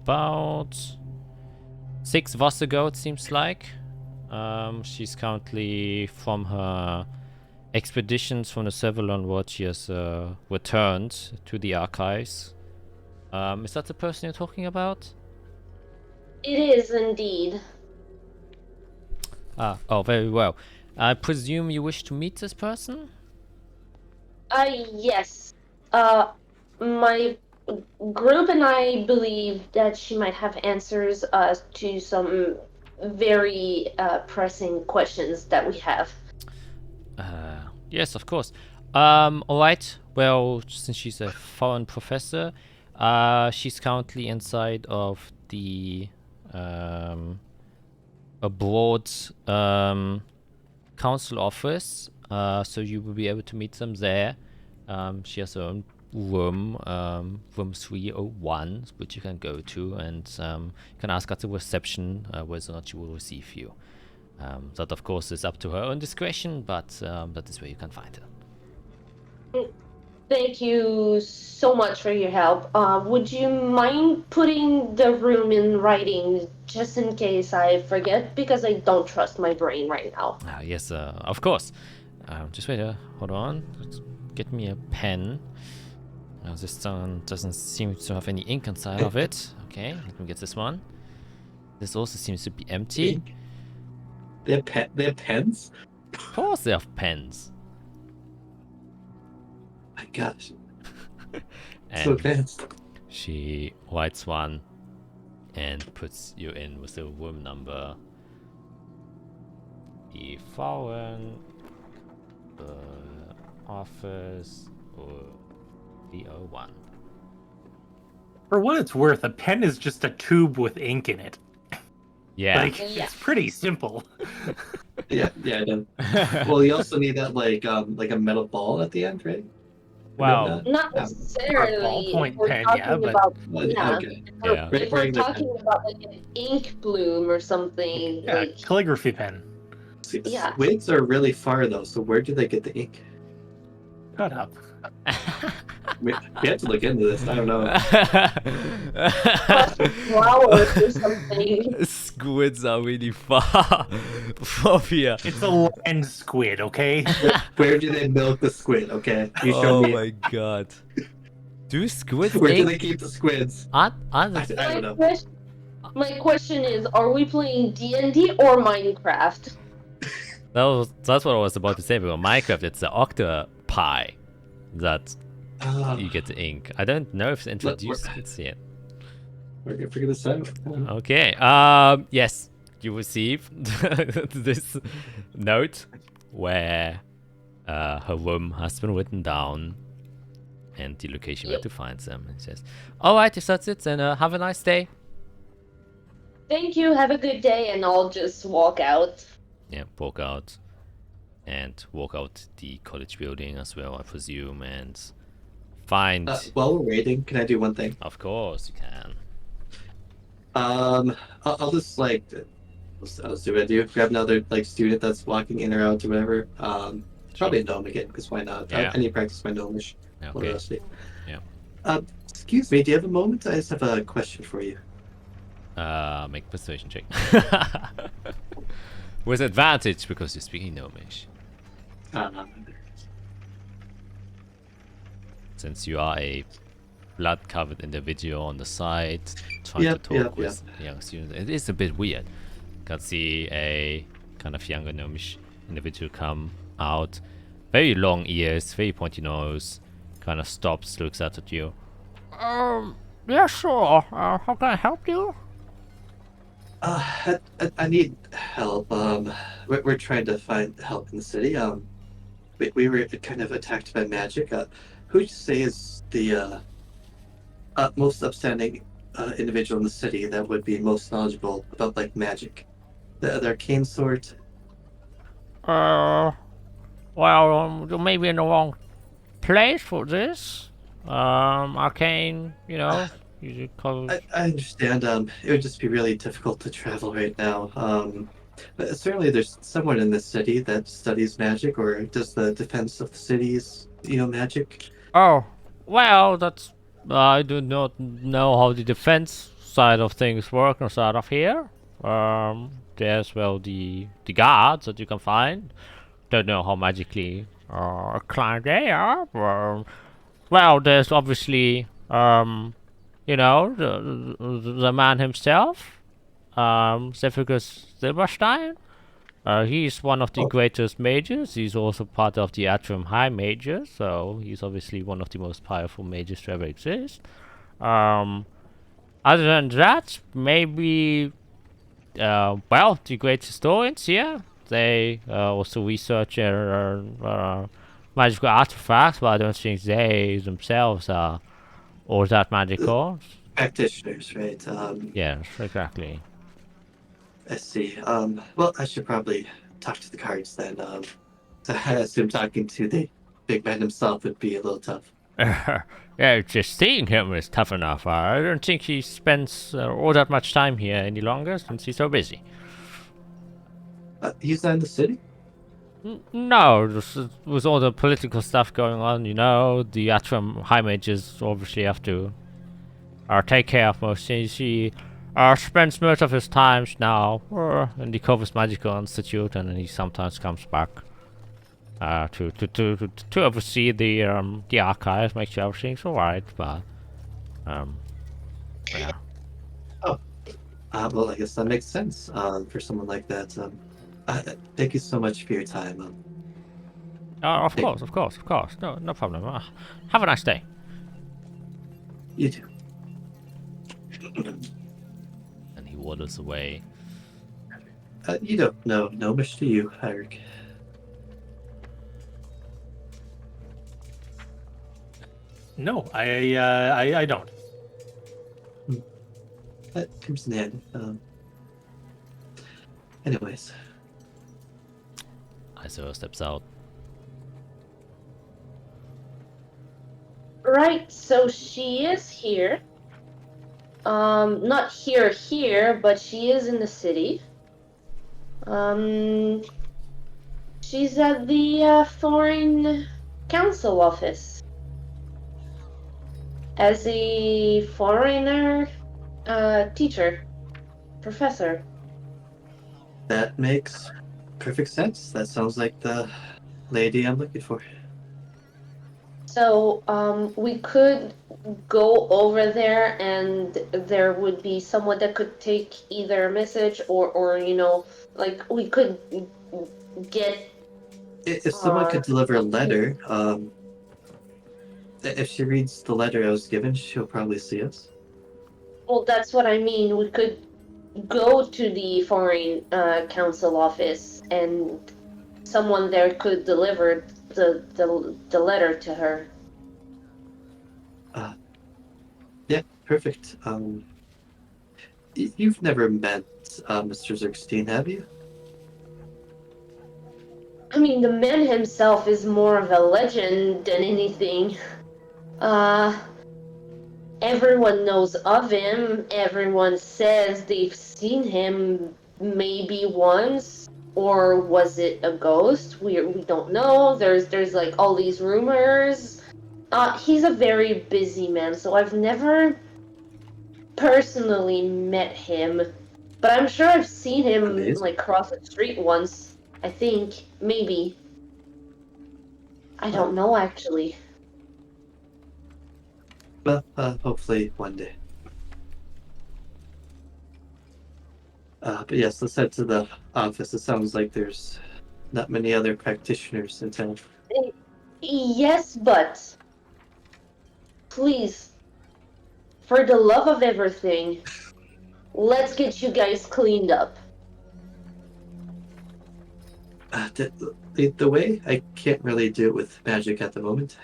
about 6 Voss ago, it seems like. She's currently from her expeditions from the Sevalon World. She has returned to the archives. Is that the person you're talking about? It is indeed. Oh, very well. I presume you wish to meet this person? Yes. My group and I believe that she might have answers to some very pressing questions that we have. Yes, of course. Alright. Well, since she's a foreign professor, she's currently inside of the abroad council office. So you will be able to meet them there. She has her own room, room 301, which you can go to, and you can ask at the reception whether or not she will receive you. That, of course, is up to her own discretion, but that is where you can find her. Thank you so much for your help. Would you mind putting the room in writing just in case I forget? Because I don't trust my brain right now. Yes, of course. Just wait, hold on. Let's get me a pen. This one doesn't seem to have any ink inside of it. Okay, let me get this one. This also seems to be empty. They have pens? Of course they have pens. My gosh. And So advanced. she writes one and puts you in with the room number. The foreign office 301. For what it's worth, a pen is just a tube with ink in it. Yeah. Like, Yeah. it's pretty simple. Yeah, I know. Well, you also need that like a metal ball at the end, right? Wow. Not Yeah. necessarily. ballpoint If we're pen, talking yeah, but- about, Yeah, okay. Yeah. if we're talking about like an ink bloom or something, Yeah, like calligraphy pen. Yeah. Squids are really far though, so where do they get the ink? Shut up. We have to look into this. I don't know. flowers or something. Squids are really far from here. It's a land squid, okay? Where do they milk the squid? Okay, you show Oh me. my god. Do squids Where do ink? they keep the squids? Aren't I the- don't know. My question is, are we playing DnD or Minecraft? that's what I was about to say. But Minecraft, it's the octopus high that Uh, you get the ink. I don't know if it's introduced skits yet. we're gonna figure this out. Okay. Yes, you receive this note where her room has been written down and the location where to find them. And it says, "All right, if that's it, then have a nice day." Thank you. Have a good day, and I'll just walk out. Yeah, walk out the college building as well, I presume, and find. While we're waiting, can I do one thing? Of course, you can. I'll just like, I'll see what I do. Grab another like student that's walking in or out or whatever. Probably a gnome again, because why not? Yeah. I need to practice my gnomish. Okay. Yeah. Excuse me, do you have a moment? I just have a question for you. Make a persuasion check. With advantage because you're speaking Gnomish. Since you are a blood-covered individual on the side trying to talk with young students, it is a bit weird. Can see a kind of younger Gnomish individual come out, very long ears, very pointy nose, kind of stops, looks out at you. Yeah, sure. How can I help you? I need help. We're trying to find help in the city. We were kind of attacked by magic. Who would you say is the most upstanding individual in the city that would be most knowledgeable about like magic, the arcane sort? Well, you may be in the wrong place for this. Arcane, you know, you call. I understand. It would just be really difficult to travel right now. But certainly there's someone in this city that studies magic or does the defense of the city's, magic. Oh, well, that's. I do not know how the defense side of things work inside of here. There's, well, the guards that you can find. Don't know how magically inclined they are. Well, there's obviously, you know, the man himself, Zephyrus Silverstein. He's one of the greatest mages. He's also part of the Atrium High Mages, so he's obviously one of the most powerful mages to ever exist. Other than that, maybe, well, the great historians here. They also research magical artifacts, but I don't think they themselves are all that magical. Practitioners, right? Yes, exactly. I see. Well, I should probably talk to the cards then. So I assume talking to the big man himself would be a little tough. Yeah, just seeing him is tough enough. I don't think he spends all that much time here any longer since he's so busy. He's not in the city? No, with all the political stuff going on, you know, the Atrium High Mages obviously have to take care of most things. He spends most of his times now in the Corvus Magical Institute, and then he sometimes comes back to oversee the archives, make sure everything's alright. But yeah. Well, I guess that makes sense for someone like that. Thank you so much for your time. Of course. No problem. Have a nice day. You too. And he wanders away. You don't know Gnomish, do you, Eric? No, I don't. That comes in handy. Anyways. Isaiah steps out. Right, so she is here. Not here, but she is in the city. She's at the Foreign Council office. As a foreigner teacher, professor. That makes perfect sense. That sounds like the lady I'm looking for. So, we could go over there and there would be someone that could take either a message or you know, like we could get If someone could deliver a letter, if she reads the letter I was given, she'll probably see us. Well, that's what I mean. We could go to the foreign council office, and someone there could deliver the letter to her. Yeah, perfect. You've never met Mr. Zerkstein, have you? I mean, the man himself is more of a legend than anything. Everyone knows of him. Everyone says they've seen him maybe once, or was it a ghost? We don't know. There's like all these rumors. He's a very busy man, so I've never personally met him, but I'm sure I've seen him Amazing. like cross the street once. I think maybe. I don't know actually. Well, hopefully one day. But yes, let's head to the office. It sounds like there's not many other practitioners in town. Yes, but please, for the love of everything, let's get you guys cleaned up. The way I can't really do it with magic at the moment.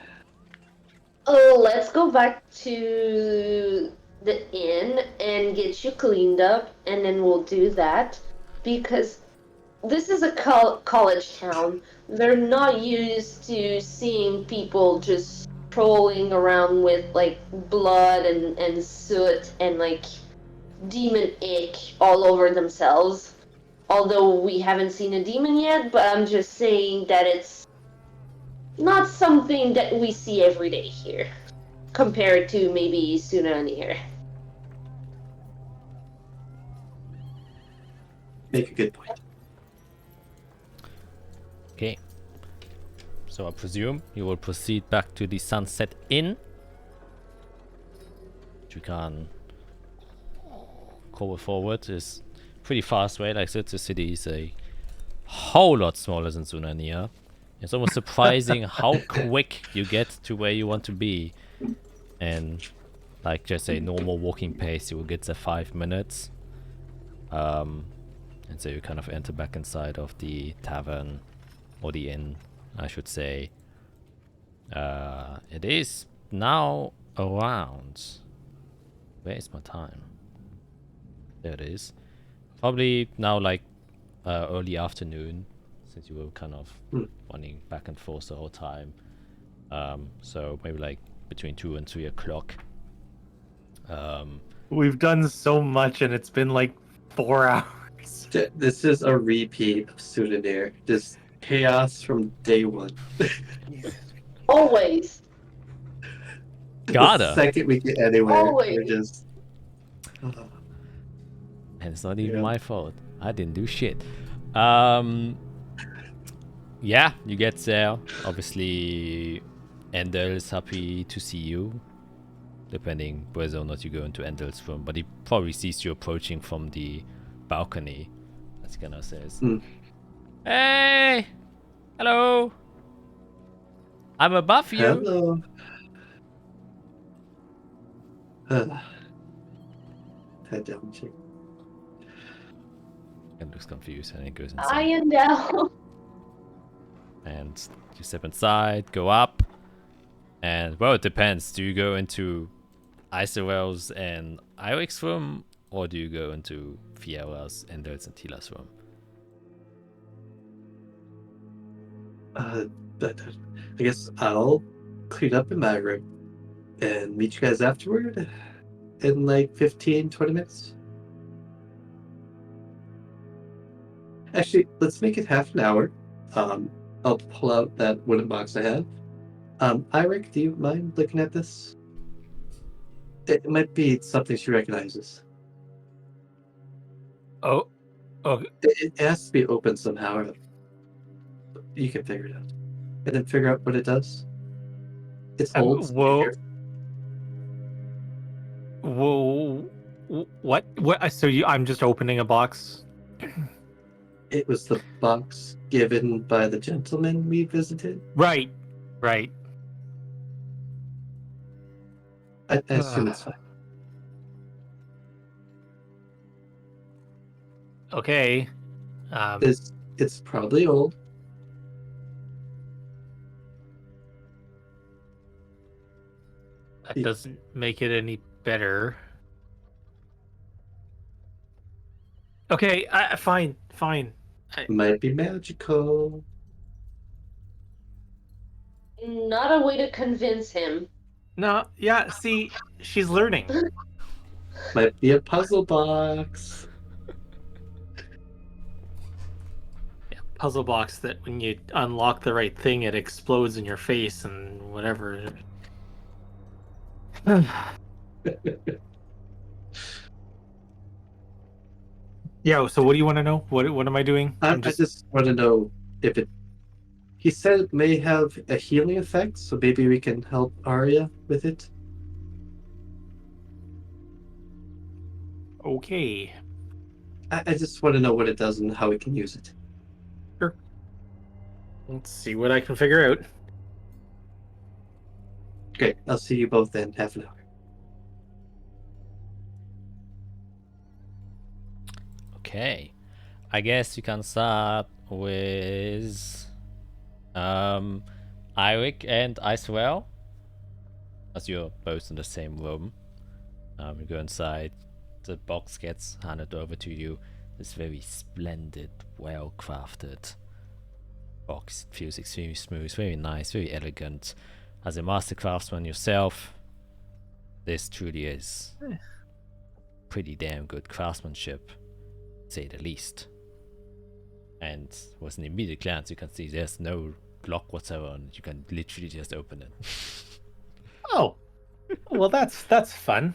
Oh, let's go back to the inn and get you cleaned up, and then we'll do that. Because this is a college town. They're not used to seeing people just strolling around with, like, blood and soot and, like, demon ick all over themselves. Although we haven't seen a demon yet, but I'm just saying that it's not something that we see every day here, compared to maybe Sunanir. Make a good point. Okay. So I presume you will proceed back to the Sunset Inn. Which we can cover forward is pretty fast, right? Like I said, the city is a whole lot smaller than Sunania. It's almost surprising how quick you get to where you want to be. And like just a normal walking pace, you will get there 5 minutes. And so you kind of enter back inside of the tavern, or the inn, I should say. It is now around... Where is my time? There it is. Probably now like early afternoon, since you were kind of running back and forth the whole time. So maybe like between 2 and 3 o'clock. We've done so much, and it's been like 4 hours. This is a repeat of Sunanir. Just chaos from day one. Always. Gotta. The second we get anywhere, Always. we're just... And it's not even Yeah. my fault. I didn't do shit. Yeah, you get there. Obviously, Endel is happy to see you. Depending whether or not you go into Endel's room. But he probably sees you approaching from the balcony. As he kind of says, Hey! Hello! I'm above you! Hello. Head down, chick. And looks confused and he goes I inside. am down. And you step inside, go up, and well, it depends. Do you go into Iserel's and Irik's room, or do you go into Fiera's, Endel's, and Tila's room? I guess I'll clean up in my room and meet you guys afterward in like 15-20 minutes. Actually, let's make it half an hour. I'll pull out that wooden box I have. Irik, do you mind looking at this? It might be something she recognizes. Oh, okay. It has to be open somehow. You can figure it out. And then figure out what it does. It's old. Whoa. Whoa. What? What? So I'm just opening a box. It was the box given by the gentleman we visited. Right. I assume it's fine. Okay. It's probably old. That doesn't make it any better. Okay, fine. Might be magical. Not a way to convince him. No, yeah, see, she's learning. Might be a puzzle box. Puzzle box that when you unlock the right thing, it explodes in your face and whatever. Yeah, so what do you want to know? What am I doing? I just want to know if it. He said it may have a healing effect, so maybe we can help Arya with it. Okay. I just want to know what it does and how we can use it. Sure. Let's see what I can figure out. Okay, I'll see you both in half an hour. Okay, I guess you can start with Eirik and Icewell, as you're both in the same room. You go inside, the box gets handed over to you. This very splendid, well-crafted box. It feels extremely smooth, very nice, very elegant. As a master craftsman yourself, this truly is pretty damn good craftsmanship, to say the least. And with an immediate glance, you can see there's no lock whatsoever on it. You can literally just open it. Oh, well, that's fun.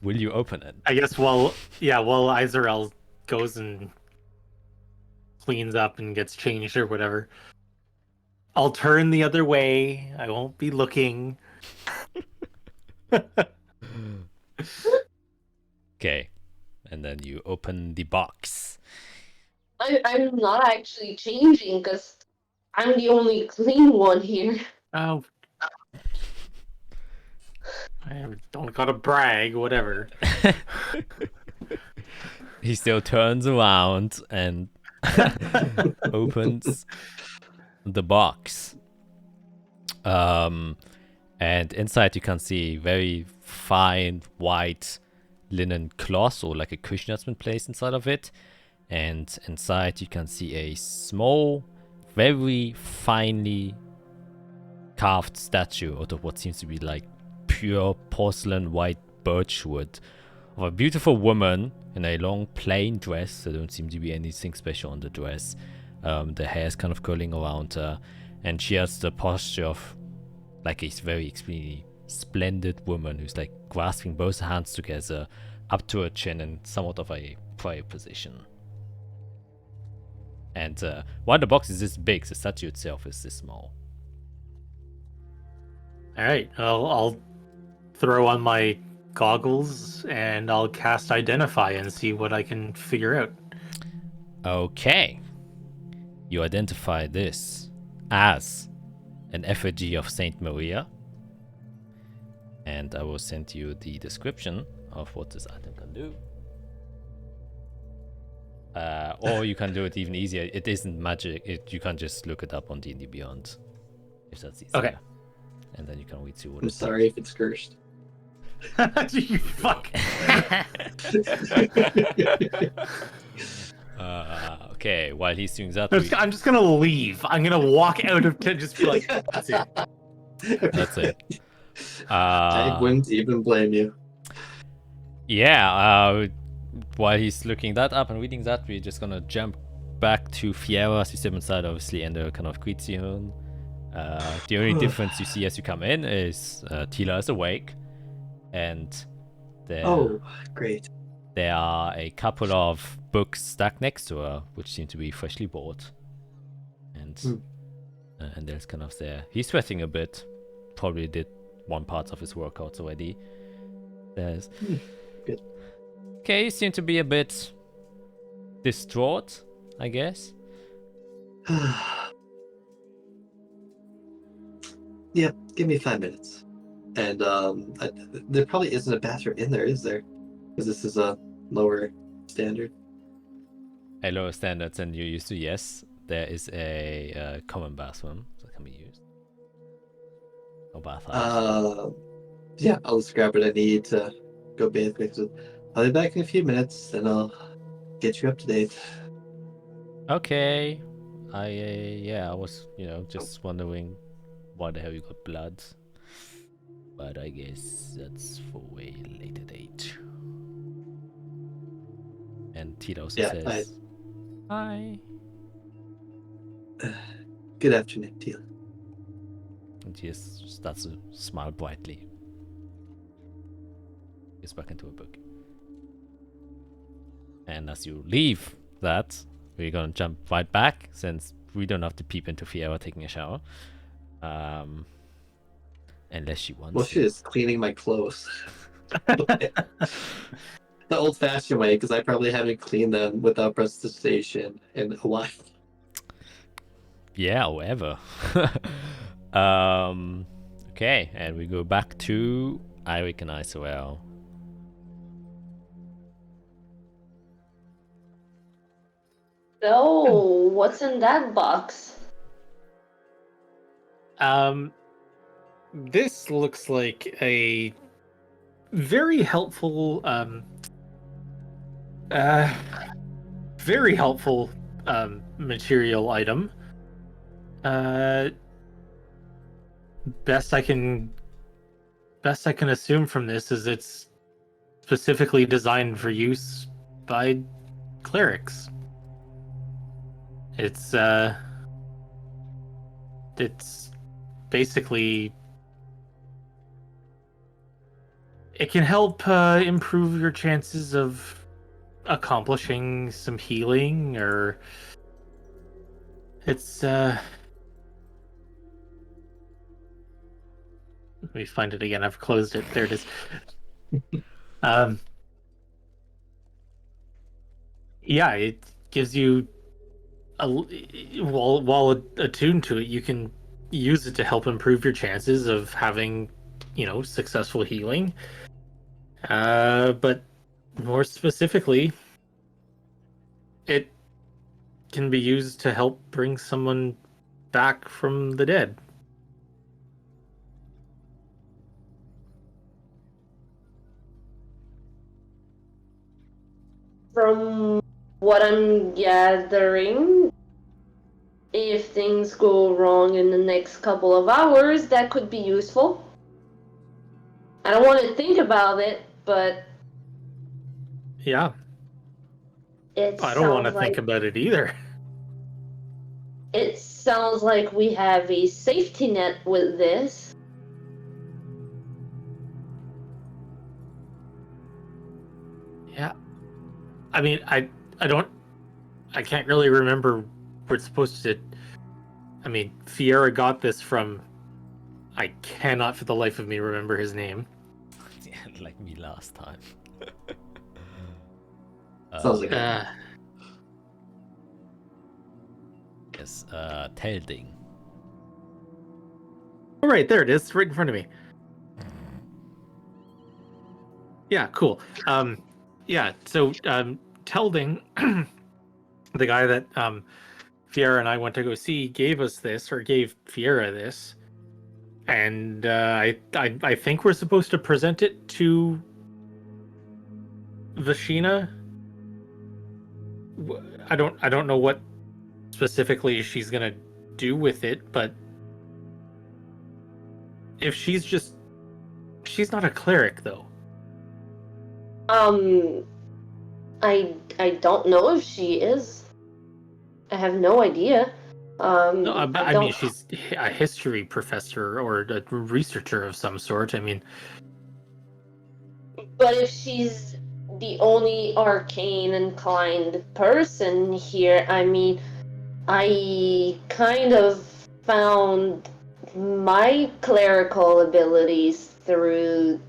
Will you open it? I guess while Izarel goes and cleans up and gets changed or whatever, I'll turn the other way. I won't be looking. Okay, and then you open the box. I'm not actually changing because I'm the only clean one here. Oh, don't gotta brag, whatever. He still turns around and opens the box. And inside you can see very fine white linen cloth, or like a cushion that's been placed inside of it. And inside you can see a small, very finely carved statue out of what seems to be like pure porcelain white birch wood of a beautiful woman in a long plain dress. There don't seem to be anything special on the dress. The hair is kind of curling around her, and she has the posture of like a very extremely splendid woman who's like grasping both hands together up to her chin in somewhat of a prayer position. And while the box is this big, the statue itself is this small. All right, I'll throw on my goggles and I'll cast Identify and see what I can figure out. Okay. You identify this as an effigy of Saint Maria. And I will send you the description of what this item can do. Or you can do it even easier. It isn't magic. You can just look it up on D&D Beyond, if that's easier. Okay. And then you can read through what I'm it sorry if it's cursed. You fuck. Okay, while he's doing that, I'm just gonna leave. I'm gonna walk out of just be like, that's it. that's it. I wouldn't even blame you. Yeah, while he's looking that up and reading that, we're just gonna jump back to Fiera as you step inside, obviously, and kind of greets you. The only difference you see as you come in is Tila is awake, and great. there are a couple of books stacked next to her, which seem to be freshly bought. And and there's kind of there. He's sweating a bit. Probably did one part of his workouts already. There's Good. okay. You seem to be a bit distraught, I guess. Yeah, give me 5 minutes. And there probably isn't a bathroom in there, is there? Because this is a lower standard. At lower standards than you're used to, yes. There is a common bathroom that can be used. Or bathhouse. Yeah, I'll just grab what I need to go bathe quickly. I'll be back in a few minutes, and I'll get you up to date. Okay. I was, just wondering why the hell you got blood. But I guess that's for a later date. And Tito also says, hi. Good afternoon, Teal. And she just starts to smile brightly. Gets back into a book. And as you leave that, we're gonna jump right back since we don't have to peep into Fiera taking a shower. Unless she wants Well, to. she is cleaning my clothes. The old-fashioned way, because I probably haven't cleaned them without prestidigitation in a while. Yeah, or ever. Okay, and we go back to Eirik and Isoel. So, what's in that box? This looks like a very helpful, very helpful material item. Best I can assume from this is it's specifically designed for use by clerics. It's basically, it can help improve your chances of accomplishing some healing, or it's let me find it again. I've closed it. There it is. Yeah, it gives you while attuned to it, you can use it to help improve your chances of having, successful healing. But more specifically, it can be used to help bring someone back from the dead. From what I'm gathering, if things go wrong in the next couple of hours, that could be useful. I don't want to think about it, but Yeah, I don't want to think about it either. It sounds like we have a safety net with this. Yeah. I mean, I can't really remember. We're supposed to. I mean, Fiera got this from. I cannot for the life of me remember his name. Yeah, like me last time. Sounds like Yes, Telding. Oh, right, there it is, right in front of me. Yeah, cool. Yeah, so Telding, the guy that Fiera and I went to go see, gave us this, or gave Fiera this, and I think we're supposed to present it to Vashina. I don't know what specifically she's gonna do with it, but if she's not a cleric though. I don't know if she is. I have no idea. No, I mean she's a history professor or a researcher of some sort. I mean, but if she's the only arcane inclined person here, I mean, I kind of found my clerical abilities through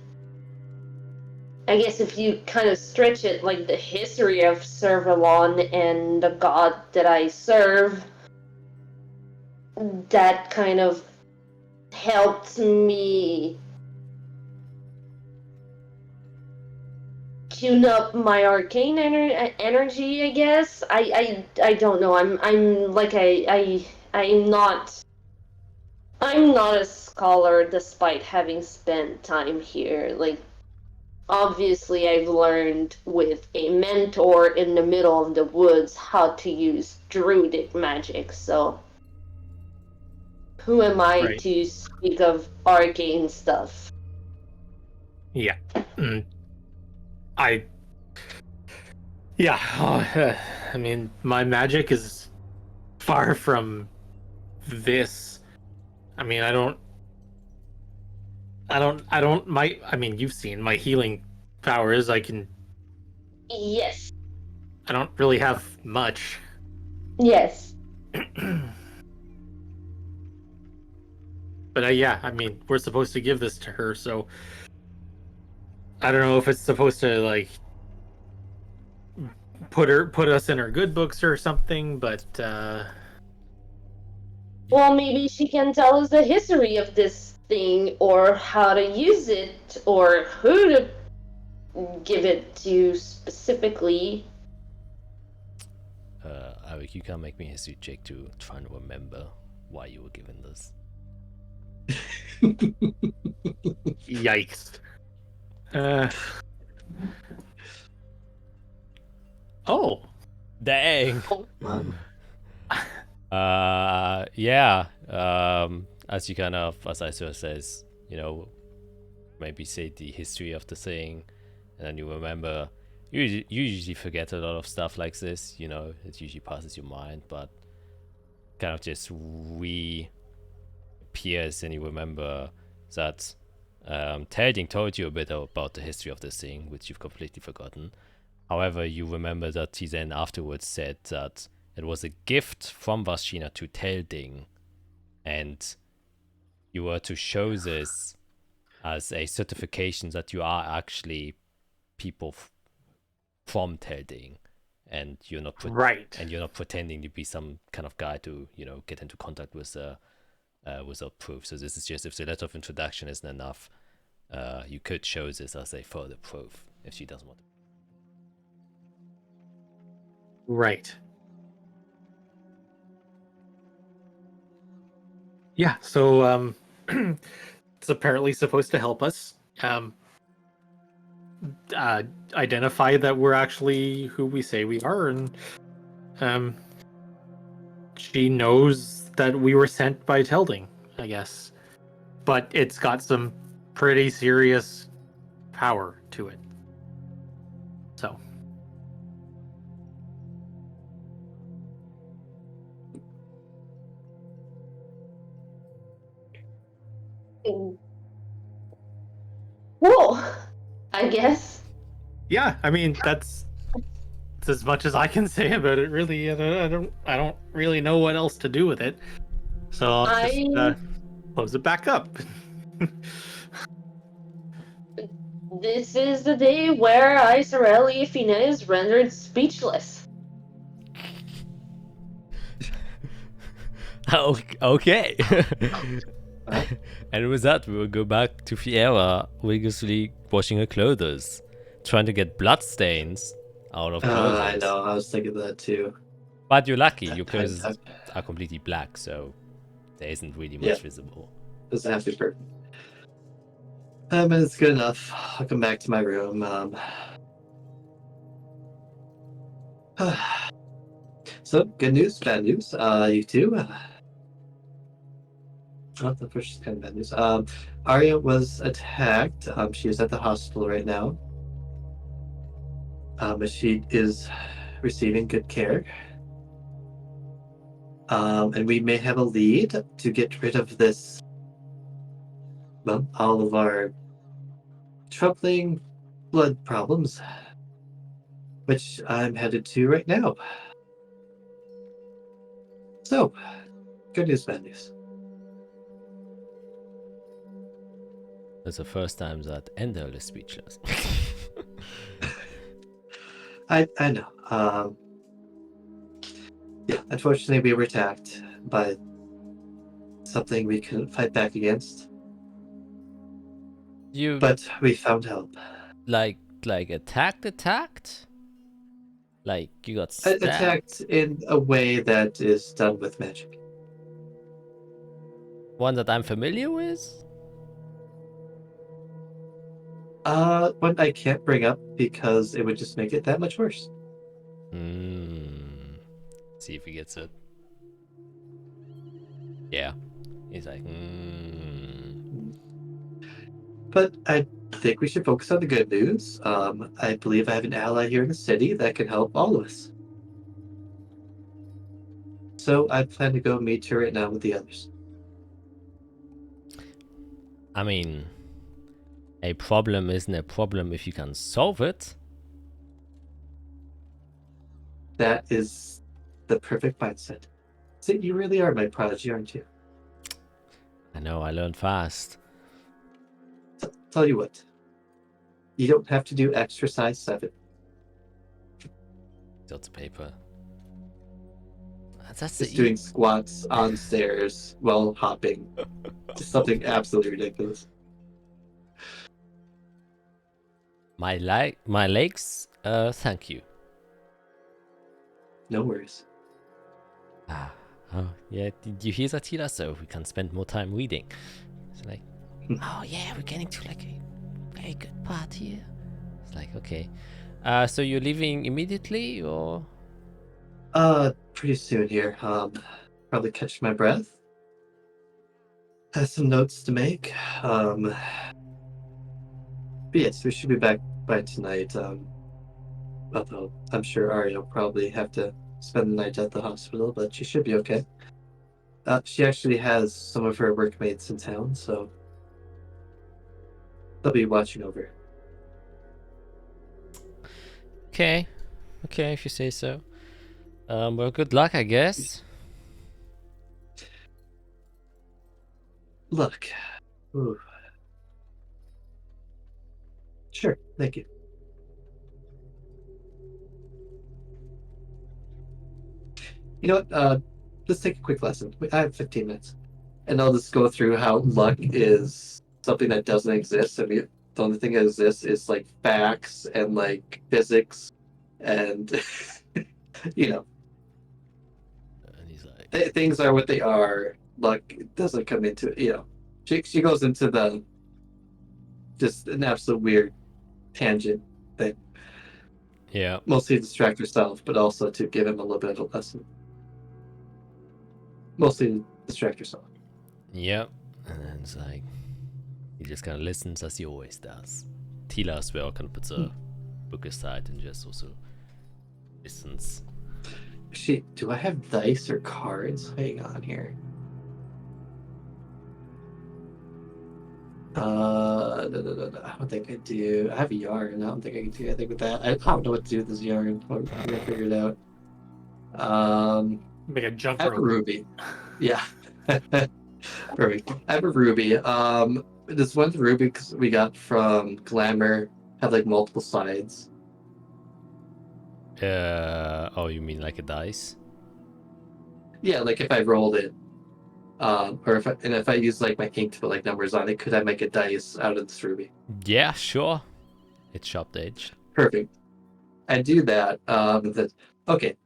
I guess if you kind of stretch it, like the history of Servalon and the god that I serve, that kind of helped me tune up my arcane energy, I guess. I don't know. I'm like I'm not a scholar despite having spent time here. Like, obviously I've learned with a mentor in the middle of the woods how to use druidic magic, so who am I Right. to speak of arcane stuff? Yeah. I. Yeah. I mean, my magic is far from this. I mean, I mean, you've seen my healing powers. Yes. I don't really have much. Yes. But yeah, I mean, we're supposed to give this to her, so I don't know if it's supposed to like put us in her good books or something, but Well, maybe she can tell us the history of this thing, or how to use it, or who to give it to specifically. Arik, you can make me a history check to try and remember why you were given this. yikes. Oh, Dang. Wow. Yeah. As you kind of, as Isura says, maybe say the history of the thing, and then you remember. You usually forget a lot of stuff like this, it usually passes your mind, but kind of just reappears, and you remember that Telding told you a bit about the history of this thing, which you've completely forgotten. However, you remember that he then afterwards said that it was a gift from Vashina to Telding, and you were to show this as a certification that you are actually people from Telding, and you're not right. and you're not pretending to be some kind of guy to get into contact with without proof. So this is just, if the letter of introduction isn't enough, you could show this as a further proof if she doesn't want to. Right. Yeah, so it's apparently supposed to help us identify that we're actually who we say we are, and she knows that we were sent by Telding, I guess. But it's got some pretty serious power to it. So. Cool, I guess. Yeah, I mean that's as much as I can say about it. Really, I don't really know what else to do with it. So I'll just close it back up. This is the day where Isorelli Fina is rendered speechless. Okay. And with that, we will go back to Fiera vigorously washing her clothes, trying to get blood stains out of clothes. I know. I was thinking that too. But you're lucky, your clothes are completely black, so there isn't really much visible. Doesn't have to be perfect. But it's good enough. I'll come back to my room. So, good news, bad news. You two. The first is kind of bad news. Arya was attacked. She is at the hospital right now. But she is receiving good care. And we may have a lead to get rid of this. Well, all of our troubling blood problems, which I'm headed to right now. So, good news, bad news. It's the first time that Endel is speechless. I know. Yeah, unfortunately we were attacked by something we couldn't fight back against, You but we found help. like attacked? Like you got stabbed? Attacked in a way that is done with magic. One that I'm familiar with? One I can't bring up because it would just make it that much worse. See if he gets it. Yeah. He's like, But I think we should focus on the good news. I believe I have an ally here in the city that can help all of us. So I plan to go meet her right now with the others. I mean, a problem isn't a problem if you can solve it. That is the perfect mindset. See, you really are my prodigy, aren't you? I know, I learned fast. Tell you what, you don't have to do exercise 7. lots of paper. That's Just doing squats on stairs while hopping. Just something absolutely ridiculous. my legs. Thank you. No worries. Oh yeah. Did you hear that, Tila? So we can spend more time reading. It's like, oh yeah, we're getting to like a very good part here. It's like, okay. So you're leaving immediately, or? Pretty soon here. Probably catch my breath. Have some notes to make. But yes, we should be back by tonight. Although I'm sure Arya will probably have to spend the night at the hospital, but she should be okay. She actually has some of her workmates in town, so they'll be watching over. Okay, if you say so. Well, good luck, I guess. Look. Ooh. Sure, thank you. You know what? Let's take a quick lesson. I have 15 minutes. And I'll just go through how luck is something that doesn't exist. I mean, the only thing that exists is like facts and like physics and, you know, And he's like, things are what they are. Luck doesn't come into it, you know. She goes into the just an absolute weird tangent thing. Yeah. Mostly to distract herself, but also to give him a little bit of a lesson. Mostly to distract herself. Yep. And then it's like, he just kind of listens as he always does. Tila as well kind of puts a book aside and just also listens. Do I have dice or cards? Hang on here. I don't think I do. I have a yarn. I don't think I can do anything with that. I don't know what to do with this yarn. I'm gonna figure it out. Make a jump I have a rope. ruby. Yeah. Perfect. I have a ruby. This one's ruby because we got from Glamour had like multiple sides. Oh, you mean like a dice? Yeah, like if I rolled it, or if I use like my ink to put like numbers on it, could I make a dice out of this ruby? Yeah, sure. It's sharp edged. Perfect. I do that. Okay,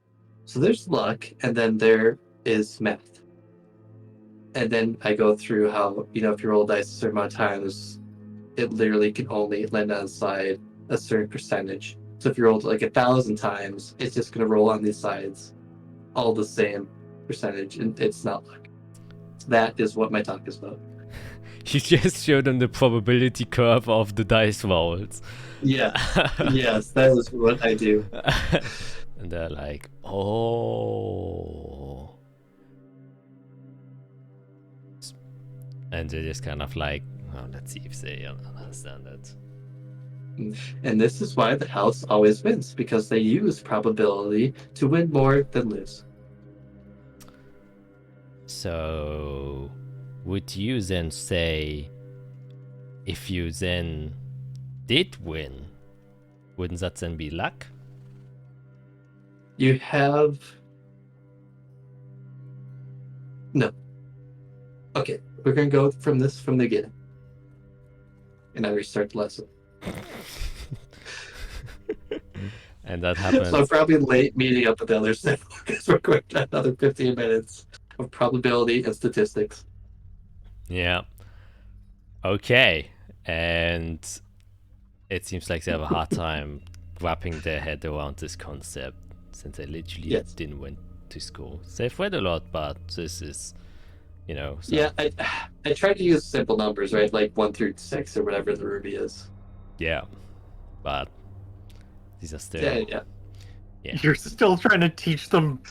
so there's luck, and then there is math, and then I go through how if you roll dice a certain amount of times, it literally can only land on the side a certain percentage. So if you roll it like 1,000 times, it's just gonna roll on these sides, all the same percentage, and it's not luck. So that is what my talk is about. You just showed them the probability curve of the dice rolls. Yeah. Yes, that is what I do. And they're like, oh. And they're just kind of like, oh, let's see if they understand it. And this is why the house always wins, because they use probability to win more than lose. So, would you then say, if you then did win, wouldn't that then be luck? You have... No. Okay, we're gonna go from the beginning. And I restart the lesson. And that happens. So I'm probably late meeting up with the others now because we're going to another 15 minutes of probability and statistics. Yeah. Okay. And it seems like they have a hard time wrapping their head around this concept since they literally Yes. didn't went to school. They've read a lot, but this is, you know. So, Yeah, I try to use simple numbers, right? Like 1 through 6 or whatever the ruby is. Yeah. But these are still. Yeah. You're still trying to teach them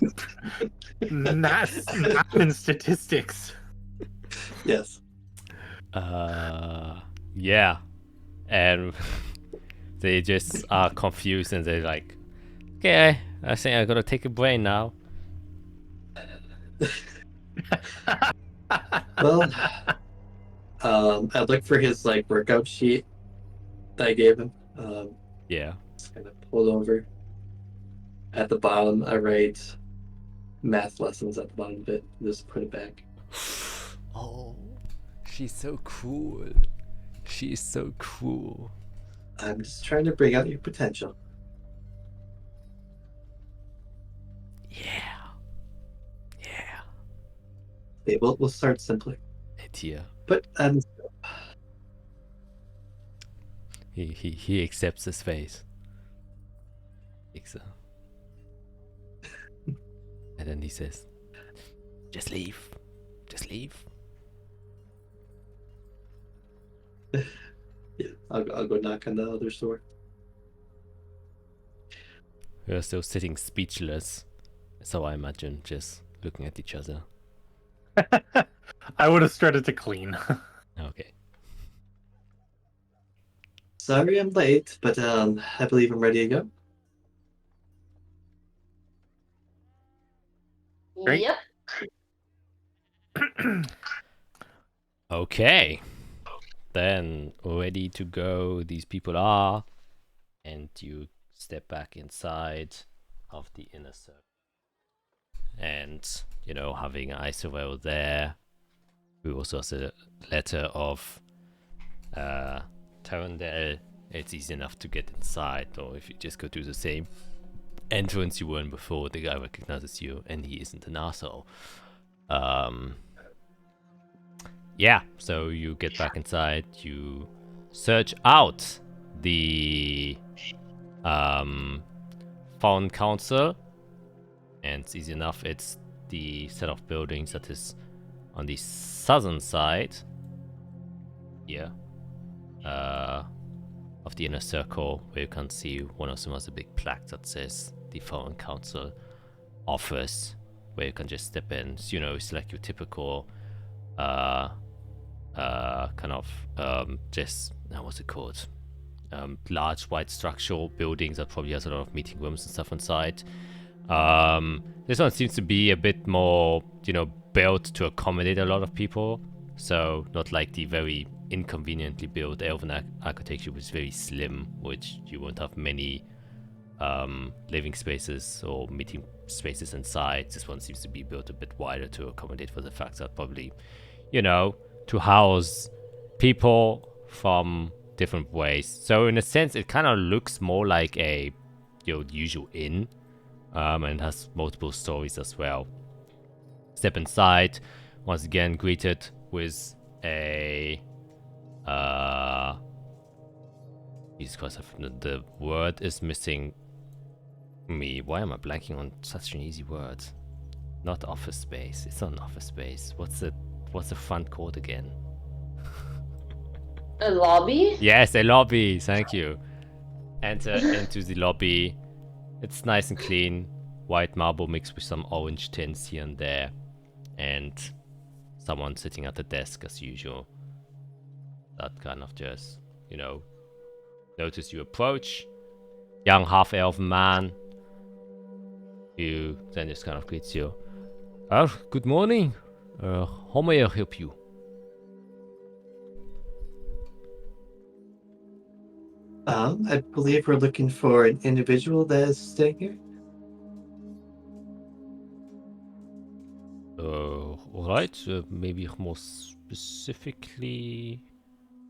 math and statistics. Yes. Yeah. And they just are confused and they're like, okay, I think I gotta take a brain now. Well, I looked for his like workout sheet that I gave him. Yeah. Just kind of pulled over. At the bottom, I write math lessons at the bottom of it. Just put it back. Oh, she's so cool. She's so cool. I'm just trying to bring out your potential. Yeah. Yeah. Okay, we'll start simpler. It's here. But He accepts his face. And then he says, just leave. Just leave. yeah, I'll go knock on the other door. We're still sitting speechless. So I imagine just looking at each other. I would have started to clean. Okay. Sorry I'm late, but I believe I'm ready to go. Great. Yep. Okay. Then ready to go these people are, and you step back inside of the inner circle. And, you know, having Isobel there, we also have a letter of Tarandel. It's easy enough to get inside, or if you just go to the same entrance you were in before, the guy recognizes you and he isn't an asshole. Yeah, so you get back inside, you search out the Foreign Council, and it's easy enough. It's the set of buildings that is on the southern side here of the inner circle, where you can see one of them has a big plaque that says the Foreign Council office, where you can just step in. So, you know, it's like your typical kind of just what's it called? Large white structural buildings that probably has a lot of meeting rooms and stuff inside. This one seems to be a bit more, you know, built to accommodate a lot of people. So not like the very inconveniently built Elven architecture, which is very slim, which you won't have many living spaces or meeting spaces inside. This one seems to be built a bit wider to accommodate for the fact that probably, you know, to house people from different ways. So in a sense, it kind of looks more like a, you know, usual inn, and has multiple stories as well. Step inside, once again greeted with a Jesus Christ, the word is missing me. Why am I blanking on such an easy word? Not office space. It's not an office space. What's the front court again? A lobby? Yes, a lobby. Thank you. Enter into the lobby. It's nice and clean. White marble mixed with some orange tints here and there. And someone sitting at the desk as usual. That kind of just, you know, notice you approach. Young half-elf man. Who then just kind of greets you. Good morning. How may I help you? I believe we're looking for an individual that is staying here. Alright, maybe more specifically...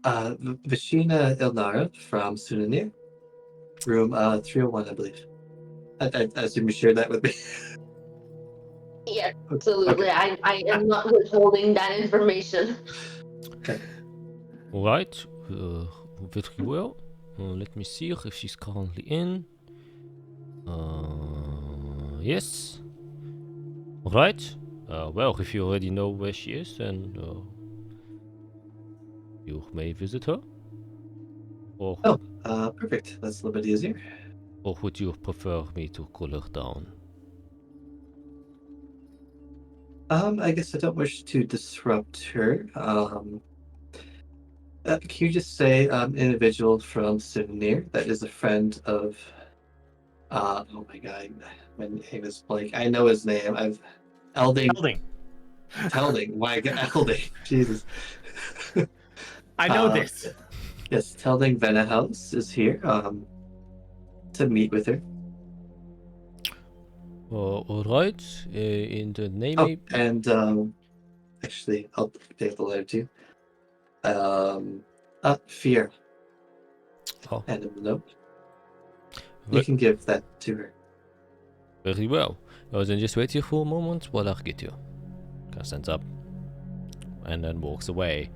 Vishina Ilnara from Sunanir. Room 301, I believe. I assume you shared that with me. Yes, absolutely. Okay. I am not withholding that information. Alright, very well. Let me see if she's currently in. Yes. Alright. Well, if you already know where she is, then you may visit her. Or, Oh, perfect. That's a little bit easier. or would you prefer me to cool her down? I guess I don't wish to disrupt her. Can you just say individual from Souvenir that is a friend of oh my god, my name is blank. I know his name. Elding. Telding. My god, Elding. Jesus. I know this. Yes, Telding Venahouse is here to meet with her. Alright, in the name... Oh, and actually, I'll take the letter too. Fear. Oh. And a note. Ve- You can give that to her. Very well. Then just wait here for a moment while I get you. Kind of stands up and then walks away.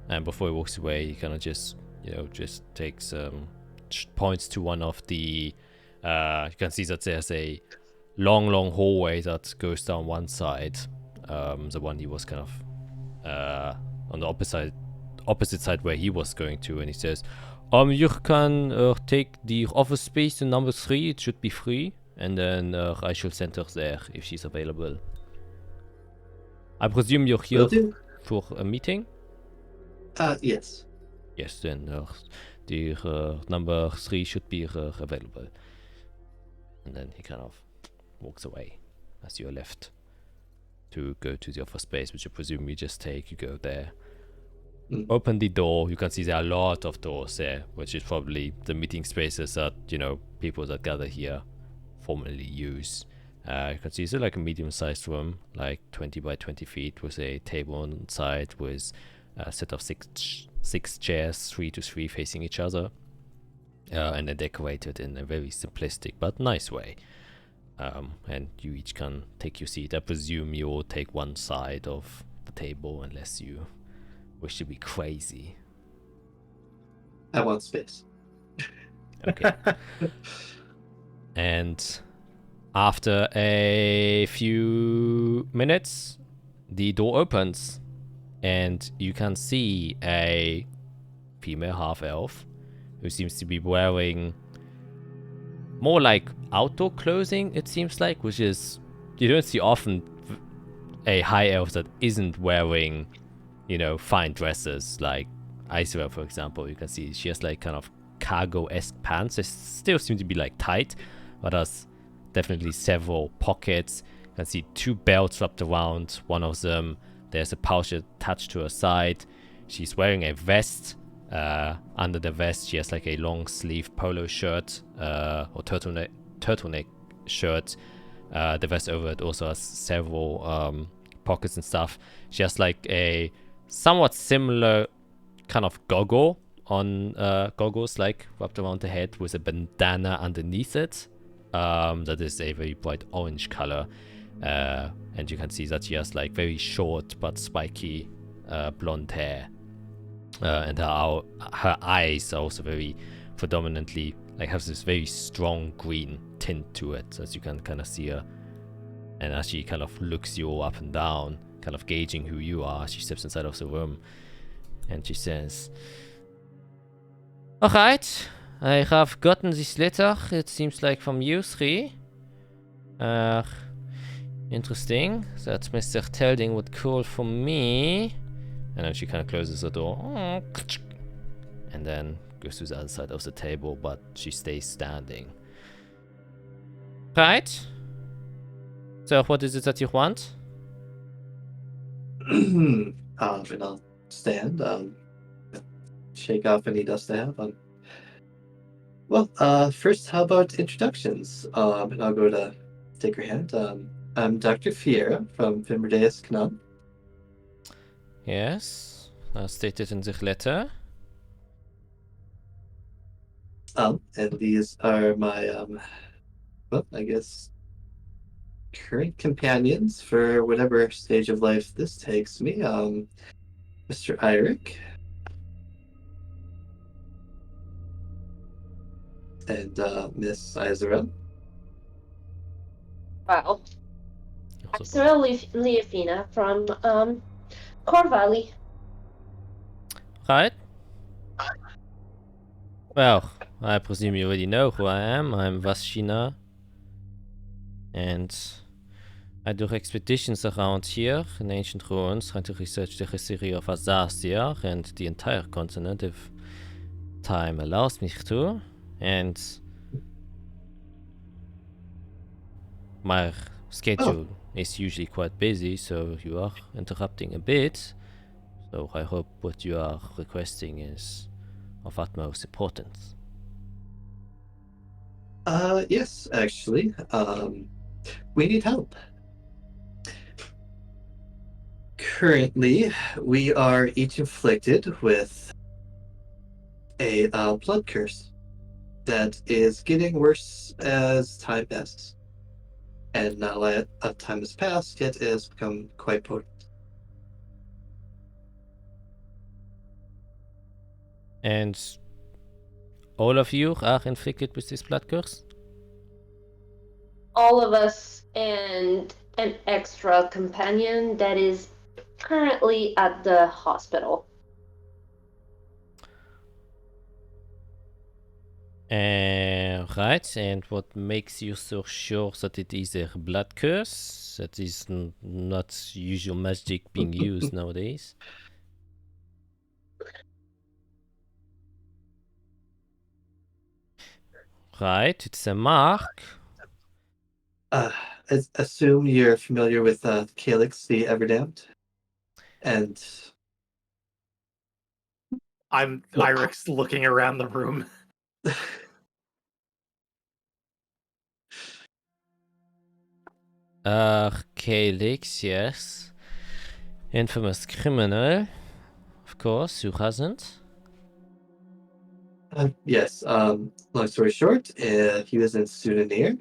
And before he walks away, he kind of just, just takes points to one of the. You can see that there's a long hallway that goes down one side. The one he was kind of on the opposite side where he was going to, and he says, you can take the office space in number 3. It should be free. And then I shall send her there if she's available. I presume you're here for a meeting? Yes. Yes, then the number 3 should be available. And then he kind of walks away as you're left to go to the office space, which I presume you just take. You go there. Open the door. You can see there are a lot of doors there, which is probably the meeting spaces that, people that gather here formerly use. You can see it's like a medium-sized room, like 20 by 20 feet, with a table on the side with a set of six chairs, 3 to 3 facing each other, and they're decorated in a very simplistic but nice way. And you each can take your seat. I presume you'll take one side of the table unless you wish to be crazy. I want space. Okay. And after a few minutes, the door opens and you can see a female half-elf who seems to be wearing more like outdoor clothing, it seems like, which is, you don't see often a high elf that isn't wearing, fine dresses. Like Isra, for example, you can see she has like kind of cargo-esque pants. They still seem to be like tight, but there's definitely several pockets. You can see 2 belts wrapped around one of them. There's a pouch attached to her side. She's wearing a vest. Under the vest, she has like a long sleeve polo shirt or turtleneck shirt. The vest over it also has several pockets and stuff. She has like a somewhat similar kind of goggles like wrapped around the head with a bandana underneath it. That is a very bright orange color. And you can see that she has like very short but spiky blonde hair. And her eyes are also very predominantly like have this very strong green tint to it, as you can kind of see her. And as she kind of looks you all up and down, kind of gauging who you are, she steps inside of the room and she says, "Alright, I have gotten this letter. It seems like from you 3. Interesting. That Mr. Telding would call for me." And then she kind of closes the door. And then goes to the other side of the table, but she stays standing. Right. So what is it that you want? And I'll stand, shake off any dust I have. Well, first, how about introductions? And I'll go to take her hand. I'm Dr. Fiera from Fimberdeus Canon. Yes, stated in the letter. And these are my well, I guess current companions for whatever stage of life this takes me. Mr. Eirik and Miss Izarel. Wow. Also, Cyril Leafina from Corvalli. right. Well, I presume you already know who I am. I'm Vashina. And I do expeditions around here in ancient ruins, trying to research the history of Azathia and the entire continent if time allows me to. And my schedule is usually quite busy, so you are interrupting a bit. So I hope what you are requesting is of utmost importance. Yes, actually. We need help. Currently, we are each inflicted with a blood curse that is getting worse as time passes. And not a lot of time has passed, yet it has become quite potent. And all of you are inflicted with this blood curse? All of us and an extra companion that is currently at the hospital. Right, and what makes you so sure that it is a blood curse? That is not usual magic being used nowadays. Right, it's a mark. Assume you're familiar with Calyx the Everdamned. And I'm Irix looking around the room. Calyx, yes. Infamous criminal. Of course, who hasn't? yes, long story short, he was in Souvenir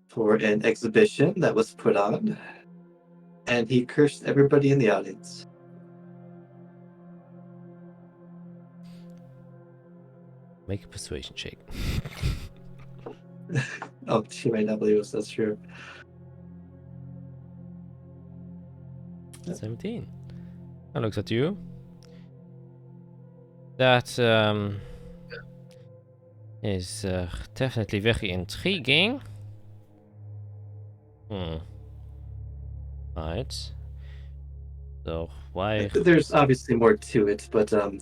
for an exhibition that was put on, and he cursed everybody in the audience. Make a persuasion check. Oh, she might not believe us, that's true. 17. I looks at you. That is definitely very intriguing. Right. So why? There's obviously more to it, but the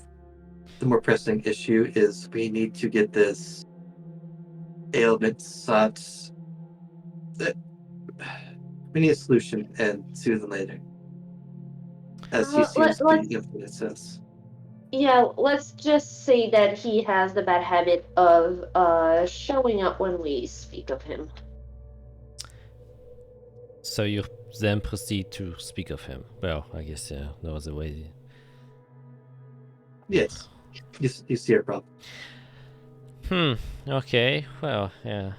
more pressing issue is we need to get this ailment sought. We need a solution, and sooner than later. As he seems to be infinite sense. Yeah, let's just say that he has the bad habit of showing up when we speak of him. So you then proceed to speak of him. Well, I guess no other way. Yes. You see our problem. Okay. Well, yeah.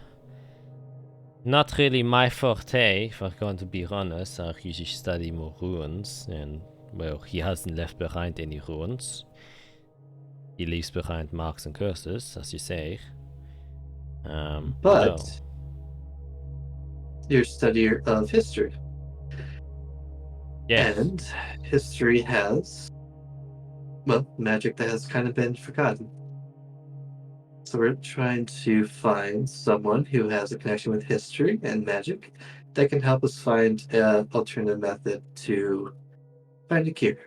Not really my forte, if I'm going to be honest. I usually study more ruins, and well, he hasn't left behind any ruins. He leaves behind marks and curses, as you say. But no. you're a studier of history. Yes. And history has, well, magic that has kind of been forgotten. So we're trying to find someone who has a connection with history and magic that can help us find an alternative method to find a cure.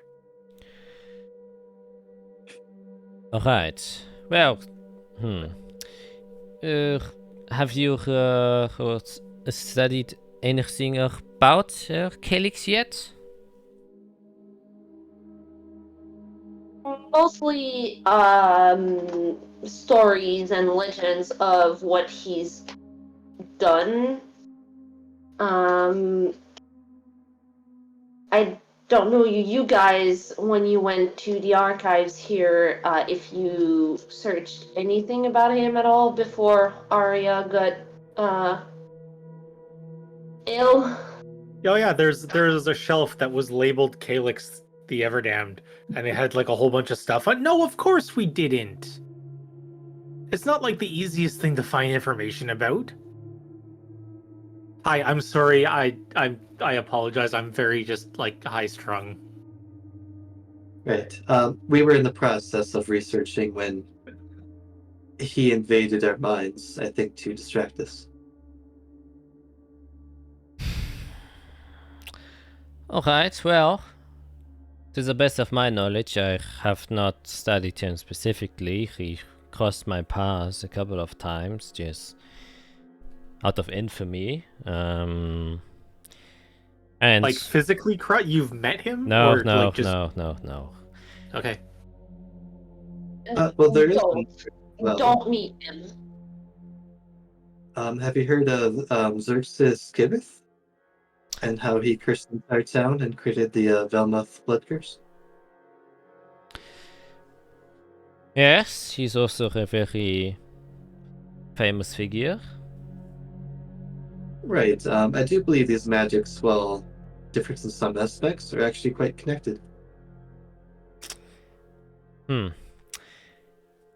Alright. Well, have you studied anything about Calyx yet? Mostly stories and legends of what he's done. I don't know you guys, when you went to the archives here, if you searched anything about him at all before Arya got ill. Oh yeah, there's a shelf that was labeled Calyx the Everdamned, and it had like a whole bunch of stuff. No, of course we didn't. It's not like the easiest thing to find information about. Hi, I'm sorry. I apologize. I'm very just like high strung. Right. We were in the process of researching when he invaded our minds, I think, to distract us. Alright, well, to the best of my knowledge, I have not studied him specifically. He crossed my paths a couple of times, just out of infamy. And Like physically, you've met him? no, Or no, like just... no. Okay. Well, there is Don't, one. Well, don't meet him. have you heard of Xerxes Gibbeth? And how he cursed the entire town and created the Velmuth blood curse? Yes, he's also a very famous figure. Right. I do believe these magics, while different in some aspects, are actually quite connected.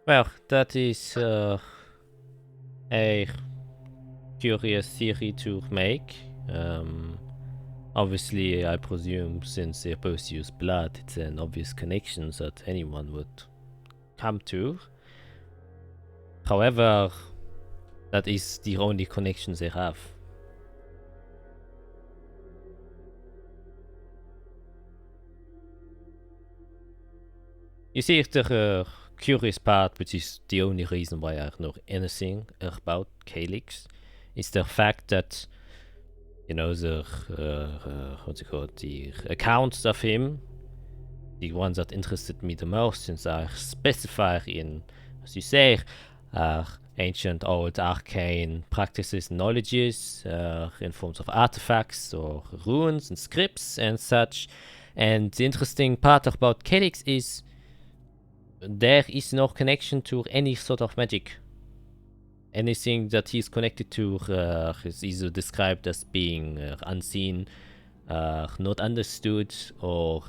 Well, that is a curious theory to make. Obviously, I presume since they both use blood, it's an obvious connection that anyone would come to. However, that is the only connection they have. You see, the curious part, which is the only reason why I know anything about Calyx, is the fact that, you know, the what's it called, the accounts of him, the ones that interested me the most, since I specify in, as you say, ancient, old, arcane practices and knowledges in forms of artifacts or runes and scripts and such. And the interesting part about Calyx is there is no connection to any sort of magic. Anything that he's connected to is either described as being unseen, not understood, or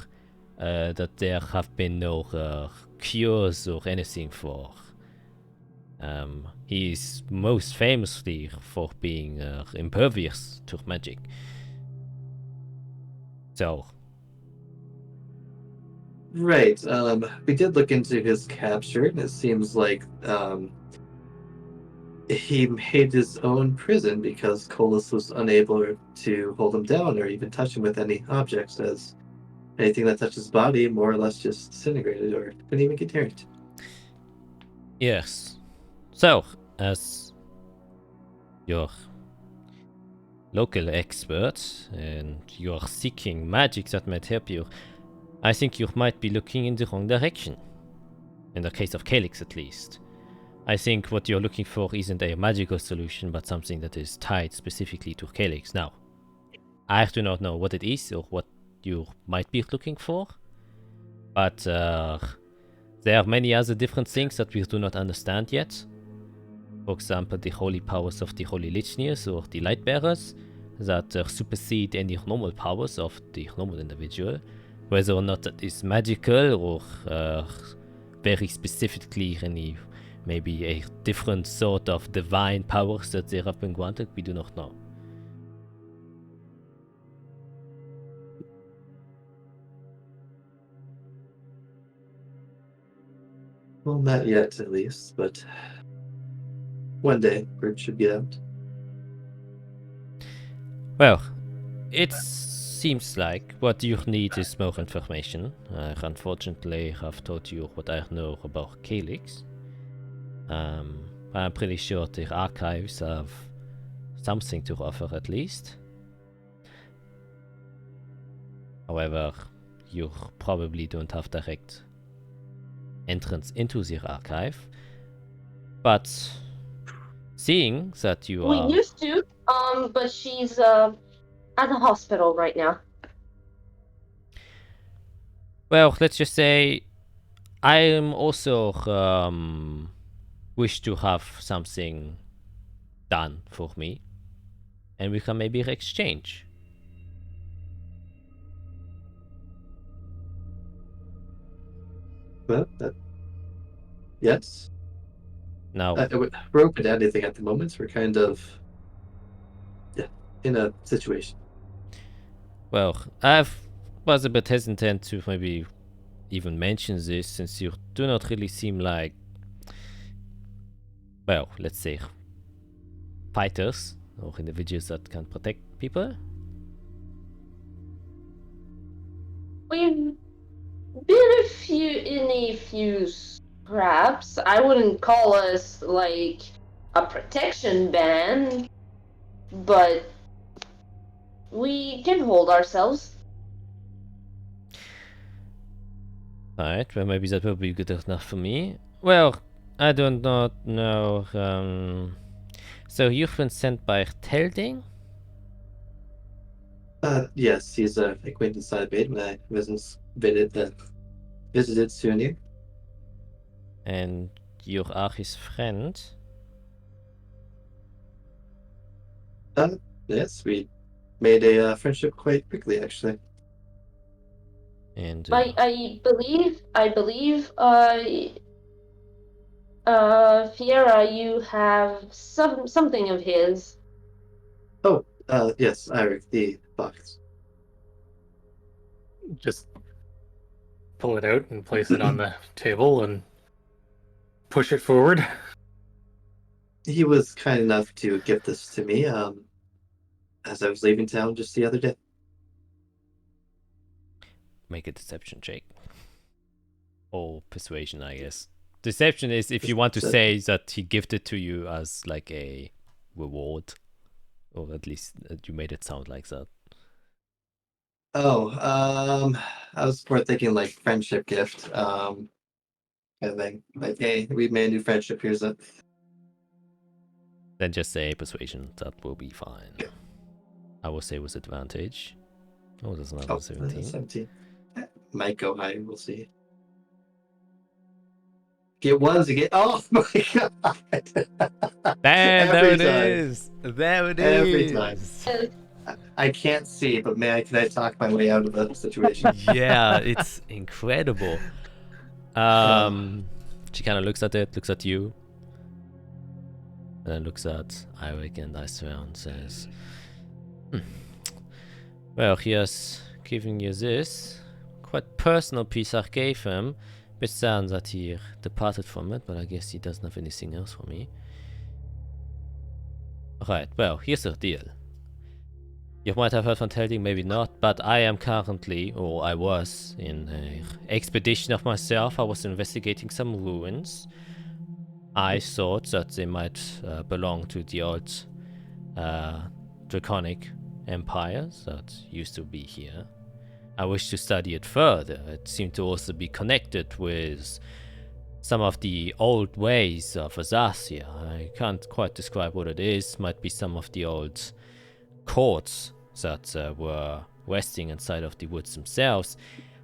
that there have been no cures or anything for. He is most famously for being impervious to magic. So. Right. We did look into his capture, and it seems like he made his own prison because Colas was unable to hold him down or even touch him with any objects, as anything that touched his body more or less just disintegrated or couldn't even get near it. Yes. So, as your local expert and you're seeking magic that might help you, I think you might be looking in the wrong direction. In the case of Calyx, at least. I think what you're looking for isn't a magical solution, but something that is tied specifically to Calyx. Now, I do not know what it is or what you might be looking for, but there are many other different things that we do not understand yet. For example, the holy powers of the Holy Lichniers or the Lightbearers that supersede any normal powers of the normal individual. Whether or not that is magical or very specifically any, maybe a different sort of divine powers that they have been granted, we do not know. Well, not yet, at least, but one day word should get out. Well, it seems like what you need is more information. I unfortunately have told you what I know about Calyx. I'm pretty sure the archives have something to offer at least. However, you probably don't have direct entrance into the archive. But seeing that you are... We used to, but she's at the hospital right now. Well, let's just say I am also wish to have something done for me, and we can maybe exchange. Well, yes. Now, We're open to anything at the moment. We're kind of, yeah, in a situation. well, I was a bit hesitant to maybe even mention this since you do not really seem like, well, let's say, fighters or individuals that can protect people. We've been in a few scraps. I wouldn't call us like a protection band, but we can hold ourselves. Right, well, maybe that will be good enough for me. Well, I do not know. So you've been sent by Telding? Yes, he's a acquaintance I made when I visited Sunir. And you are his friend? Yes, we made a friendship quite quickly, actually. And I believe, Fiera, you have something of his. Oh, yes, Eirik, the fox. Just pull it out and place it on the table and push it forward. He was kind enough to gift this to me, as I was leaving town just the other day. make a deception check. Or persuasion, I guess. Deception is if you want to say that he gifted to you as like a reward. Or at least you made it sound like that. Oh, I was more thinking like friendship gift, kind of thing. Like, hey, we made a new friendship. Here's a. Then just say persuasion. That will be fine. Yeah. I will say with advantage. Oh, that's another Oh, 17. 17. Might go high. We'll see. Get ones again. Oh my god! There it time. is. There it Every is. time. I can't see, but can I talk my way out of the situation? Yeah, it's incredible. She kind of looks at it, looks at you, and then looks at Eirik and Azathia and says, well, he has given you this quite personal piece I gave him. Bit sad that he departed from it, but I guess he doesn't have anything else for me. Right, well, here's the deal. You might have heard from Telding, maybe not, but I am currently, or I was, in an expedition of myself. I was investigating some ruins. I thought that they might belong to the old draconic empire that used to be here. I wish to study it further. It seemed to also be connected with some of the old ways of Azathia. I can't quite describe what it is. Might be some of the old courts that were resting inside of the woods themselves.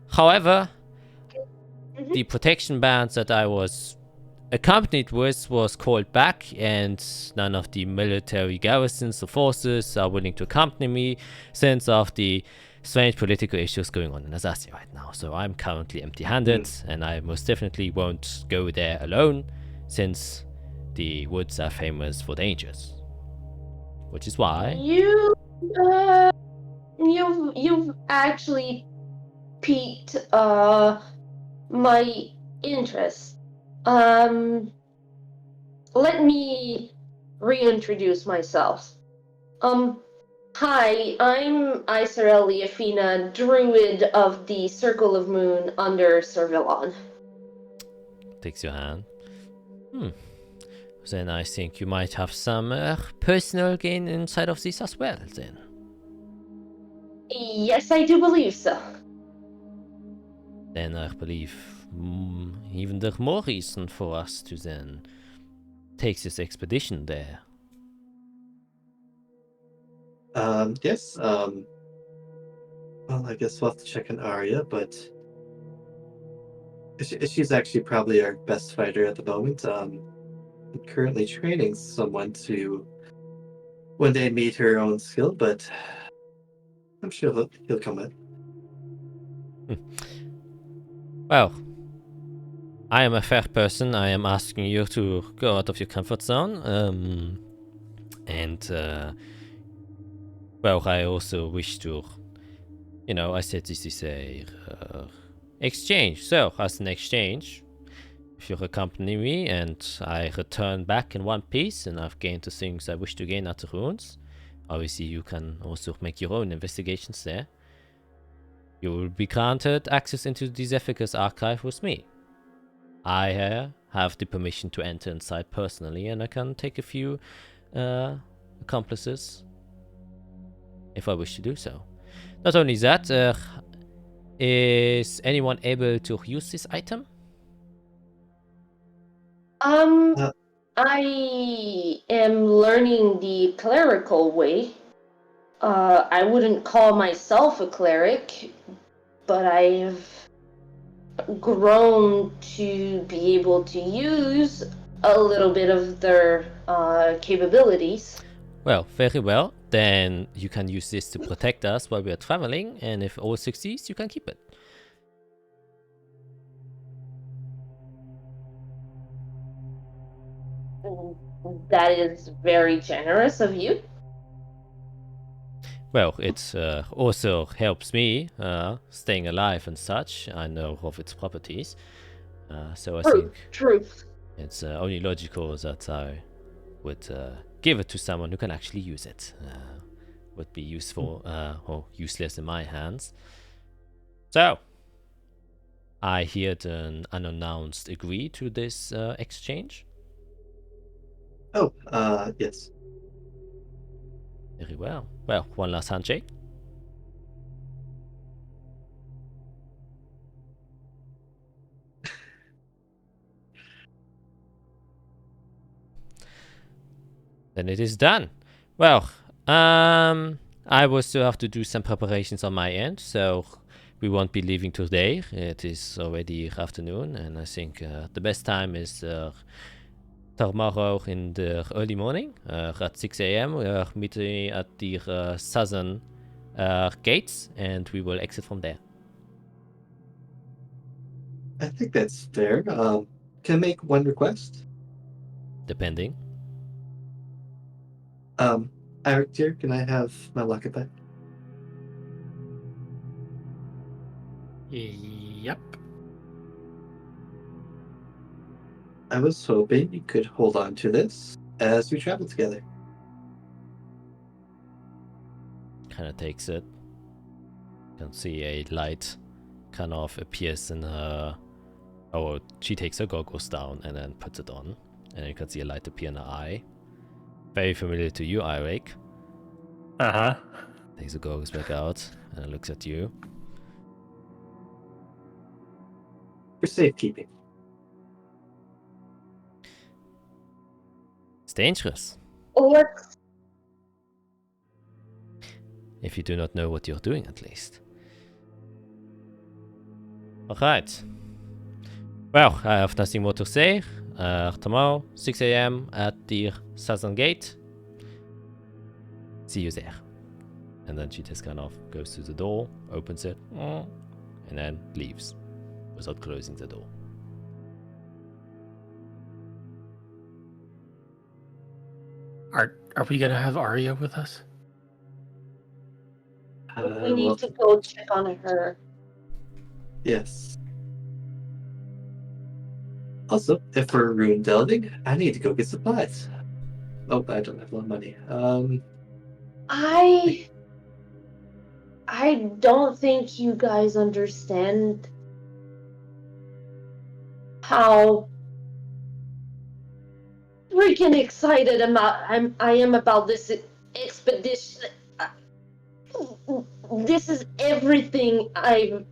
However, the protection band that I was accompanied with was called back, and none of the military garrisons or forces are willing to accompany me since of the strange political issues going on in Azathia right now. So I'm currently empty-handed, and I most definitely won't go there alone, since the woods are famous for dangers. Which is why You've actually piqued my interest. Let me reintroduce myself. Hi, I'm Isarel Athena, druid of the Circle of Moon under Sir Villon. takes your hand. Then I think you might have some personal gain inside of this as well, then. Yes, I do believe so. Then I believe even there's more reason for us to then take this expedition there. Yes. Well, I guess we'll have to check on Arya, but She's actually probably our best fighter at the moment. I'm currently training someone to one day meet her own skill, but I'm sure he'll come in. Well, I am a fair person. I am asking you to go out of your comfort zone. Well, I also wish to, I said this is a exchange. So, as an exchange, if you accompany me and I return back in one piece and I've gained the things I wish to gain at the ruins, obviously you can also make your own investigations there. You will be granted access into the Zephyrus archive with me. I have the permission to enter inside personally, and I can take a few accomplices if I wish to do so. Not only that, is anyone able to use this item? I am learning the clerical way. I wouldn't call myself a cleric, but I've grown to be able to use a little bit of their capabilities. Well, very well. Then you can use this to protect us while we are traveling, and if all succeeds, you can keep it. That is very generous of you. Well, it also helps me staying alive and such. I know of its properties. So I think Truth. it's only logical that I would give it to someone who can actually use it. Would be useful or useless in my hands. So, I heard an unannounced agree to this exchange. Oh, yes. Very well. Well, one last handshake. Then it is done. Well, I will still have to do some preparations on my end, so we won't be leaving today. It is already afternoon, and I think the best time is tomorrow in the early morning at 6 a.m. We are meeting at the southern gates, and we will exit from there. I think that's fair. Can I make one request? Depending. Eric, dear, can I have my locket back? Yep. I was hoping you could hold on to this as we travel together. Kind of takes it. You can see a light kind of appears in her. Oh, she takes her goggles down and then puts it on, and you can see a light appear in her eye. Very familiar to you, Eric. Takes the goggles back out and looks at you. For safekeeping. It's dangerous. Let's If you do not know what you're doing, at least. Alright. Well, I have nothing more to say. Tomorrow, 6 a.m. at the southern gate. See you there. And then she just kind of goes to the door, opens it, and then leaves without closing the door. Are we gonna have Arya with us? we need to go check on her. Yes. Also, if we're rune delving, I need to go get supplies. Oh, I don't have a lot of money. I don't think you guys understand how freaking excited I am about this expedition. This is everything I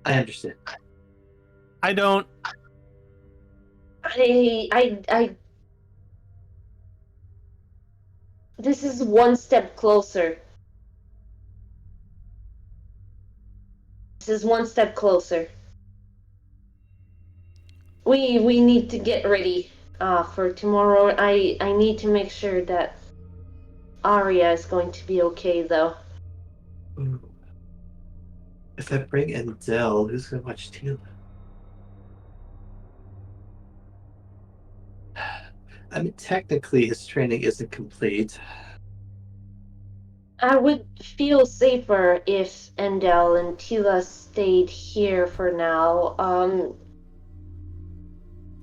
understand. I don't. I this is one step closer. This is one step closer. We need to get ready for tomorrow. I need to make sure that Arya is going to be okay, though. Ooh. If I bring in Dell, who's gonna watch Teal? I mean, technically, his training isn't complete. I would feel safer if Endel and Tila stayed here for now.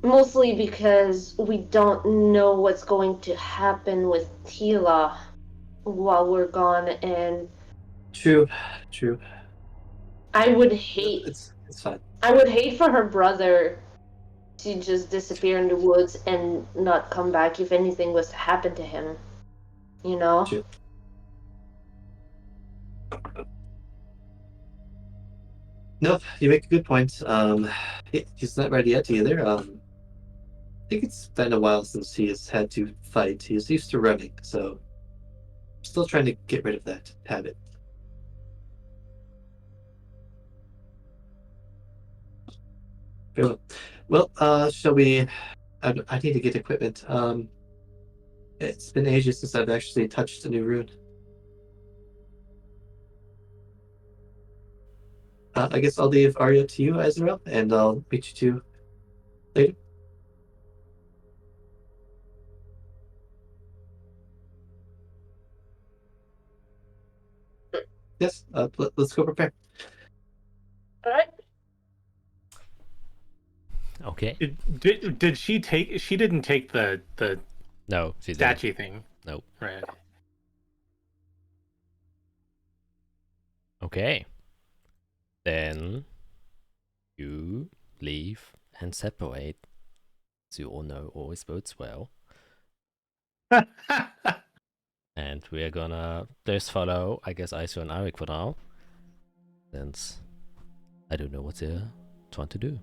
Mostly because we don't know what's going to happen with Tila while we're gone, and True. I would No, hate it's fine. I would hate for her brother to just disappear in the woods and not come back if anything was to happen to him. You know? True. No, you make a good point. He's not ready yet either. I think it's been a while since he has had to fight. He's used to running, so still trying to get rid of that habit. Very well. Well, shall we? I need to get equipment. It's been ages since I've actually touched a new rune. I guess I'll leave Arya to you, Azrael, and I'll meet you two later. Yes, let's go prepare. Alright. Okay. Did she take? She didn't take the No, she didn't. statue thing. Nope. Right. Okay. Then you leave and separate. As you all know, always bodes well. And we're gonna just follow, I guess, Iso and Arik for now. Since I don't know what they're trying to do.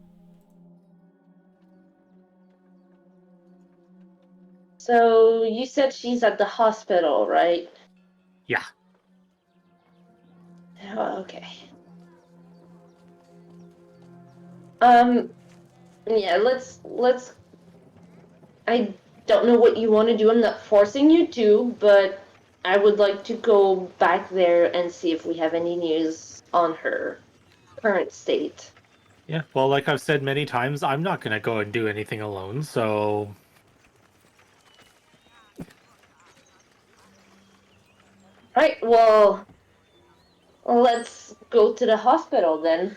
So you said she's at the hospital, right? Yeah. Oh, okay. Yeah, let's I don't know what you want to do. I'm not forcing you to, but I would like to go back there and see if we have any news on her current state. Yeah. Well, like I've said many times, I'm not gonna go and do anything alone. So Right, well, let's go to the hospital then.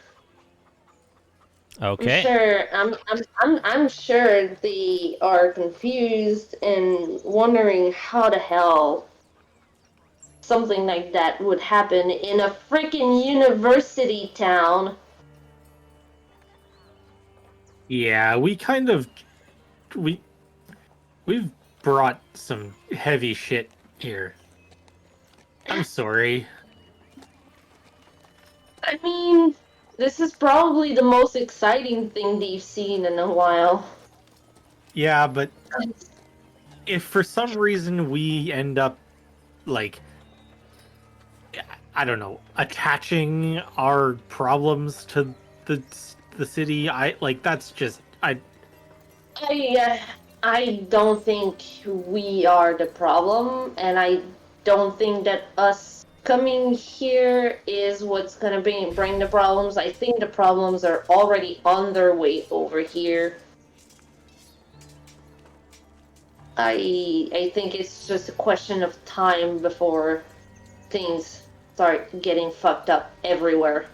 Okay. I'm sure they are confused and wondering how the hell something like that would happen in a freaking university town. yeah, we've brought some heavy shit here. I'm sorry. I mean, this is probably the most exciting thing they've seen in a while. Yeah, but if for some reason we end up like I don't know, attaching our problems to the city, I like that's just I don't think we are the problem, and I don't think that us coming here is what's gonna bring the problems. I think the problems are already on their way over here. I think it's just a question of time before things start getting fucked up everywhere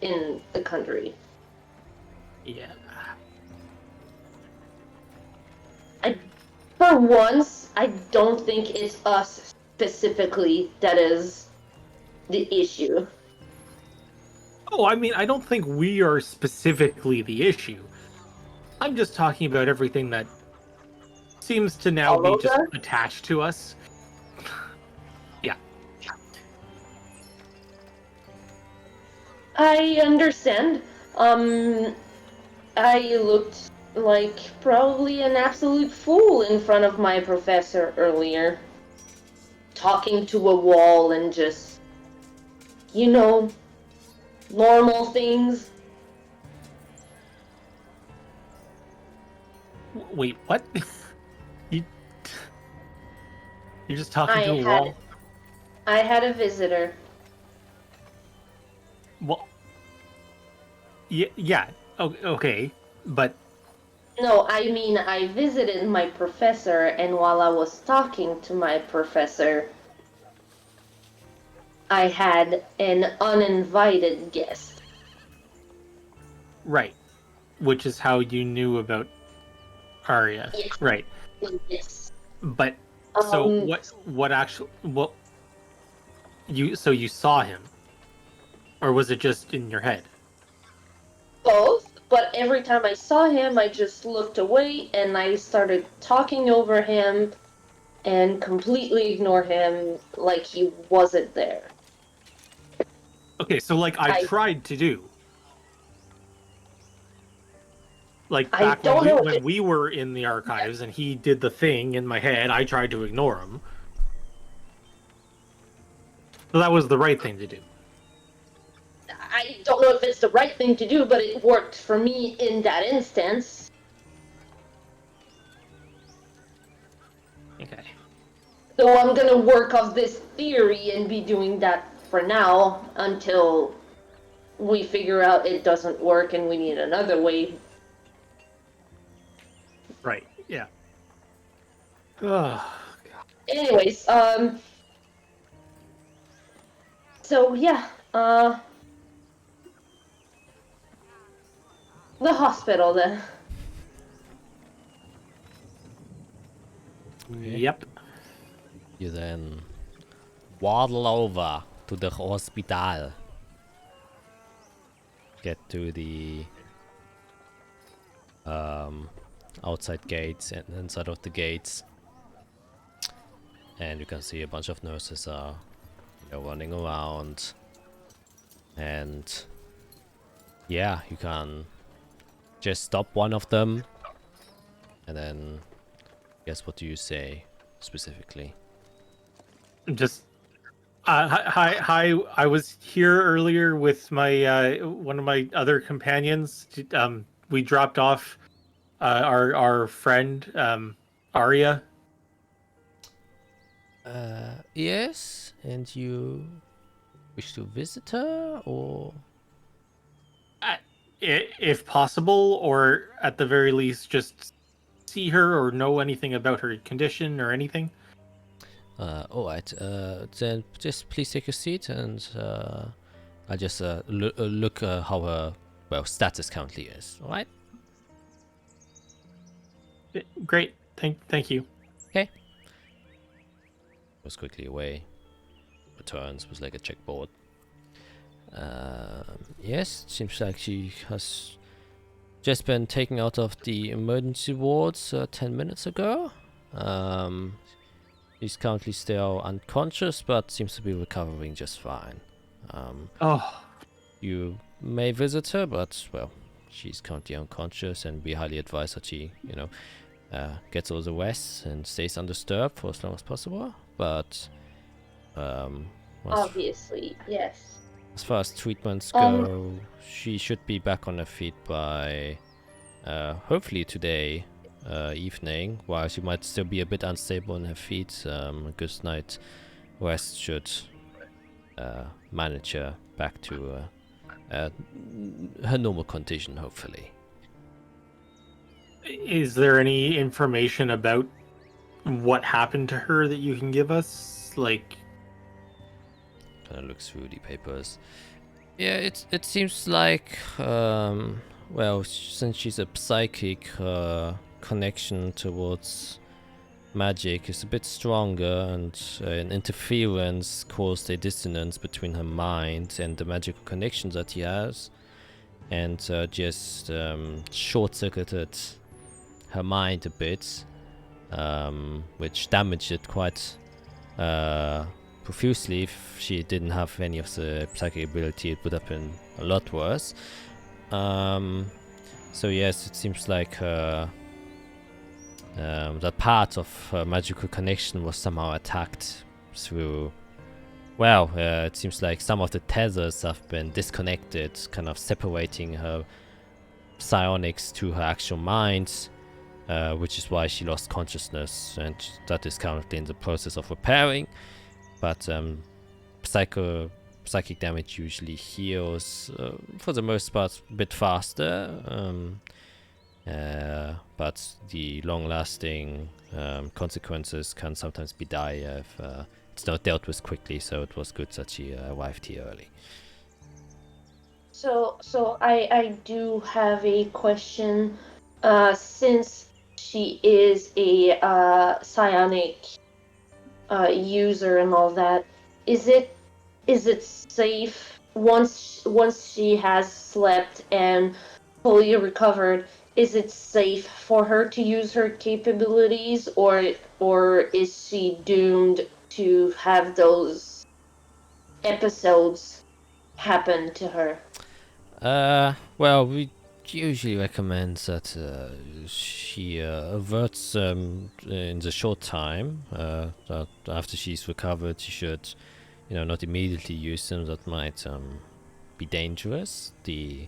in the country. yeah. For once, I don't think it's us specifically that is the issue. Oh, I mean, I don't think we are specifically the issue. I'm just talking about everything that seems to now All be of just that? attached to us. Yeah. I understand. I looked like probably an absolute fool in front of my professor earlier. Talking to a wall and just, you know, normal things. Wait, what? you, you're just talking I to a had wall? I had a visitor. Well, yeah. Okay, but No, I mean I visited my professor, and while I was talking to my professor, I had an uninvited guest. right, which is how you knew about Arya, Yes. right? Yes. But so Um, what actually you saw him, or was it just in your head? both, but every time I saw him, I just looked away and I started talking over him and completely ignore him like he wasn't there. Okay, so like I I tried to do, like I back when don't know. we were in the archives and he did the thing in my head, I tried to ignore him. So that was the right thing to do. I don't know if it's the right thing to do, but it worked for me in that instance. Okay. So I'm gonna work off this theory and be doing that for now until we figure out it doesn't work and we need another way. Right. Yeah. Ugh. Anyways, so yeah, the hospital then. Yep. You then waddle over to the hospital. Get to the outside gates and inside of the gates. And you can see a bunch of nurses are running around. And yeah, you can just stop one of them. And then guess what do you say specifically? Just hi. I was here earlier with my one of my other companions. We dropped off our friend Arya. Yes, and you wish to visit her, or If possible, or at the very least, just see her or know anything about her condition or anything. all right. Then just please take a seat, and I'll just look how her status currently is. All right. Great, thank you. Okay. Goes quickly away. Returns with like a checkboard. Yes, seems like she has just been taken out of the emergency wards 10 minutes ago. He's currently still unconscious, but seems to be recovering just fine. Oh, You may visit her, but well, she's currently unconscious, and we highly advise that she, gets all the rest and stays undisturbed for as long as possible. But Obviously, yes. as far as treatments go, she should be back on her feet by hopefully today evening. While she might still be a bit unstable on her feet, a good night rest should manage her back to her normal condition, hopefully. is there any information about what happened to her that you can give us? Like, Kind of looks through the papers. Yeah, it seems like since she's a psychic, connection towards magic is a bit stronger, and an interference caused a dissonance between her mind and the magical connections that he has, and just short-circuited her mind a bit, which damaged it quite profusely. If she didn't have any of the psychic ability, it would have been a lot worse. So yes, it seems like that part of her magical connection was somehow attacked through Well, it seems like some of the tethers have been disconnected, kind of separating her psionics to her actual mind, which is why she lost consciousness, and that is currently in the process of repairing. But psychic damage usually heals, for the most part, a bit faster. But the long-lasting consequences can sometimes be dire if it's not dealt with quickly. So it was good that she arrived here early. So I do have a question. Since she is a psionic user and all that, is it safe once she has slept and fully recovered? Is it safe for her to use her capabilities, or is she doomed to have those episodes happen to her? Well, we usually recommend that she averts in the short time that after she's recovered, she should, not immediately use them. That might be dangerous. The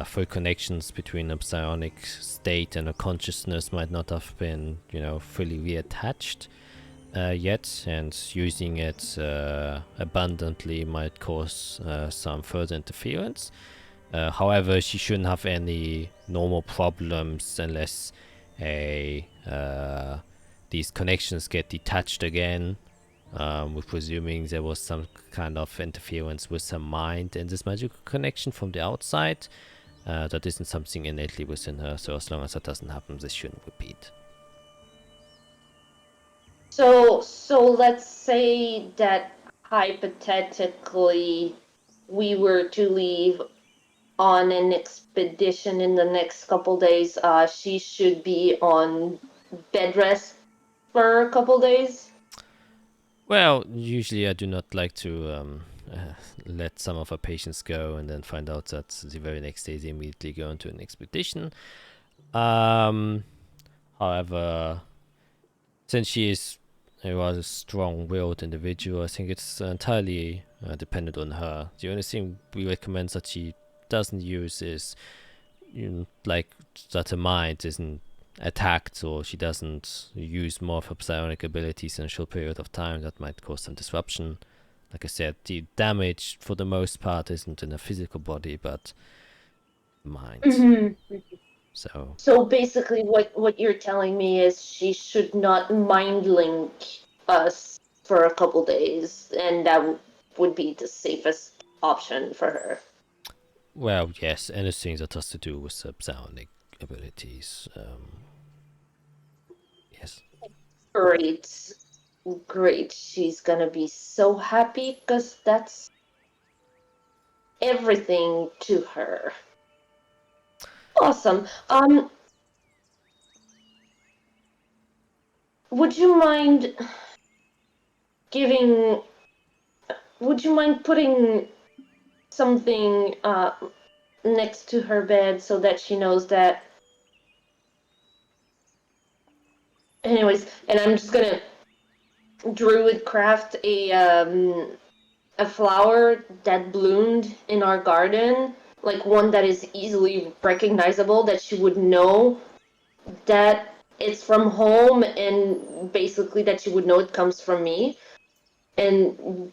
full connections between a psionic state and a consciousness might not have been, fully reattached yet, and using it abundantly might cause some further interference. However, she shouldn't have any normal problems unless these connections get detached again. We're presuming there was some kind of interference with her mind in this magical connection from the outside. That isn't something innately within her, so as long as that doesn't happen, this shouldn't repeat. So let's say that hypothetically we were to leave on an expedition in the next couple days. She should be on bed rest for a couple days. Well, usually I do not like to let some of our patients go and then find out that the very next day they immediately go into an expedition. However, since she is a rather strong-willed individual, I think it's entirely dependent on her. The only thing we recommend that she doesn't use is, like, that her mind isn't attacked, or she doesn't use more of her psionic abilities in a short period of time. That might cause some disruption. Like I said, the damage for the most part isn't in her physical body, but mind. Mm-hmm. So basically what you're telling me is she should not mind link us for a couple days, and that would be the safest option for her. well, yes, anything that has to do with psionic abilities. Yes. Great. She's gonna be so happy because that's everything to her. Awesome. Would you mind giving? Would you mind putting something next to her bed so that she knows that? Anyways, and I'm just gonna druid craft a flower that bloomed in our garden, like one that is easily recognizable, that she would know that it's from home, and basically that she would know it comes from me, and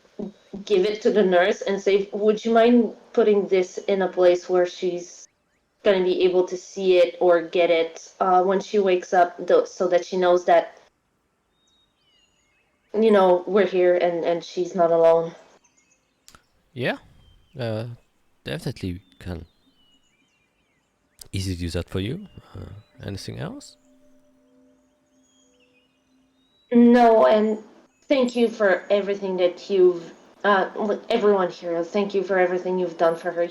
give it to the nurse and say, would you mind putting this in a place where she's going to be able to see it or get it when she wakes up, so that she knows that, we're here and she's not alone. Yeah, definitely can easily do that for you. Anything else? No, and thank you for everything that you've, everyone here, thank you for everything you've done for her.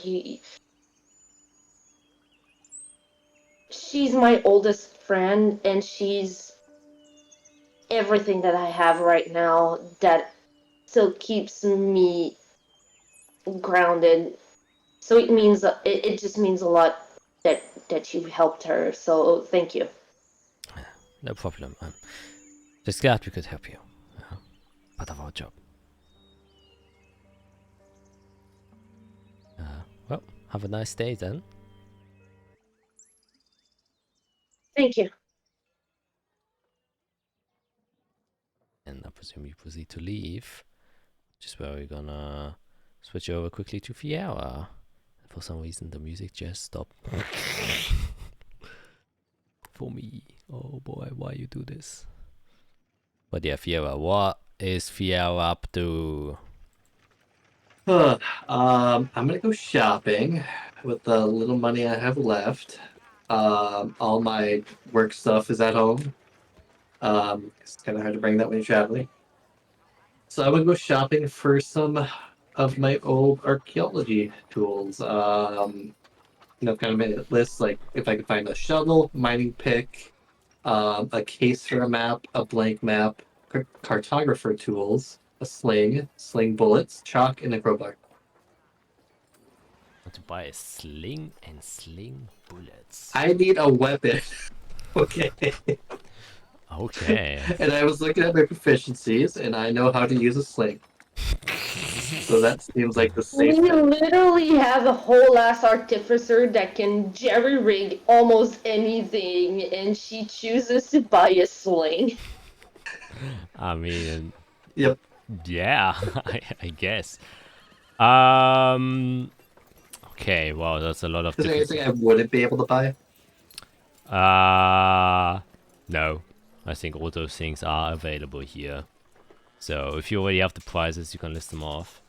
She's my oldest friend, and she's everything that I have right now that still keeps me grounded. So it just means a lot that you helped her. So thank you. No problem. Just glad we could help you. Part of our job. have a nice day then. Thank you. And I presume you proceed to leave, which is where we're gonna switch over quickly to Fiera. For some reason, the music just stopped. For me. Oh boy, why you do this? But yeah, Fiera, what is Fiera up to? I'm gonna go shopping with the little money I have left. All my work stuff is at home. It's kind of hard to bring that when you're traveling. So I'm gonna go shopping for some of my old archaeology tools. Kind of made a list like if I could find a shovel, mining pick, a case for a map, a blank map, cartographer tools, a sling bullets, chalk, and a crowbar. Want to buy a sling and sling bullets. I need a weapon. Okay. Okay. And I was looking at my proficiencies, and I know how to use a sling. So that seems like the We safe bet. literally have a whole ass artificer that can jerry rig almost anything, and she chooses to buy a sling. I mean, Yep. yeah, I guess. Okay, wow, that's a lot of Is there different. anything I wouldn't be able to buy? No. I think all those things are available here. So if you already have the prices, you can list them off.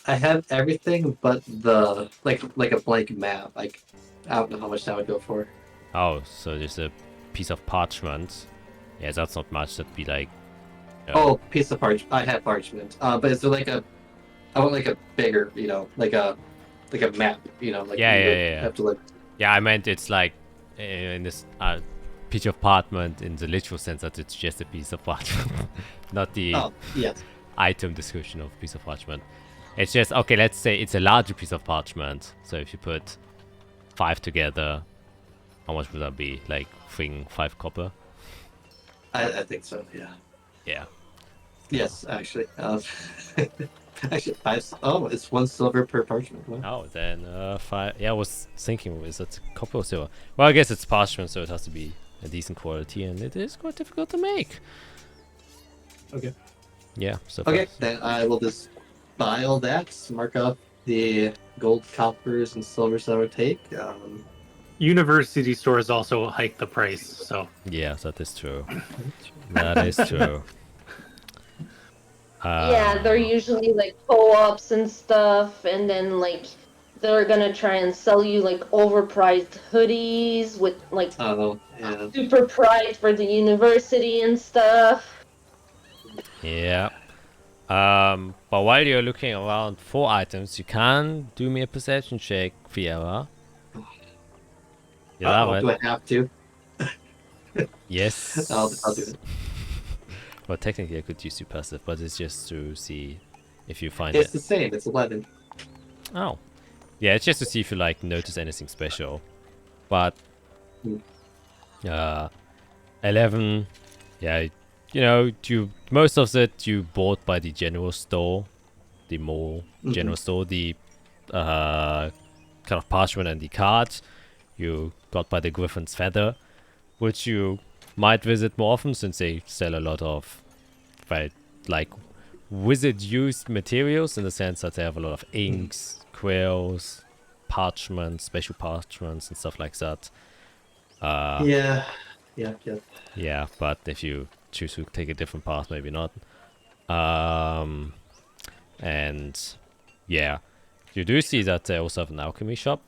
I have everything but the like a blank map. Like I don't know how much that would go for. Oh, so there's a piece of parchment. Yeah, that's not much. That'd be like. Oh, piece of parchment. I have parchment. But is there like a? I want like a bigger, like a map. Like Yeah, you yeah, would yeah. have to like. Yeah, I meant it's like in this piece of parchment in the literal sense that it's just a piece of parchment, not the Oh yes. item description of piece of parchment. It's just okay. Let's say it's a larger piece of parchment. So if you put 5 together, how much would that be? Like 5 copper? I think so. Yeah. Yeah. Yes, actually. Actually, it's 1 silver per parchment. Wow. Oh, then 5. Yeah, I was thinking, is that copper or silver? Well, I guess it's parchment, so it has to be a decent quality, and it is quite difficult to make. Okay. Yeah. So. Okay, then I will just buy all that. Mark up the gold, coppers, and silvers that I would take. University stores also hike the price, so Yeah, that is true. That is true. Yeah, they're usually like co-ops and stuff, and then like they're gonna try and sell you like overpriced hoodies with like Oh, yeah. super pride for the university and stuff. Yeah. But while you're looking around for items, you can do me a perception check, Fiera. You have Do it. I have to? Yes. I'll do it. Well, technically I could use your passive, but it's just to see if you find It's it. the same. It's 11. Oh. Yeah, it's just to see if you like notice anything special. But 11, yeah, you most of it you bought by the general store, the mall general store, the kind of parchment and the cards you got by the Griffin's Feather, which you might visit more often since they sell a lot of like wizard used materials in the sense that they have a lot of inks, quills, parchments, special parchments and stuff like that. Yeah. Yeah, but if you choose to take a different path, maybe not. And yeah, you do see that they also have an alchemy shop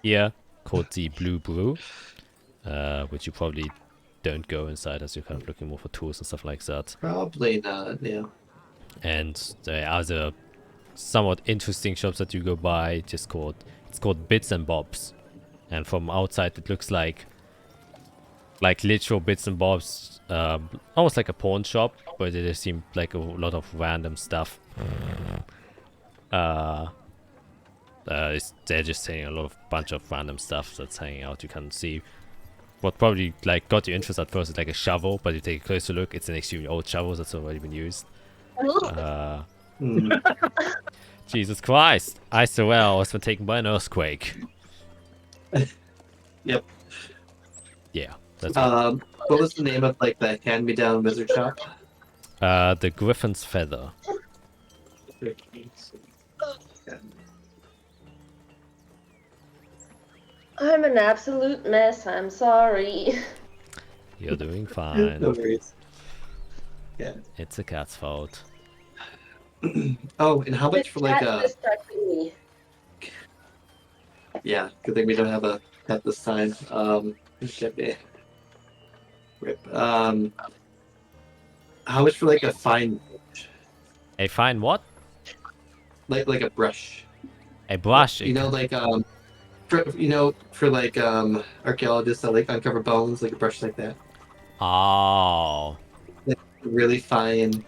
here called the Blue Brew, which you probably don't go inside as you're kind of looking more for tools and stuff like that. Probably not, yeah. And there are other somewhat interesting shops that you go by, it's called Bits and Bobs. And from outside it looks like literal bits and bobs, almost like a pawn shop, but there seem like a lot of random stuff. They're just saying a bunch of random stuff that's hanging out. You can see what probably like got your interest at first is like a shovel, but you take a closer look, it's an extremely old shovel that's already been used. Jesus Christ! ISOL has been taken by an earthquake. Yep. Yeah, that's right. What was the name of like the hand-me-down wizard shop? The Griffin's Feather. Yeah. I'm an absolute mess. I'm sorry. You're doing No fine. worries. Yeah. It's a cat's fault. Oh, and how much for like Cat a? distracted me. Yeah, good thing we don't have a pet this time. Shit me. Rip. How much for like a fine, A fine what? like a brush? A brush. You know, like for like archaeologists that like uncover bones, like a brush like that. Oh, Like, really fine,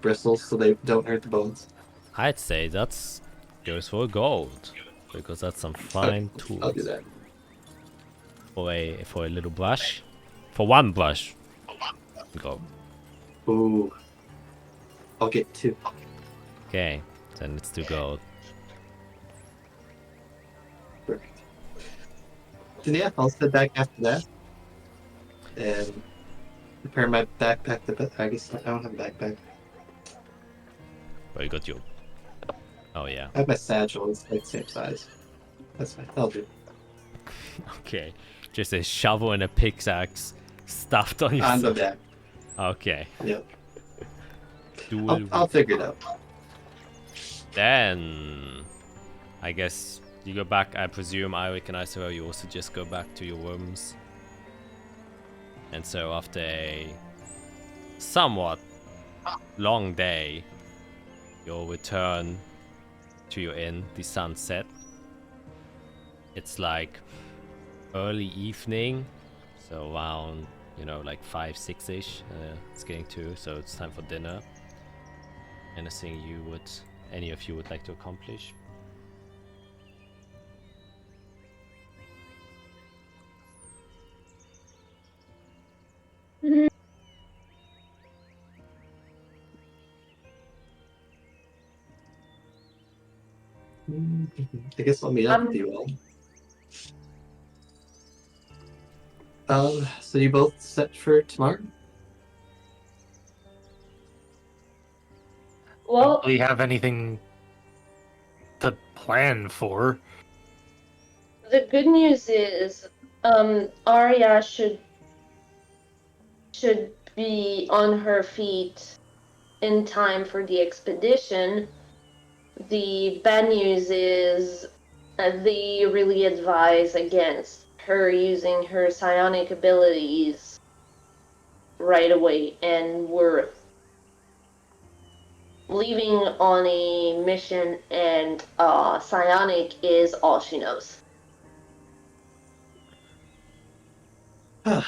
bristles so they don't hurt the bones. I'd say that's goes for gold because that's some fine tools. I'll do that. For a little brush, for one brush. Go. Ooh. I'll get 2. Okay, then it's 2 gold. Perfect. Then yeah, I'll sit back after that. And prepare my backpack. I guess I don't have a backpack. Oh, you got your. Oh yeah. I have my satchel. It's like the same size. That's fine. I'll do. Okay, just a shovel and a pickaxe stuffed on your. On the back. Okay. Yep. Dual. I'll figure it out. Then, I guess you go back. I presume Eric and Isabel, you also just go back to your rooms. And so after a somewhat long day, you'll return to your inn. The sunset. It's like early evening, so around like 5-6ish. It's getting to, so it's time for dinner. Anything any of you would like to accomplish? I guess I'll meet up with you all. So you both set for tomorrow? Well, Don't really have anything to plan for. the good news is, Arya should be on her feet in time for the expedition. The bad news is they really advise against her using her psionic abilities right away, and we're leaving on a mission, and psionic is all she knows. I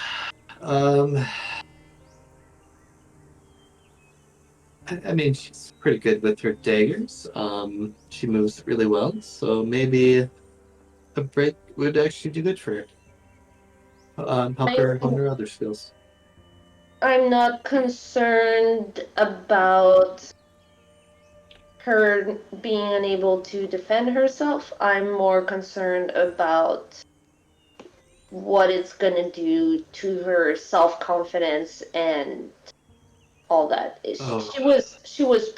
mean, she's pretty good with her daggers. She moves really well, so maybe a break would actually do good for her. Help her hone her other skills. I'm not concerned about her being unable to defend herself. I'm more concerned about what it's gonna do to her self-confidence and all that. Oh. She was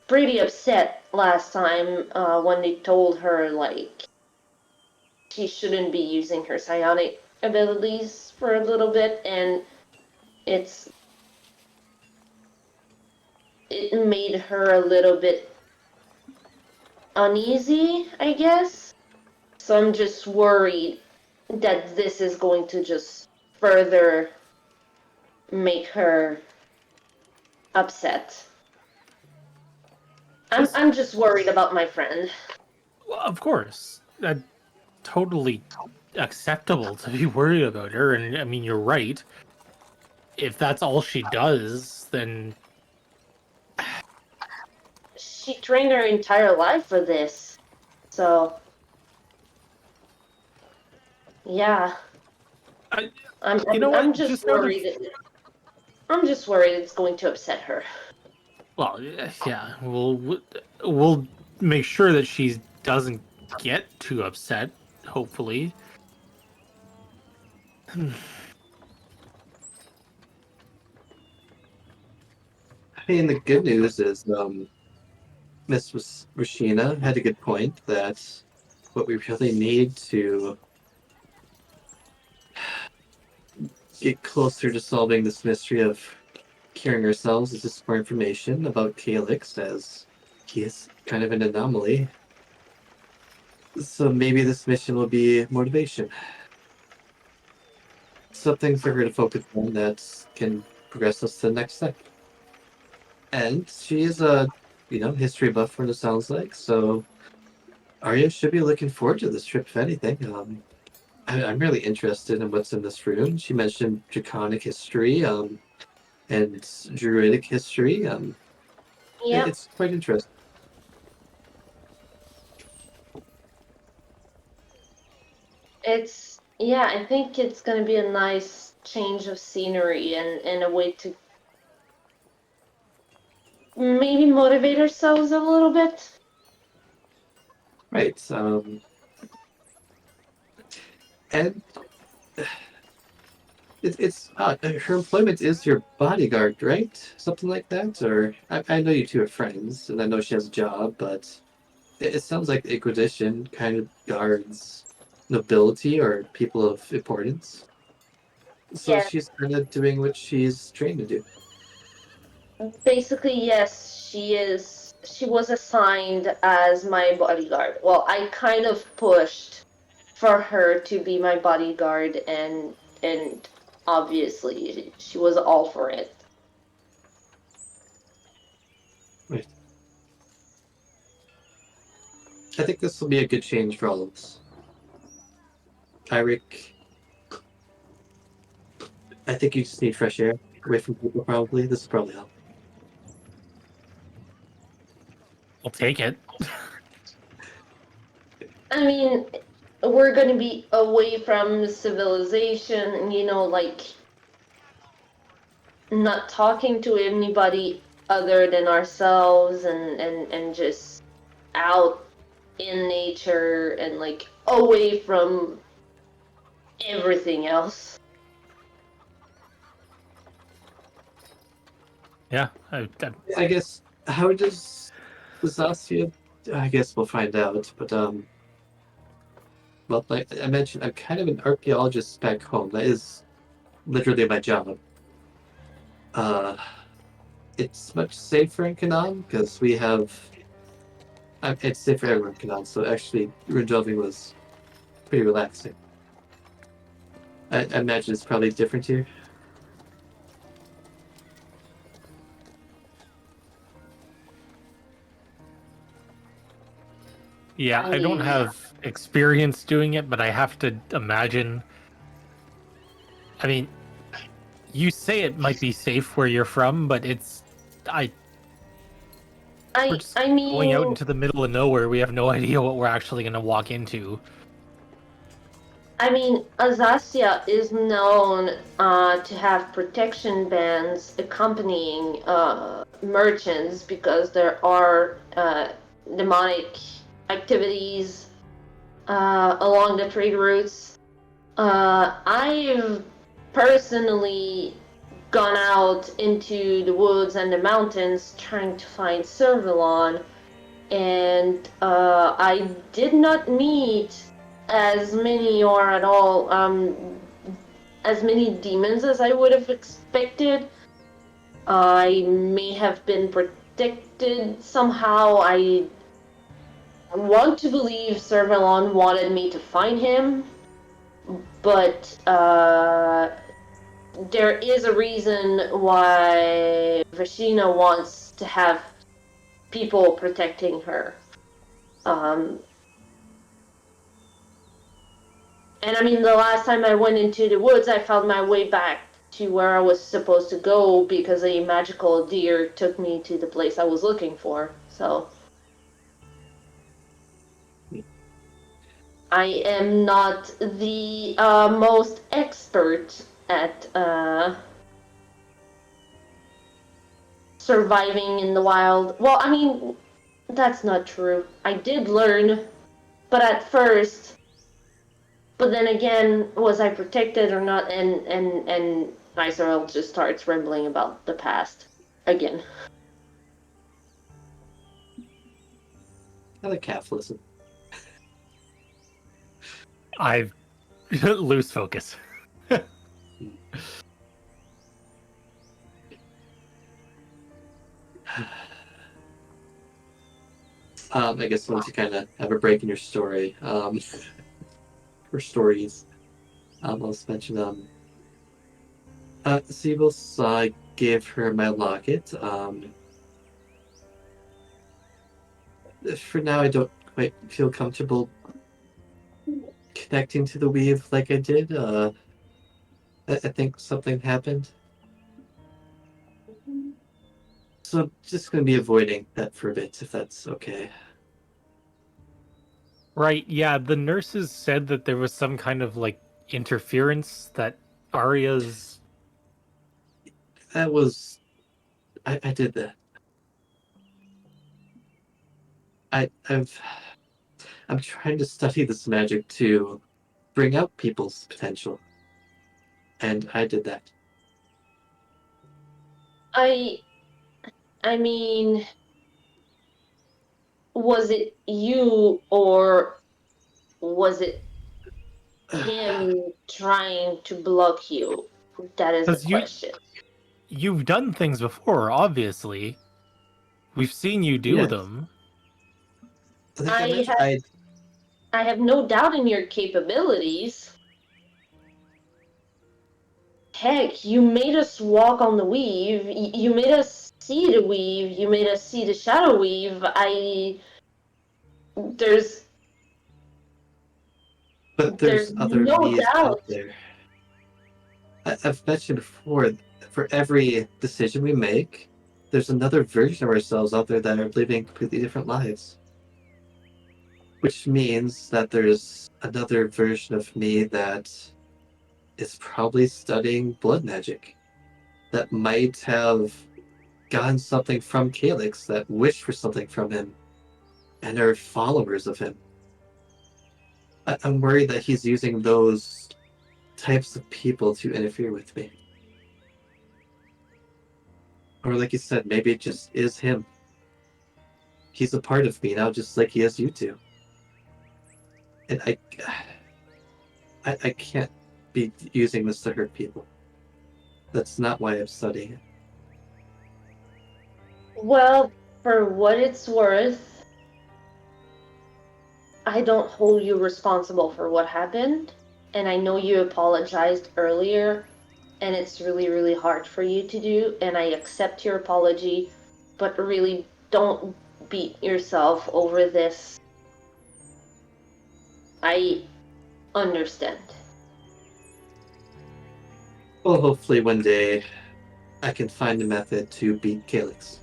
pretty upset last time when they told her like she shouldn't be using her psionic abilities for a little bit, and it made her a little bit uneasy, I guess. So I'm just worried that this is going to just further make her upset. I'm just worried about my friend. Well, of course. Totally acceptable to be worried about her, and I mean, you're right. If that's all she does, then She trained her entire life for this. So yeah. I'm just worried. I'm just worried it's going to upset her. Well, yeah, we'll make sure that she doesn't get too upset. Hopefully. I mean, the good news is Miss Rashina had a good point that what we really need to get closer to solving this mystery of curing ourselves is just more information about Calyx, as he is kind of an anomaly. So maybe this mission will be motivation. Something for her to focus on that can progress us to the next step. And she is a, history buff from it sounds like, so Arya should be looking forward to this trip, if anything. I'm really interested in what's in this rune. She mentioned draconic history, and druidic history. Yep. It's quite interesting. I think it's gonna be a nice change of scenery and a way to maybe motivate ourselves a little bit. Right. And it's her employment is your bodyguard, right? Something like that? Or I know you two are friends, and I know she has a job, but it sounds like the Inquisition kind of guards nobility or people of importance. So Yeah, she's kind of doing what she's trained to do. basically, yes, she is. She was assigned as my bodyguard. Well, I kind of pushed for her to be my bodyguard, and obviously she was all for it. Right. I think this will be a good change for all of us. Kyrick, I think you just need fresh air away from people, probably. This will probably help. I'll take it. I mean, we're going to be away from civilization, like not talking to anybody other than ourselves, and just out in nature and like away from everything else. Yeah, I guess, how does Azathia, I guess we'll find out, but, well, like I mentioned, I'm kind of an archaeologist back home. That is literally my job. Uh, it's much safer in Canaan because we have. It's safe for everyone in Canaan, so actually, rune delving was pretty relaxing. I imagine it's probably different here. yeah, I I don't mean, have experience doing it, but I have to imagine. I mean, you say it might be safe where you're from, but I we're I just I going out mean into the middle of nowhere. We have no idea what we're actually going to walk into. I mean, Azathia is known to have protection bands accompanying merchants because there are demonic activities along the trade routes. I've personally gone out into the woods and the mountains trying to find Servalon, and I did not meet as many or at all as many demons as I would have expected. I may have been protected somehow. I want to believe Servalon wanted me to find him, but there is a reason why Vashina wants to have people protecting her. And I mean, the last time I went into the woods, I found my way back to where I was supposed to go because a magical deer took me to the place I was looking for. So I am not the most expert at surviving in the wild. Well, I mean, that's not true. I did learn, but at first. But then again, was I protected or not? And Israel just starts rambling about the past again. I like calf listen. I lose focus. I guess once you kind of have a break in your story, or stories, I'll just mention Sibyl's gave her my locket. For now, I don't quite feel comfortable connecting to the weave like I did. I think something happened. So I'm just going to be avoiding that for a bit, if that's okay. Right, yeah, the nurses said that there was some kind of, like, interference that Arya's... That was... I did that. I'm trying to study this magic to bring out people's potential. And I did that. I mean, was it you or was it him trying to block you? That is the 'Cause question. you've done things before, obviously. We've seen you do Yeah. them. Like I I mentioned, have I have no doubt in your capabilities. Heck, you made us walk on the weave. You made us see the weave. You made us see the shadow weave. There's but there's there's other no me's out doubt. there. I've mentioned before, for every decision we make, there's another version of ourselves out there that are living completely different lives. Which means that there's another version of me that is probably studying blood magic. That might have gotten something from Calyx, that wished for something from him, and are followers of him. I'm worried that he's using those types of people to interfere with me. Or like you said, maybe it just is him. He's a part of me now, just like he is you two. And I can't be using this to hurt people. That's not why I'm studying it. Well, for what it's worth, I don't hold you responsible for what happened. And I know you apologized earlier, and it's really, really hard for you to do. And I accept your apology, but really don't beat yourself over this. I understand. Well, hopefully one day I can find a method to beat Calyx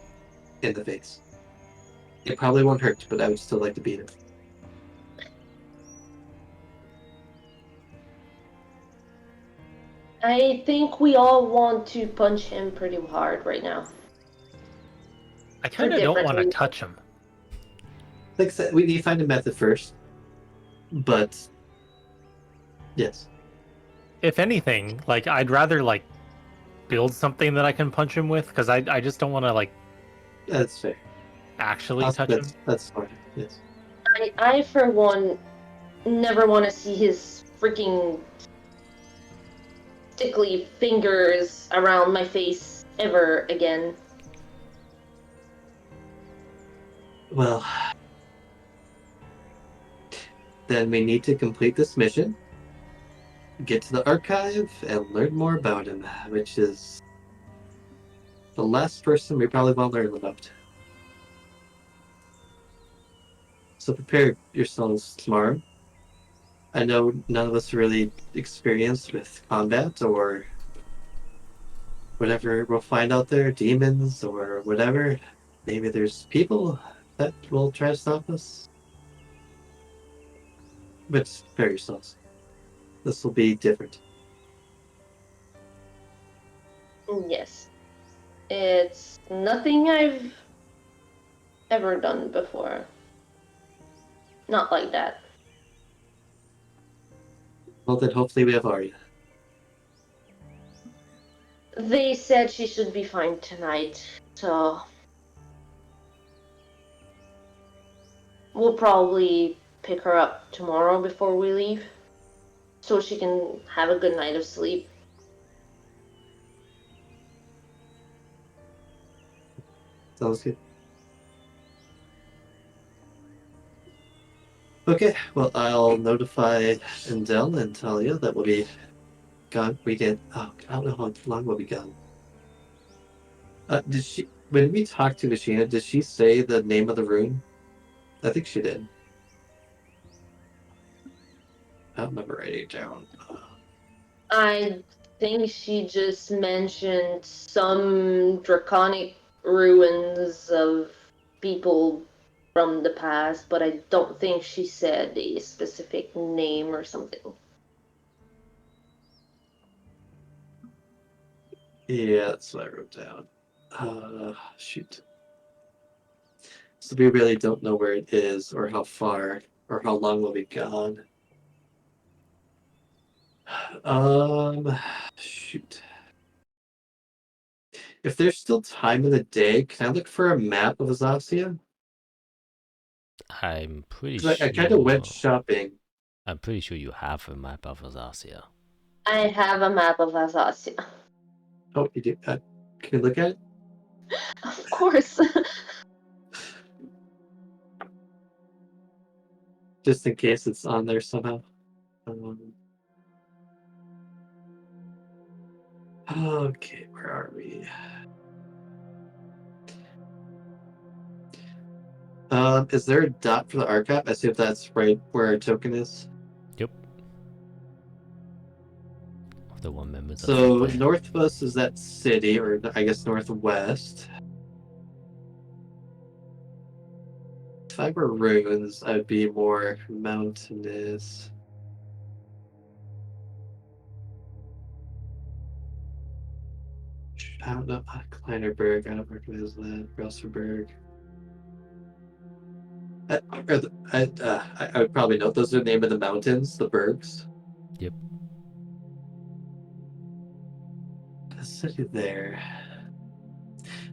in the face. It probably won't hurt, but I would still like to beat him. I think we all want to punch him pretty hard right now. I kind of don't different want to reasons. touch him. Like I said, we need to find a method first. But yes. If anything, like, I'd rather, like, build something that I can punch him with, because I just don't want to, like, That's fair. actually touch him. That's smart. Yes. I, for one, never want to see his freaking stickly fingers around my face ever again. Well, then we need to complete this mission, get to the archive, and learn more about him, which is the last person we probably want to learn about. So prepare yourselves tomorrow. I know none of us are really experienced with combat or whatever we'll find out there, demons or whatever. Maybe there's people that will try to stop us. But prepare yourselves. This will be different. Yes. It's nothing I've ever done before. Not like that. Well, then hopefully we have Arya. They said she should be fine tonight, so we'll probably pick her up tomorrow before we leave, so she can have a good night of sleep. Sounds good. Okay, well, I'll notify Endel and Talia that we'll be gone. We get. Oh, I don't know how long we'll be gone. Did she? When we talked to Nashina, did she say the name of the room? I think she did. I don't remember writing it down. I think she just mentioned some draconic ruins of people from the past, but I don't think she said a specific name or something. Yeah, that's what I wrote down. Shoot. So we really don't know where it is, or how far, or how long we'll be gone. Shoot. If there's still time in the day, can I look for a map of Azathia? I'm pretty Because I sure. kind of went shopping. I'm pretty sure you have a map of Azathia. I have a map of Azathia. Oh, you do? Can you look at it? Of course. Just in case it's on there somehow. Okay, where are we? Is there a dot for the archive? I see if that's right where our token is. Yep. Of the one members of So Roleplaying. north of us is that city, or I guess northwest. If I were ruins, I'd be more mountainous. I don't know. Kleinerberg, I don't recognize that. Brelserberg. I would probably know. Those are the name of the mountains, the bergs. Yep. The city there.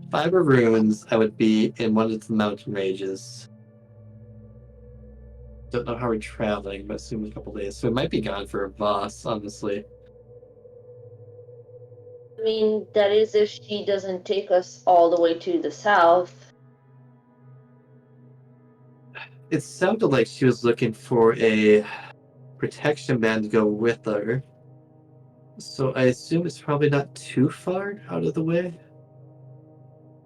If I were ruins, I would be in one of the mountain ranges. Don't know how we're traveling, but assume a couple days. So it might be gone for a Voss, honestly. I mean, that is if she doesn't take us all the way to the south. It sounded like she was looking for a protection band to go with her. So I assume it's probably not too far out of the way.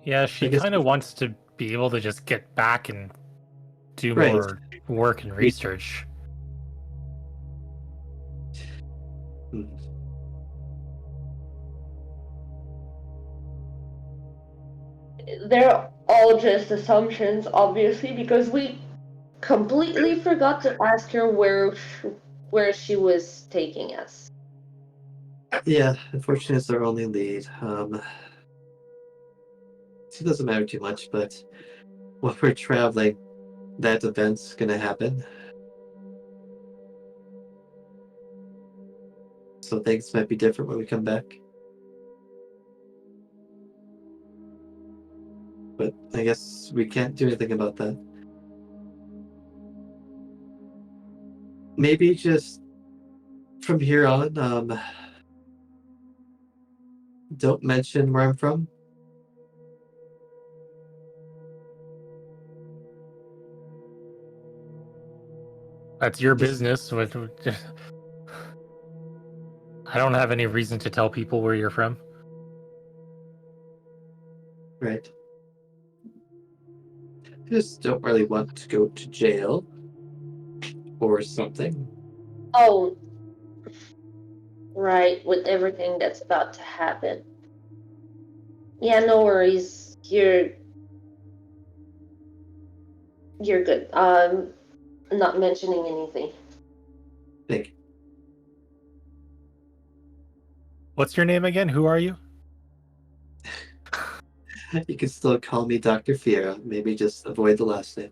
Yeah, she I guess kind of wants to be able to just get back and do right. more work and research. Hmm. They're all just assumptions, obviously, because we completely forgot to ask her where she was taking us. Yeah, unfortunately, it's our only lead. It doesn't matter too much, but while we're traveling, that event's gonna happen. So things might be different when we come back. But I guess we can't do anything about that. Maybe just from here on, don't mention where I'm from. That's your Just business. I don't have any reason to tell people where you're from. right. Just don't really want to go to jail or something. Oh, right, with everything that's about to happen. Yeah, no worries. You're good. Not mentioning anything. Think. What's your name again? Who are you? You can still call me Dr. Fiera. Maybe just avoid the last name.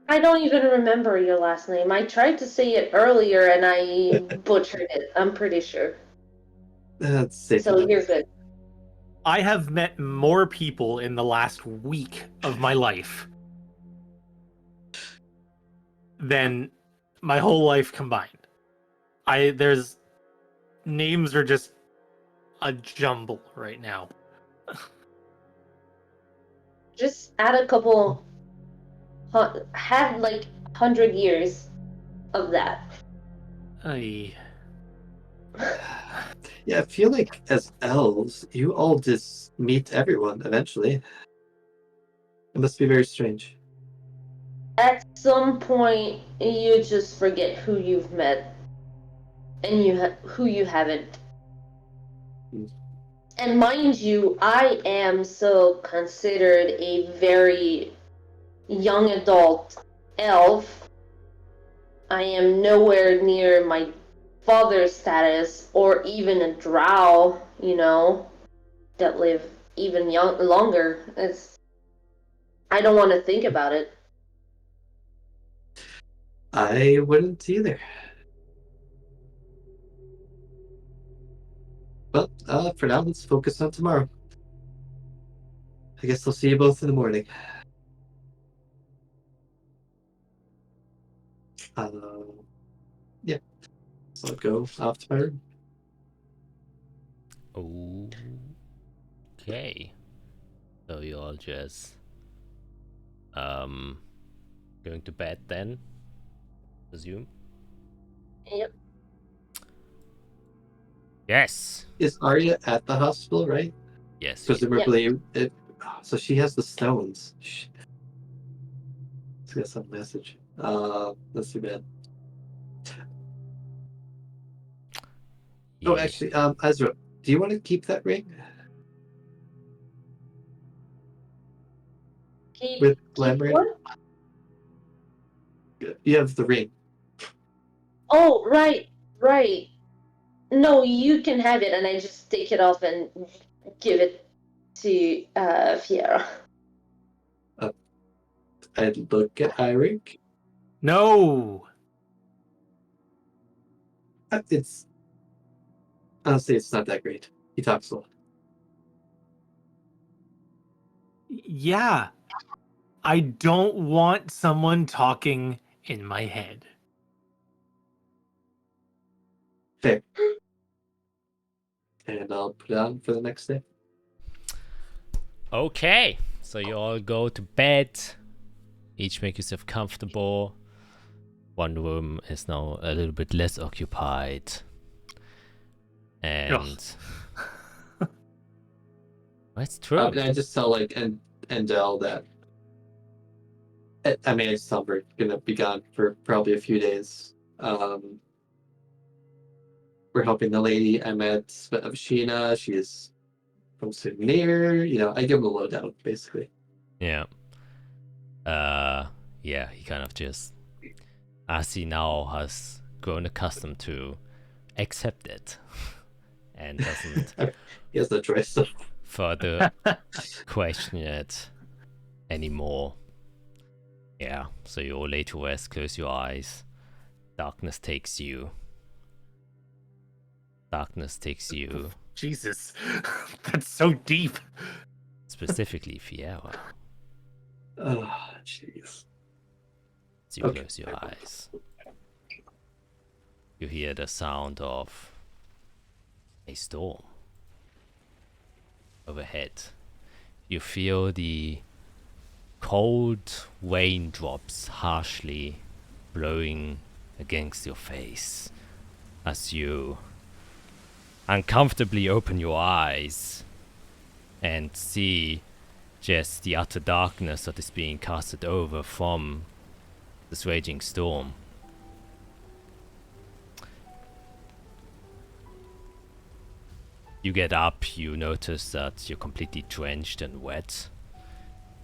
I don't even remember your last name. I tried to say it earlier and I butchered it, I'm pretty sure. That's safe So enough. you're good. I have met more people in the last week of my life than my whole life combined. There's names are just a jumble right now. Just add a couple, have like 100 years of that. Yeah, I feel like as elves, you all just meet everyone eventually. It must be very strange. At some point, you just forget who you've met and who you haven't. Mm. And mind you, I am so considered a very young adult elf. I am nowhere near my father's status or even a drow, that live even longer. I don't want to think about it. I wouldn't either. But for now, let's focus on tomorrow. I guess I'll see you both in the morning. Yeah. So I'll go off to my room. Okay. So you all just going to bed then? Assume? Yep. Yes. Is Arya at the hospital, right? Yes. Presumably, so she has the stones. She's got some message. That's too bad. Oh, actually, Ezra, do you want to keep that ring with Glamour? What? You have the ring. Oh, right. No, you can have it, and I just take it off and give it to Fiera. I'd look at Eirik. No. It's honestly, it's not that great. He talks a lot. Yeah. I don't want someone talking in my head. Fair. And I'll put it on for the next day. Okay. So you all go to bed. Each make yourself comfortable. One room is now a little bit less occupied. And that's true. I just tell Endel that. I just tell we're gonna be gone for probably a few days. We're helping the lady I met of Sheena. She is from Souvenir. I give him a lowdown basically. Yeah. Yeah, he kind of just, as he now has grown accustomed to, accept it and doesn't He has no choice. further question it anymore. Yeah, so you all lay to rest, close your eyes. Darkness takes you. Jesus. That's so deep. Specifically Fiera. Oh, jeez. As you close your eyes, you hear the sound of a storm overhead. You feel the cold raindrops harshly blowing against your face as you uncomfortably open your eyes and see just the utter darkness that is being casted over from this raging storm. You get up, you notice that you're completely drenched and wet.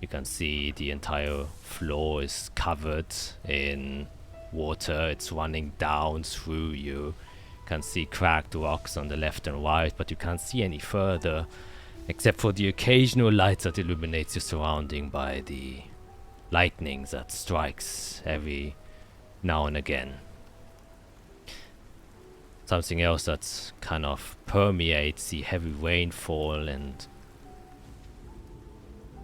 You can see the entire floor is covered in water. It's running down through you. You can see cracked rocks on the left and right, but you can't see any further, except for the occasional light that illuminates your surrounding by the lightning that strikes every now and again. Something else that kind of permeates the heavy rainfall and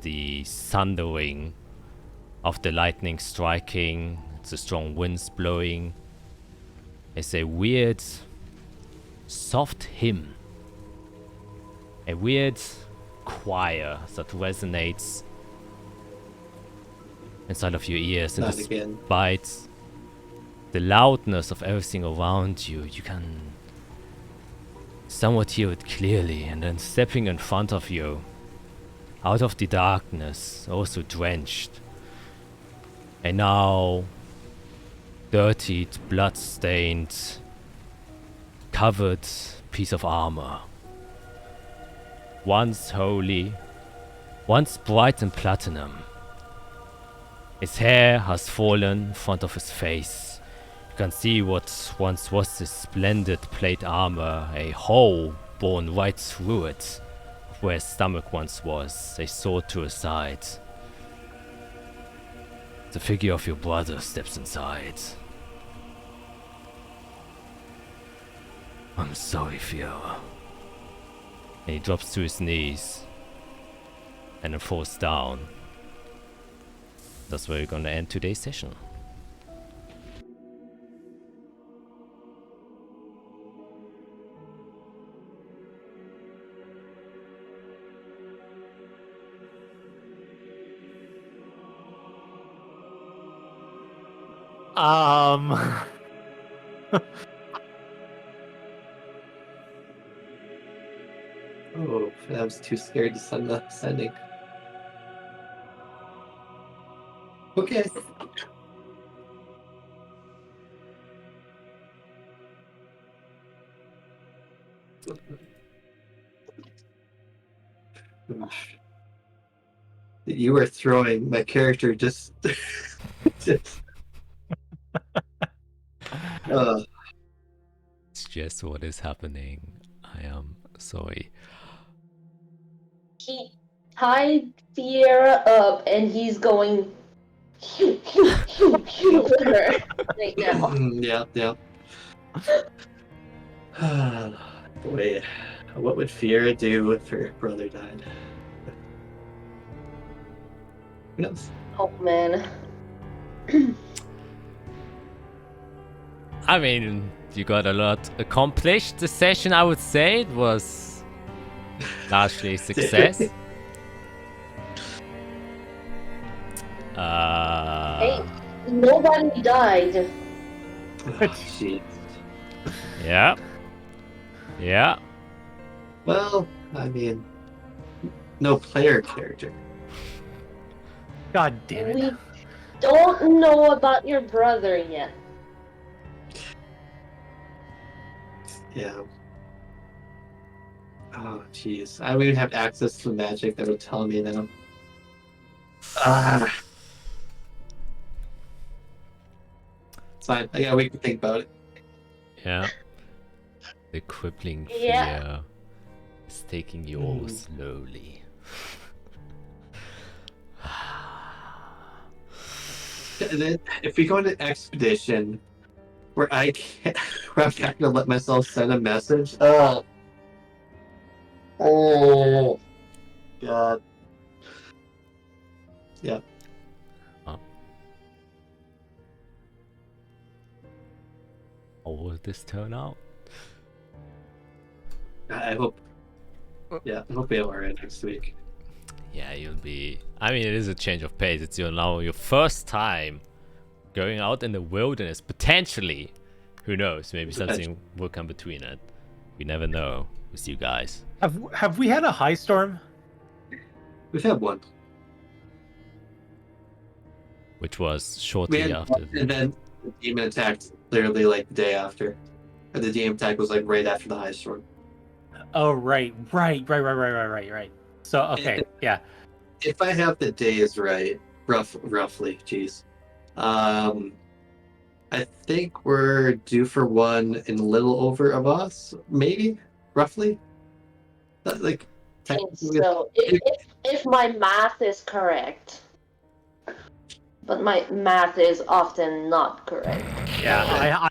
the thundering of the lightning striking, the strong winds blowing, is a weird, soft hymn. A weird choir that resonates inside of your ears, and despite the loudness of everything around you, you can somewhat hear it clearly. And then stepping in front of you, out of the darkness, also drenched, a now dirtied, blood-stained, covered piece of armor. Once holy, once bright and platinum. His hair has fallen in front of his face. You can see what once was this splendid plate armor, a hole born right through it, where his stomach once was, a sword to his side. The figure of your brother steps inside. I'm sorry, Fiora. And he drops to his knees and then falls down. That's where we're gonna end today's session. Oh, I was too scared to send the sending. Okay. You were throwing my character just. just It's just what is happening. I am sorry. He tied Sierra up and he's going with her right now. Yeah. Boy, what would Fiora do if her brother died? Who knows? Oh man. I mean, you got a lot accomplished this session, I would say. It was largely a success. Hey, nobody died. Shit. Yeah. Yeah. Well, I mean, no player character. God damn it. We don't know about your brother yet. Yeah. Oh, jeez. I don't even have access to the magic that would tell me now. It's fine. I got a week to think about it. Yeah. The crippling fear Yeah. is taking you all slowly. And then, if we go on an expedition where I can't, where I'm not gonna let myself send a message. Oh, God. Yeah. How will this turn out? I hope. Yeah, I hope we'll alright next week. Yeah, you'll be. I mean, it is a change of pace. It's your first time going out in the wilderness. Potentially, who knows? Maybe something will come between it. We never know with you guys. Have we had a high storm? We've had one. Which was shortly after. And then the demon attacked literally like the day after. And the demon attack was like right after the high storm. Oh, right. So, okay, yeah. If I have the days right, roughly, geez. I I think we're due for one in a little over a boss, maybe, roughly. Like, I think technically, so. If my math is correct. But my math is often not correct. Yeah,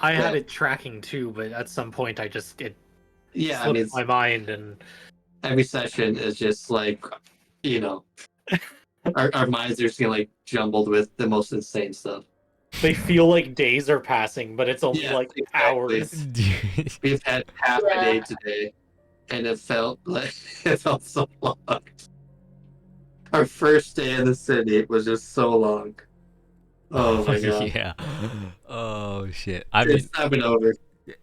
I had it tracking too, but at some point it yeah, I slipped mean, my mind, and every session is just like, you know, our minds are just getting like jumbled with the most insane stuff. they feel like days are passing, but it's only Yeah, like exactly. hours. We've had half a Yeah. day today, and it felt so long. Our first day in the city was just so long. Oh my god. Yeah. Oh shit. I mean, It's not been over.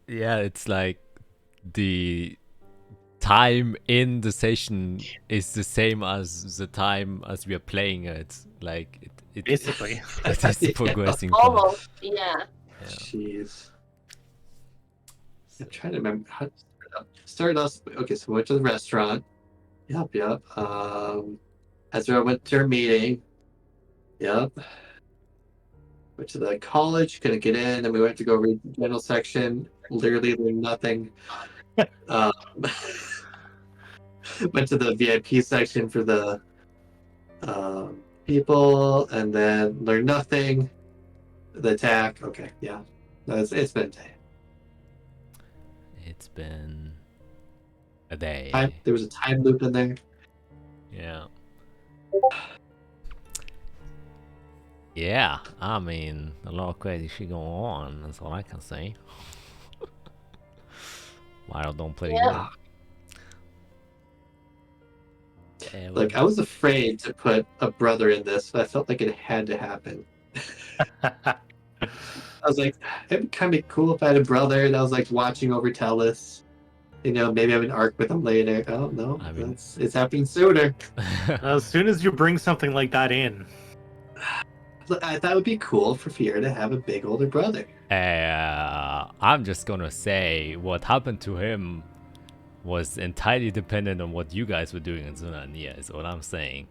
yeah, it's like the time in the session is the same as the time as we are playing it. Like it Basically. it is Yeah. progressing. Almost, yeah. Yeah. Jeez. I'm trying to remember how to start us. Okay, so we went to the restaurant. Yep. Ezra went to our meeting. Yep. Went to the college, couldn't get in, and we went to go read the general section. Literally learned nothing. Went to the VIP section for the people, and then learned nothing. The attack. Okay, yeah. No, it's been a day. It's been a day. There was a time loop in there. Yeah. Yeah, I mean, a lot of crazy shit going on. That's all I can say. Mario don't play Yeah. good. Yeah, Like, I was afraid to put a brother in this, but I felt like it had to happen. I was like, it'd kind of be cool if I had a brother that was like watching over Tellus. You know, maybe have an arc with him later. Oh no, I mean- it's happening sooner. As soon as you bring something like that in, I thought it would be cool for Fiora to have a big older brother. I'm just gonna say what happened to him was entirely dependent on what you guys were doing in Zuna and Nia, is what I'm saying.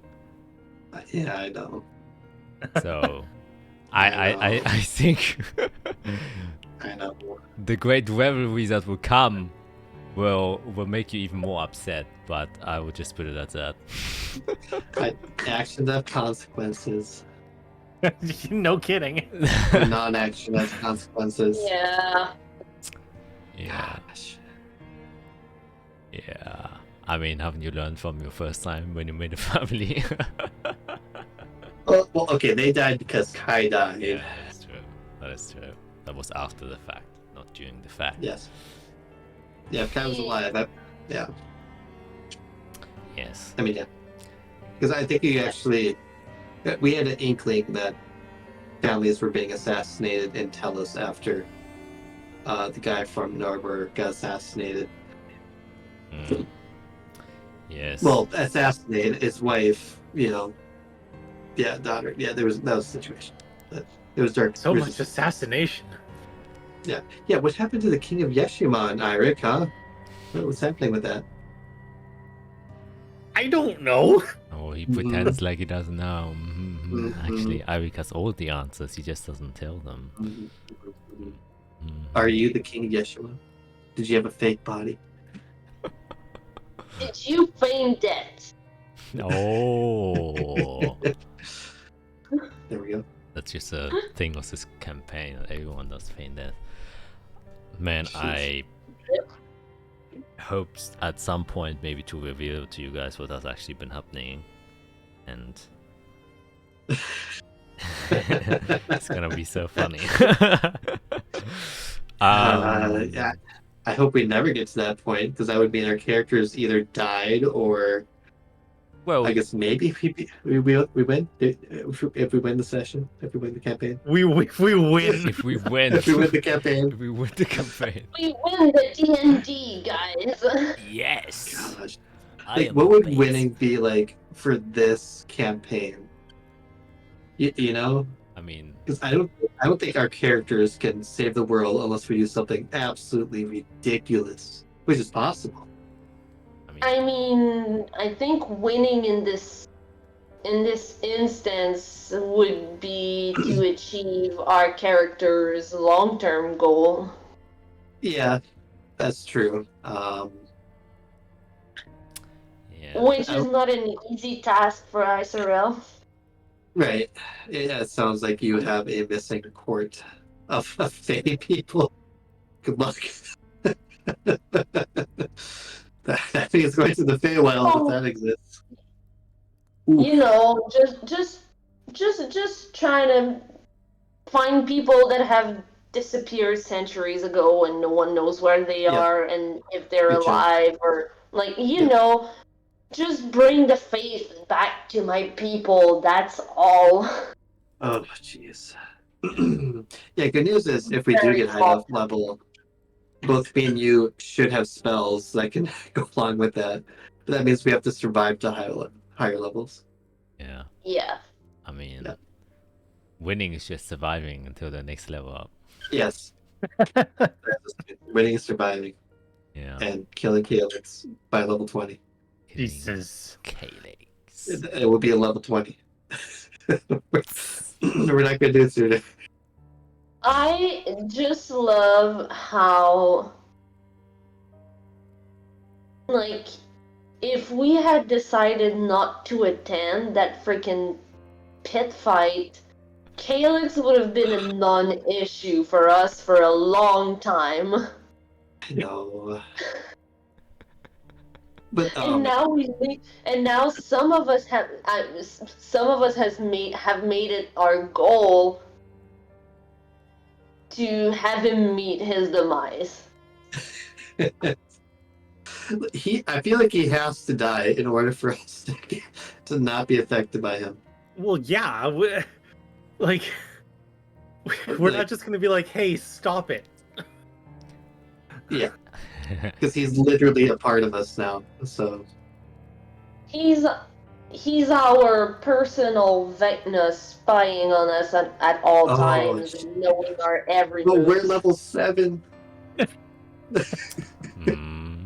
Yeah, I know. So I I think I know. the great rivalry that will come will make you even more upset, but I will just put it at that. Actions have consequences. no kidding. Or non-action has consequences. Yeah. Yeah. Gosh. Yeah. I mean, haven't you learned from your first time when you made a family? Well, okay, they died because Kai died. Yeah, that's true. That is true. That was after the fact, not during the fact. Yes. Yeah, if Kai was alive, yeah. Yes. I mean, yeah. Because I think we had an inkling that families were being assassinated in Tellus after the guy from Norbert got assassinated. Mm. Yes. Well, assassinated his wife, yeah, daughter. Yeah, that was a situation. But it was dark. So much assassination. Yeah, what happened to the king of Yeshimon, Eirik, huh? What's happening with that? I don't know. Oh, he pretends like he doesn't know. Mhm. Actually, Eirik has all the answers. He just doesn't tell them. Are you the king of Yeshimon? Did you have a fake body? Did you feign death? Oh, There we go. that's just a thing of this campaign. That everyone does feign death. Man, Jeez. I hope at some point maybe to reveal to you guys what has actually been happening, and it's gonna be so funny. Yeah, I hope we never get to that point, because that would mean our characters either died or, Well, I guess maybe we win if we win the session, if we win the campaign. We win. if we win, If we win the campaign. if we win the campaign, We win the DnD, guys. yes. Gosh. I Like, am what would amazed. winning be like for this campaign? You know, I mean, because I don't think our characters can save the world unless we do something absolutely ridiculous, which is possible. I mean, I think winning in this in this instance would be to achieve our character's long-term goal. Yeah, that's true. Yeah. Which is not an easy task for Isorel. Right. Yeah, it sounds like you have a missing court of Fey people. Good luck. I think it's going to the Feywild if that exists. Oof. You know, just trying to find people that have disappeared centuries ago and no one knows where they Yep. are and if they're Good job. alive or like you Yep. know, just bring the faith back to my people. That's all. Oh, jeez. Yeah, good news is if we do Very get high small. enough level, both me and you should have spells that can go along with that. But that means we have to survive to higher levels. Yeah. Yeah. I mean, Yeah. winning is just surviving until the next level up. Yes. Winning is surviving Yeah. and killing Calyx by level 20. Hitting Jesus. Calyx. It will be a level 20. We're not going to do it sooner. I just love how, like, if we had decided not to attend that freaking pit fight, Calyx would have been a non-issue for us for a long time. No. But And now and now some of us have made it our goal to have him meet his demise. I feel like he has to die in order for us to not be affected by him. Well, yeah. We're Like- not just gonna be like, "Hey, stop it." Yeah, because he's literally a part of us now. So He's our personal Vecna spying on us at all Oh, times, sh- knowing our every but move. we're level 7, Hmm.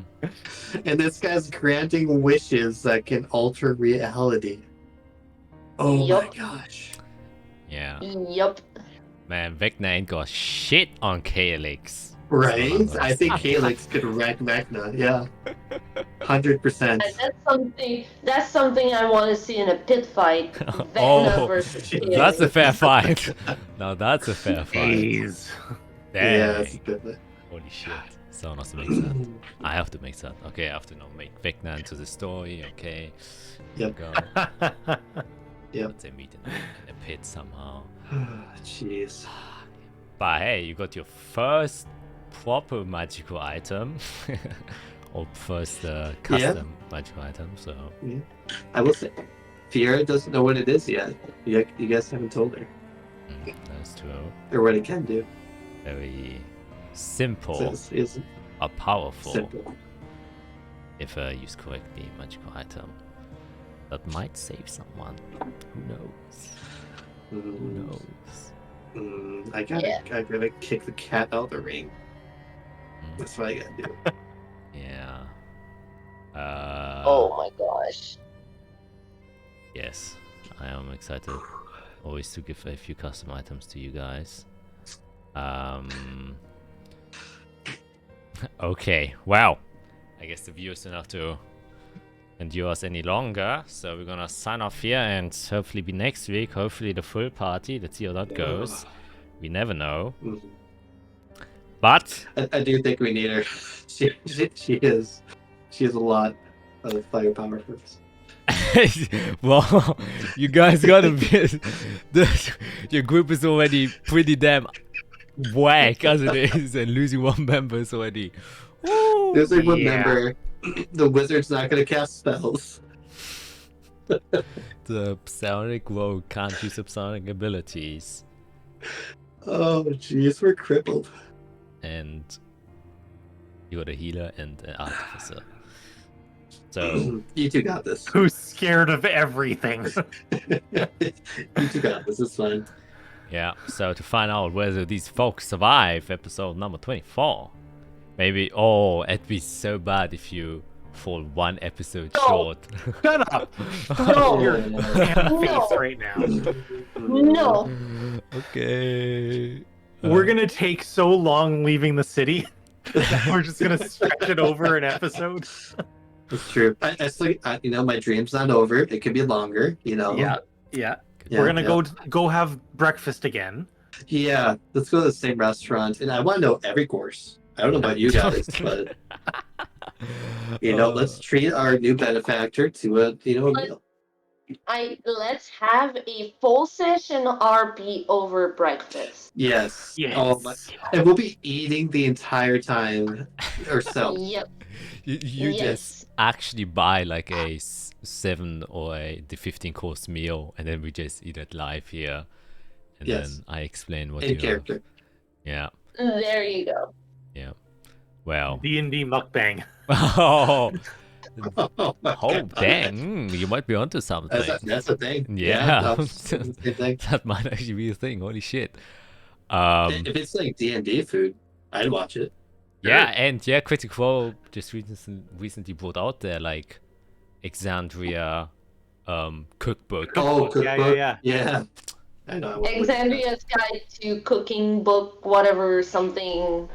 and this guy's granting wishes that can alter reality. Oh Yup. my gosh! Yeah. Yup. Man, Vecna ain't got shit on Calyx. Right? That's what I'm I think gonna say. Calyx could wreck Vecna. Yeah, 100%. And that's something I want to see in a pit fight. Vecna Oh, versus That's a Calyx. fair fight. Now that's a fair fight. Jeez. Dang. Yeah, that's a good one. Holy shit. Someone has to make that. I have to make that. Okay, I have to make Vecna into the story. Okay. Yep. Go. Yep. Let's say meet in a pit somehow. Jeez. But hey, you got your first proper magical item. Or first custom magical item, so. I will say, Fiora doesn't know what it is yet. You guys haven't told her. That's true. Or what it can do. Very simple, So it's or powerful, simple. if used correctly, magical item. That might save someone. Who knows? Who knows? I gotta kick the cat out of the ring. Mm, That's what I gotta do. yeah. Oh my gosh. Yes, I am excited. Always to give a few custom items to you guys. Okay, wow. I guess the viewers don't have to endure us any longer, so we're gonna sign off here and hopefully be next week. Hopefully the full party. Let's see how that goes. We never know. Mhm. But I do think we need her. She has a lot of firepower for us. well, you guys gotta be. Your group is already pretty damn whack as it is, and losing one member is already. Woo, There's like one Yeah. member. The wizard's not gonna cast spells. The psionic rogue can't use psionic abilities, Oh jeez, we're crippled. and you got a healer and an artificer. So You two got this. Who's scared of everything? You two got this. It's fine. yeah, so to find out whether these folks survive episode number 24, maybe it'd be so bad if you fall one episode No. short. Shut up! No. Your damn face No. right now. No. Okay. We're gonna take so long leaving the city that we're just gonna stretch it over an episode. It's true. I still, you know, my dream's not over. It could be longer. You know. Yeah. Yeah, We're gonna yeah. go have breakfast again. Yeah, let's go to the same restaurant, and I want to know every course. I don't know about you guys, but you know, let's treat our new benefactor to a meal. Let's have a full session RP over breakfast. Yes. Yes. Oh my! And we'll be eating the entire time ourselves. Yep. You Yes. just actually buy like a 7 or the 15-course meal, and then we just eat it live here, and Yes. then I explain what In you. character. Yeah. There you go. Yeah. Well. D&D mukbang. Oh. Oh, my Oh God. dang! You might be onto something. That's a thing. Yeah. that's the same thing. That might actually be a thing. Holy shit. If it's like D&D food, I'd watch it. Yeah, and yeah, Critical Role just recently brought out their like Exandria cookbook. Oh, cookbook. Yeah. Yeah. I know. I want to look at that. Alexandria's Guide to Cooking Book, whatever, something.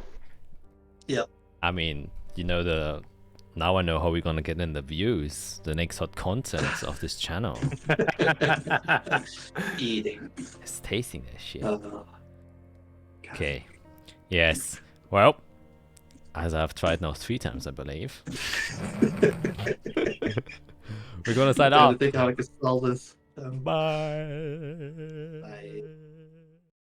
I mean, you know now I know how we're gonna get in the views, the next hot content of this channel. Eating. It's tasting that shit. God. Okay. Yes. Well, as I've tried now 3 times, I believe. We're gonna sign I off. think how I can solve this. Bye. Bye.